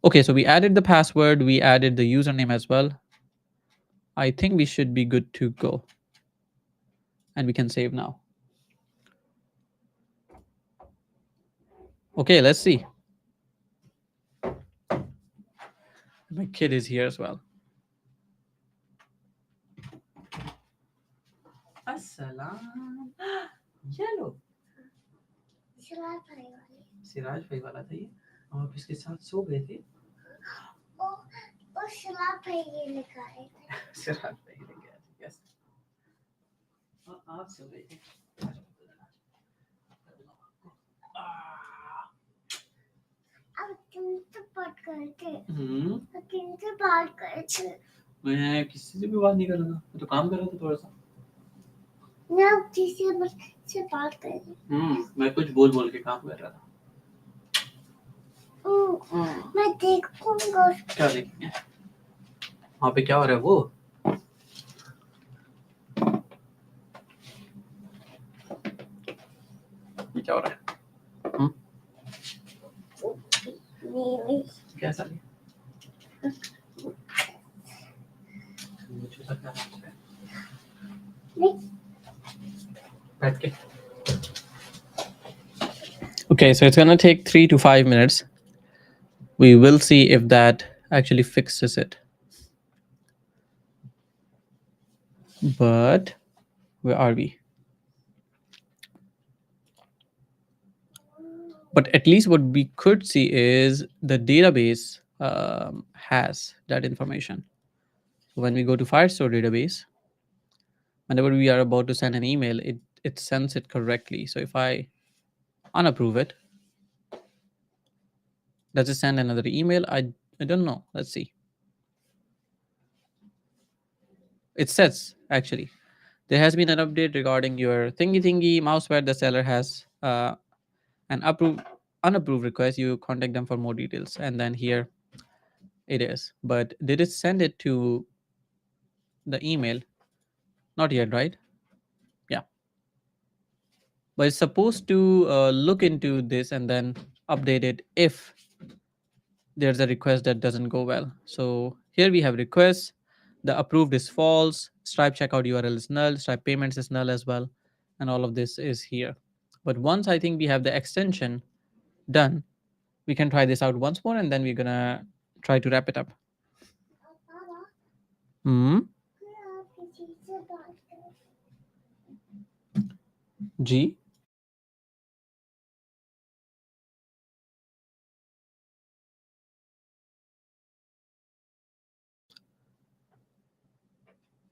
Speaker 2: Okay, so we added the password, we added the username as well. I think we should be good to go. And we can save now. Okay, let's see. My kid is here as well. Assalam. Yellow. Siraj भाई वाला था ये हम आप इसके साथ सो गए थे वो सिराज भाई ये लिखा है सिराज भाई लेके आए थे यस आप सो गए थे अब तुमसे बात करते तुमसे बात करते मैं किसी से भी बात नहीं कर रहा था मैं तो काम कर रहा था थोड़ा सा मैं किसी से बात कर रही मैं कुछ बोल बोल के काम कर रहा था मैं देखूंगा क्या देखेंगे वहाँ पे क्या हो रहा है वो ये क्या हो रहा है कैसा बैठ के Okay, so it's gonna take 3 to 5 minutes. We will see if that actually fixes it. But where are we? But at least what we could see is the database has that information. So when we go to Firestore database, whenever we are about to send an email, it sends it correctly. So if I unapprove it, does it send another email? I don't know. Let's see. It says actually there has been an update regarding your thingy mousepad. The seller has an unapproved request. You contact them for more details, and then here it is. But did it send it to the email? Not yet, right? Yeah, but it's supposed to look into this and then update it if there's a request that doesn't go well. So here we have requests. The approved is false. Stripe checkout URL is null. Stripe payments is null as well, and all of this is here. But once I think we have the extension done, we can try this out once more, and then we're gonna try to wrap it up. Hmm. G.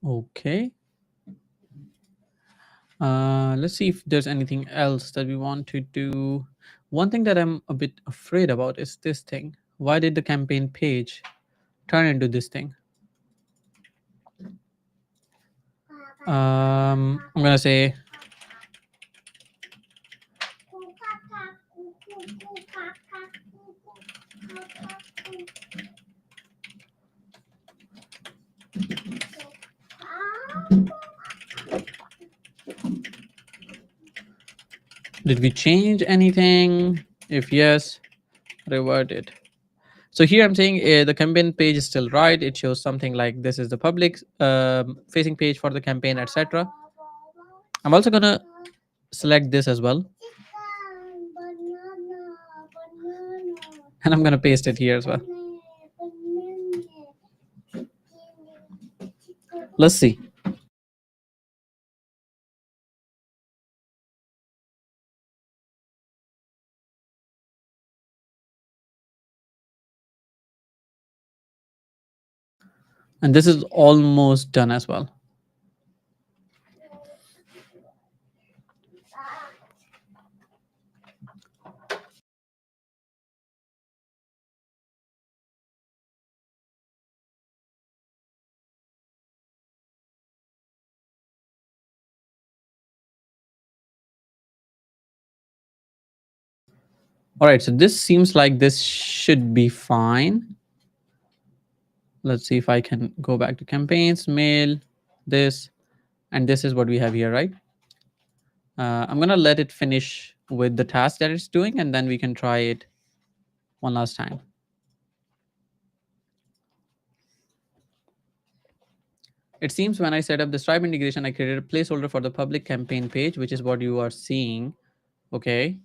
Speaker 2: Okay. Let's see if there's anything else that we want to do. One thing that I'm a bit afraid about is this thing. Why did the campaign page turn into this thing? I'm gonna say did we change anything? If yes, revert it. So here I'm saying the campaign page is still right. It shows something like this is the public facing page for the campaign, etc. I'm also gonna select this as well, and I'm gonna paste it here as well. Let's see. And this is almost done as well. All right, so this seems like this should be fine. Let's see if I can go back to campaigns, mail, this, and this is what we have here, right? I'm gonna let it finish with the task that it's doing, and then we can try it one last time. It seems when I set up the Stripe integration, I created a placeholder for the public campaign page, which is what you are seeing. Okay.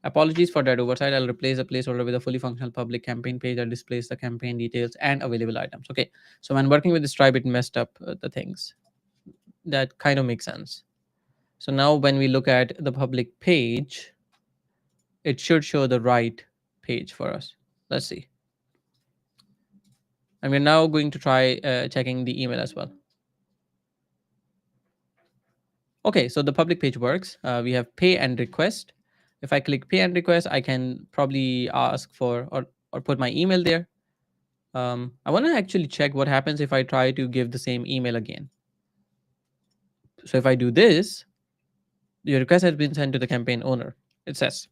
Speaker 2: Apologies for that oversight. I'll replace the placeholder with a fully functional public campaign page that displays the campaign details and available items. Okay. So when working with the Stripe, it messed up the things. That kind of makes sense. So now when we look at the public page, it should show the right page for us. Let's see. And we're now going to try checking the email as well. Okay, so the public page works. We have pay and request. If I click pay and request, I can probably ask for or put my email there. I want to actually check what happens if I try to give the same email again. So if I do this, your request has been sent to the campaign owner. It says,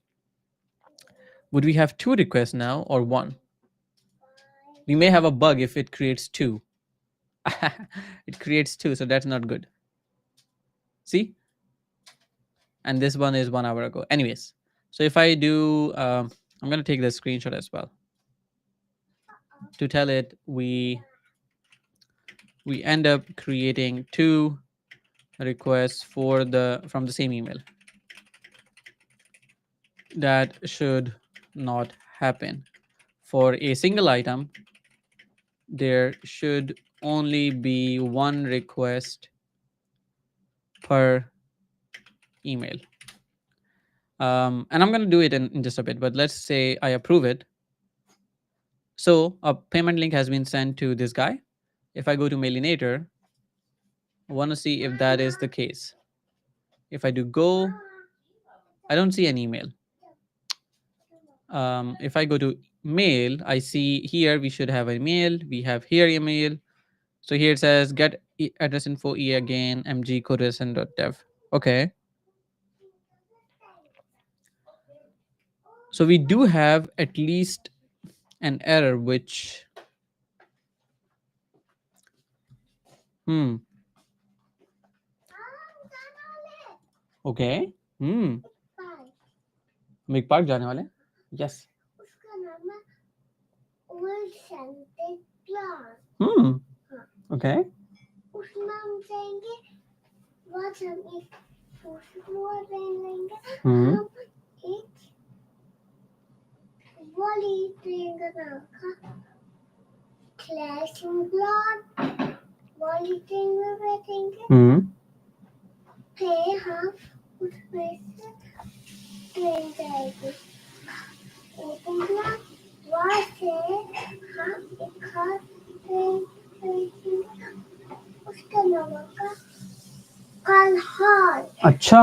Speaker 2: would we have 2 requests now or 1? We may have a bug if it creates 2. It creates 2, so that's not good. See? And this one is 1 hour ago. Anyways, so if I do, I'm going to take the screenshot as well to tell it we end up creating 2 requests from the same email. That should not happen. For a single item, there should only be 1 request per email. And I'm going to do it in just a bit, but let's say I approve it. So a payment link has been sent to this guy. If I go to Mailinator, I want to see if that is the case. If I do go, I don't see an email. If I go to mail, I see here we should have a mail. We have here email. So here it says get address info e again mg CodewithAhsan.dev. Okay. So we do have at least an error which okay. Big park जाने वाले yes उसका नाम है old scented class okay उसमें हम जाएंगे what हम एक उसको लेंगे हम एक वॉली लेंगे ना classroom block वॉली लेंगे बैठेंगे फिर हम उसमें से ट्रेन जाएगी ओपन ब्लॉक वहाँ से हम एक खास ट्रेन उसका नाम का कल हॉल अच्छा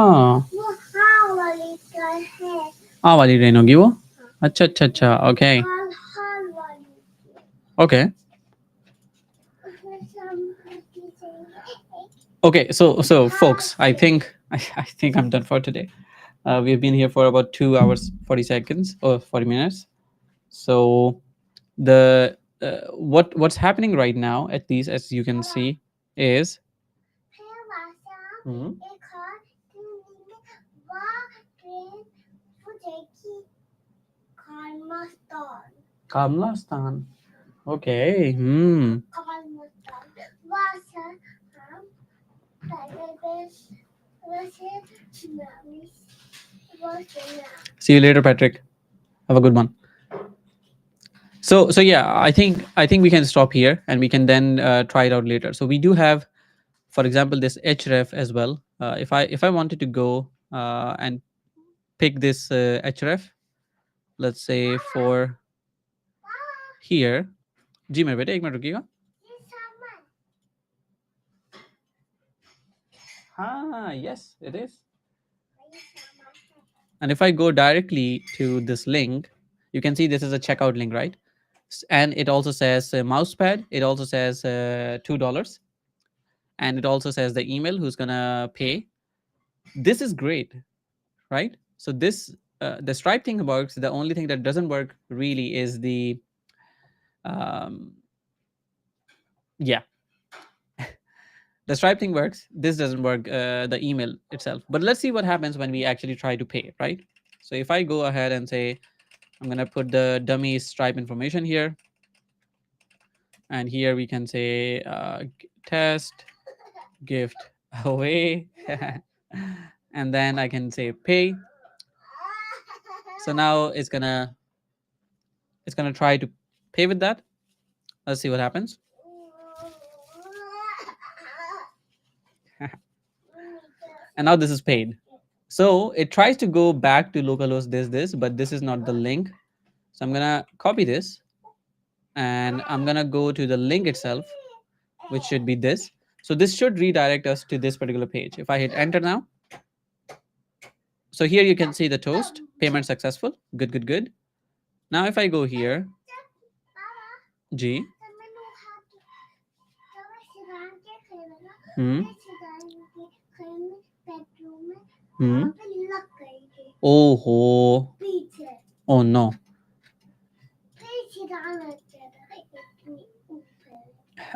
Speaker 2: वो हाँ वाली ट्रेन है हाँ वाली ट्रेन होगी वो अच्छा अच्छा अच्छा ओके कल हॉल वाली okay Okay, so folks, I think I'm done for today. We've been here for about 2 hours 40 seconds or 40 minutes. So the what's happening right now, at least as you can see, is Kamlastan. Okay. See you later, Patrick. Have a good one. So yeah, I think we can stop here and we can then try it out later. So we do have, for example, this href as well. If I wanted to go and pick this href, let's say for here. जी मेरे बेटे एक minute रुकिएगा. Yes, it is. And if I go directly to this link, you can see this is a checkout link, right? And it also says mousepad. It also says $2. And it also says the email who's gonna pay. This is great, right? So this the Stripe thing works. The only thing that doesn't work really is the yeah. The Stripe thing works. This doesn't work, the email itself. But let's see what happens when we actually try to pay, right? So if I go ahead and say, I'm going to put the dummy Stripe information here. And here we can say test gift away. And then I can say pay. So now it's gonna try to pay with that. Let's see what happens. And now this is paid. So it tries to go back to localhost this, but this is not the link. So I'm gonna copy this and I'm gonna go to the link itself, which should be this. So this should redirect us to this particular page. If I hit enter now, so here you can see the toast, payment successful, good, good, good. Now if I go here, G, hmm, hmm, oh ho, oh no,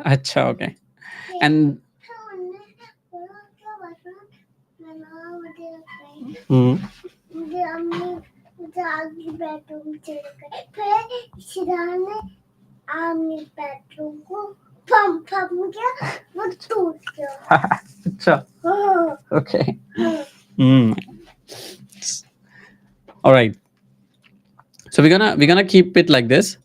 Speaker 2: acha, okay. And hmm, acha, okay. Hmm. All right. So we're gonna keep it like this.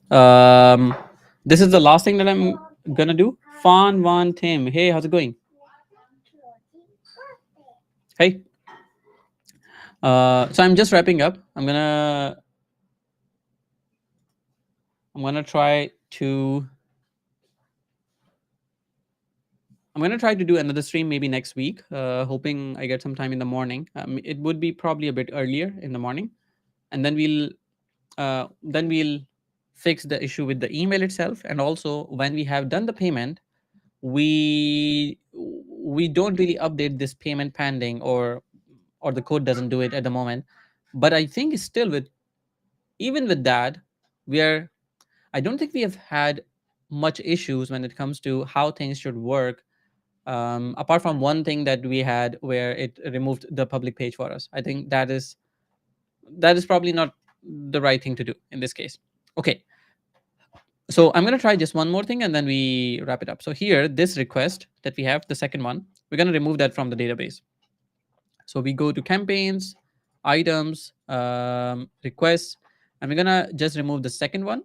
Speaker 2: This is the last thing that I'm gonna do. Fan Wan Tim. Hey, how's it going? Hey. So I'm just wrapping up. I'm gonna try to do another stream maybe next week. Hoping I get some time in the morning. It would be probably a bit earlier in the morning, and then we'll fix the issue with the email itself. And also when we have done the payment, we don't really update this payment pending, or the code doesn't do it at the moment. But I think still, with even with that, we are I don't think we have had much issues when it comes to how things should work, apart from one thing that we had where it removed the public page for us. I think that is probably not the right thing to do in this case. Okay, so I'm going to try just one more thing and then we wrap it up. So here, this request that we have, the second one, we're going to remove that from the database. So we go to campaigns, items, requests, and we're gonna just remove the second one,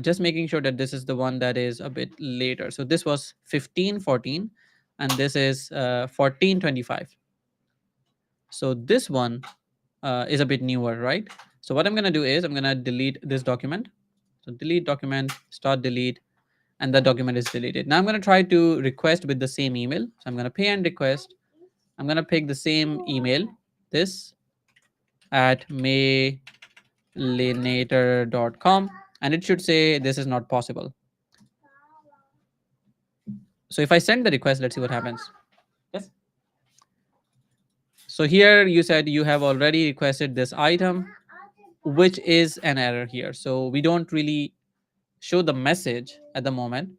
Speaker 2: just making sure that this is the one that is a bit later. So this was 1514, and this is 1425. So this one is a bit newer, right? So what I'm gonna do is I'm gonna delete this document. So delete document, start delete, and that document is deleted. Now I'm gonna try to request with the same email. So I'm gonna pay and request. I'm gonna pick the same email, this at maylinator.com, and it should say this is not possible. So if I send the request, let's see what happens. Yes. So here you said you have already requested this item, which is an error here. So we don't really show the message at the moment,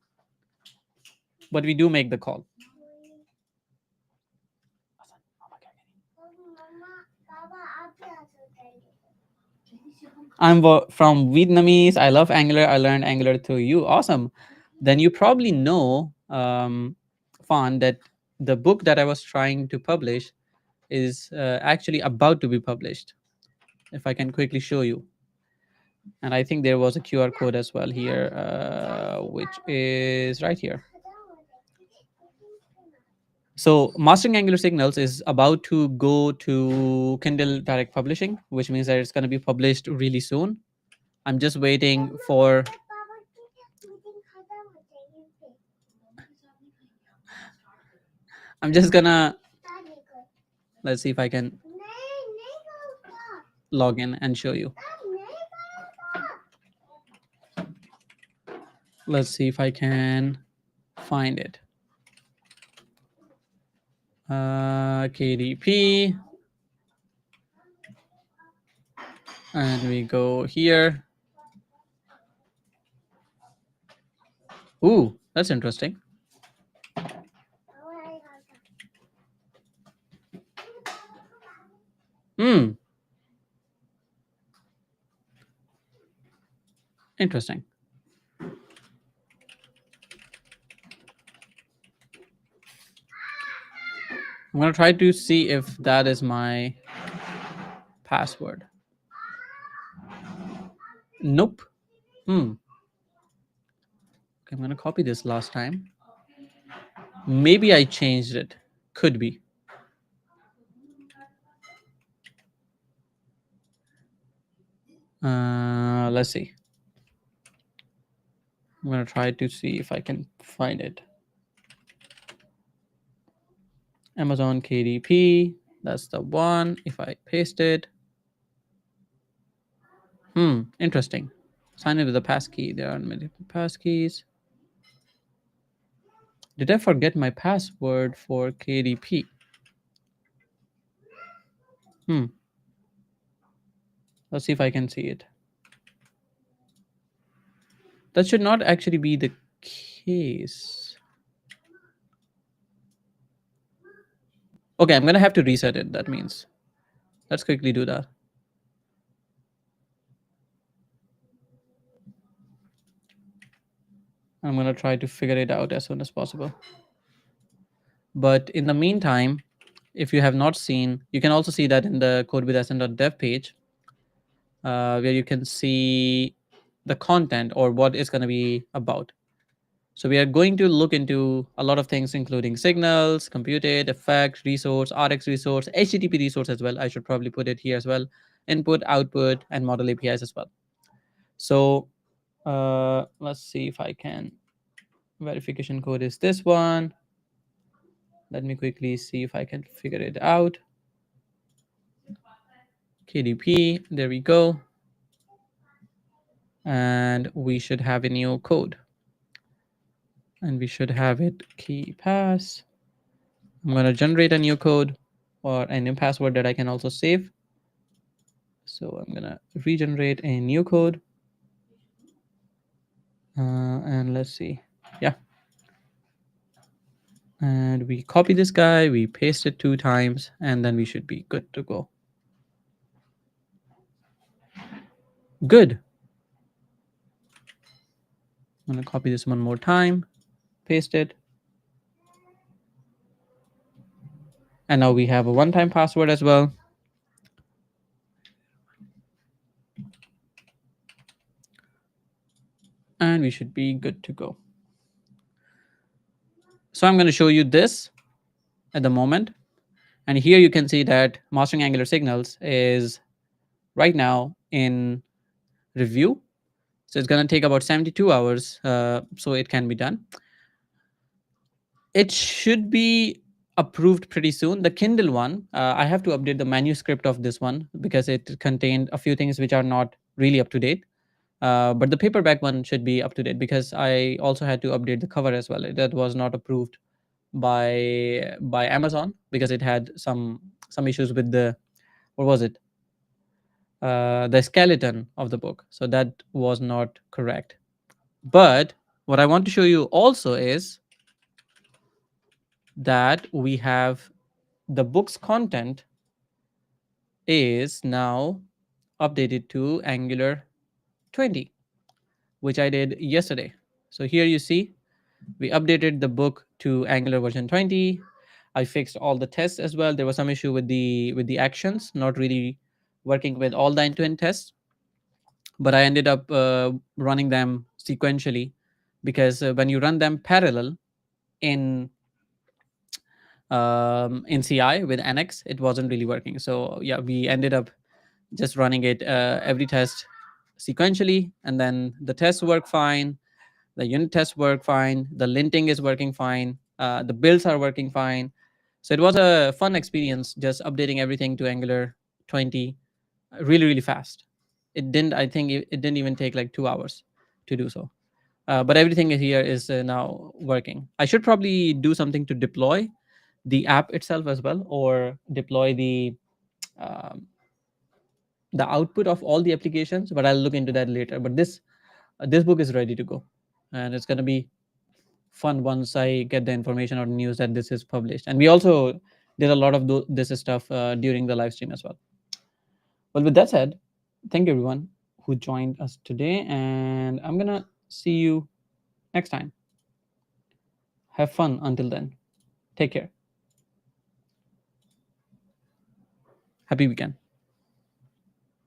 Speaker 2: but we do make the call. I'm from Vietnamese. I love Angular. I learned Angular through you. Awesome. Then you probably know, Fawn, that the book that I was trying to publish is actually about to be published. If I can quickly show you. And I think there was a QR code as well here, which is right here. So Mastering Angular Signals is about to go to Kindle Direct Publishing, which means that it's going to be published really soon. I'm just waiting for. I'm just gonna. Let's see if I can log in and show you. Let's see if I can find it. KDP. And we go here. Ooh, that's interesting. Interesting. I'm gonna try to see if that is my password. Nope. Okay, I'm gonna copy this last time. Maybe I changed it. Could be. Let's see. I'm gonna try to see if I can find it. Amazon KDP. That's the one. If I paste it. Interesting. Sign in with a passkey. There are multiple passkeys. Did I forget my password for KDP? Let's see if I can see it. That should not actually be the case. Okay, I'm gonna have to reset it. That means. Let's quickly do that. I'm gonna try to figure it out as soon as possible. But in the meantime, if you have not seen, you can also see that in the CodewithAhsan.dev page, where you can see the content or what it's going to be about. So we are going to look into a lot of things, including signals, computed, effect, resource, RX resource, HTTP resource as well. I should probably put it here as well. Input, output, and model APIs as well. So let's see if I can. Verification code is this one. Let me quickly see if I can figure it out. KDP, there we go. And we should have a new code. And we should have it key pass. I'm going to generate a new code or a new password that I can also save. So I'm going to regenerate a new code. And let's see. Yeah. And we copy this guy, we paste it 2 times, and then we should be good to go. Good. I'm going to copy this one more time, paste it. And now we have a one-time password as well. And we should be good to go. So I'm going to show you this at the moment. And here you can see that mastering Angular signals is right now in review. So it's going to take about 72 hours. So it can be done. It should be approved pretty soon. The Kindle one, I have to update the manuscript of this one because it contained a few things which are not really up to date. But the paperback one should be up to date because I also had to update the cover as well. That was not approved by Amazon because it had some issues with the, what was it? The skeleton of the book. So that was not correct. But what I want to show you also is that we have the book's content is now updated to Angular 20, which I did yesterday. So here you see we updated the book to Angular version 20. I fixed all the tests as well. There was some issue with the actions, not really working with all the end-to-end tests, but I ended up running them sequentially because when you run them parallel in CI with Annex, it wasn't really working. So yeah, we ended up just running it every test sequentially, and then the tests work fine, the unit tests work fine, the linting is working fine, the builds are working fine. So it was a fun experience just updating everything to Angular 20 really, really fast. It didn't, I think it didn't even take like 2 hours to do so. But everything here is now working. I should probably do something to deploy the app itself as well, or deploy um, the output of all the applications, but I'll look into that later. But this book is ready to go, and it's going to be fun once I get the information or news that this is published. And we also did a lot of this stuff during the live stream as well. Well, with that said, thank you everyone who joined us today, and I'm gonna see you next time. Have fun until then. Take care. Happy weekend.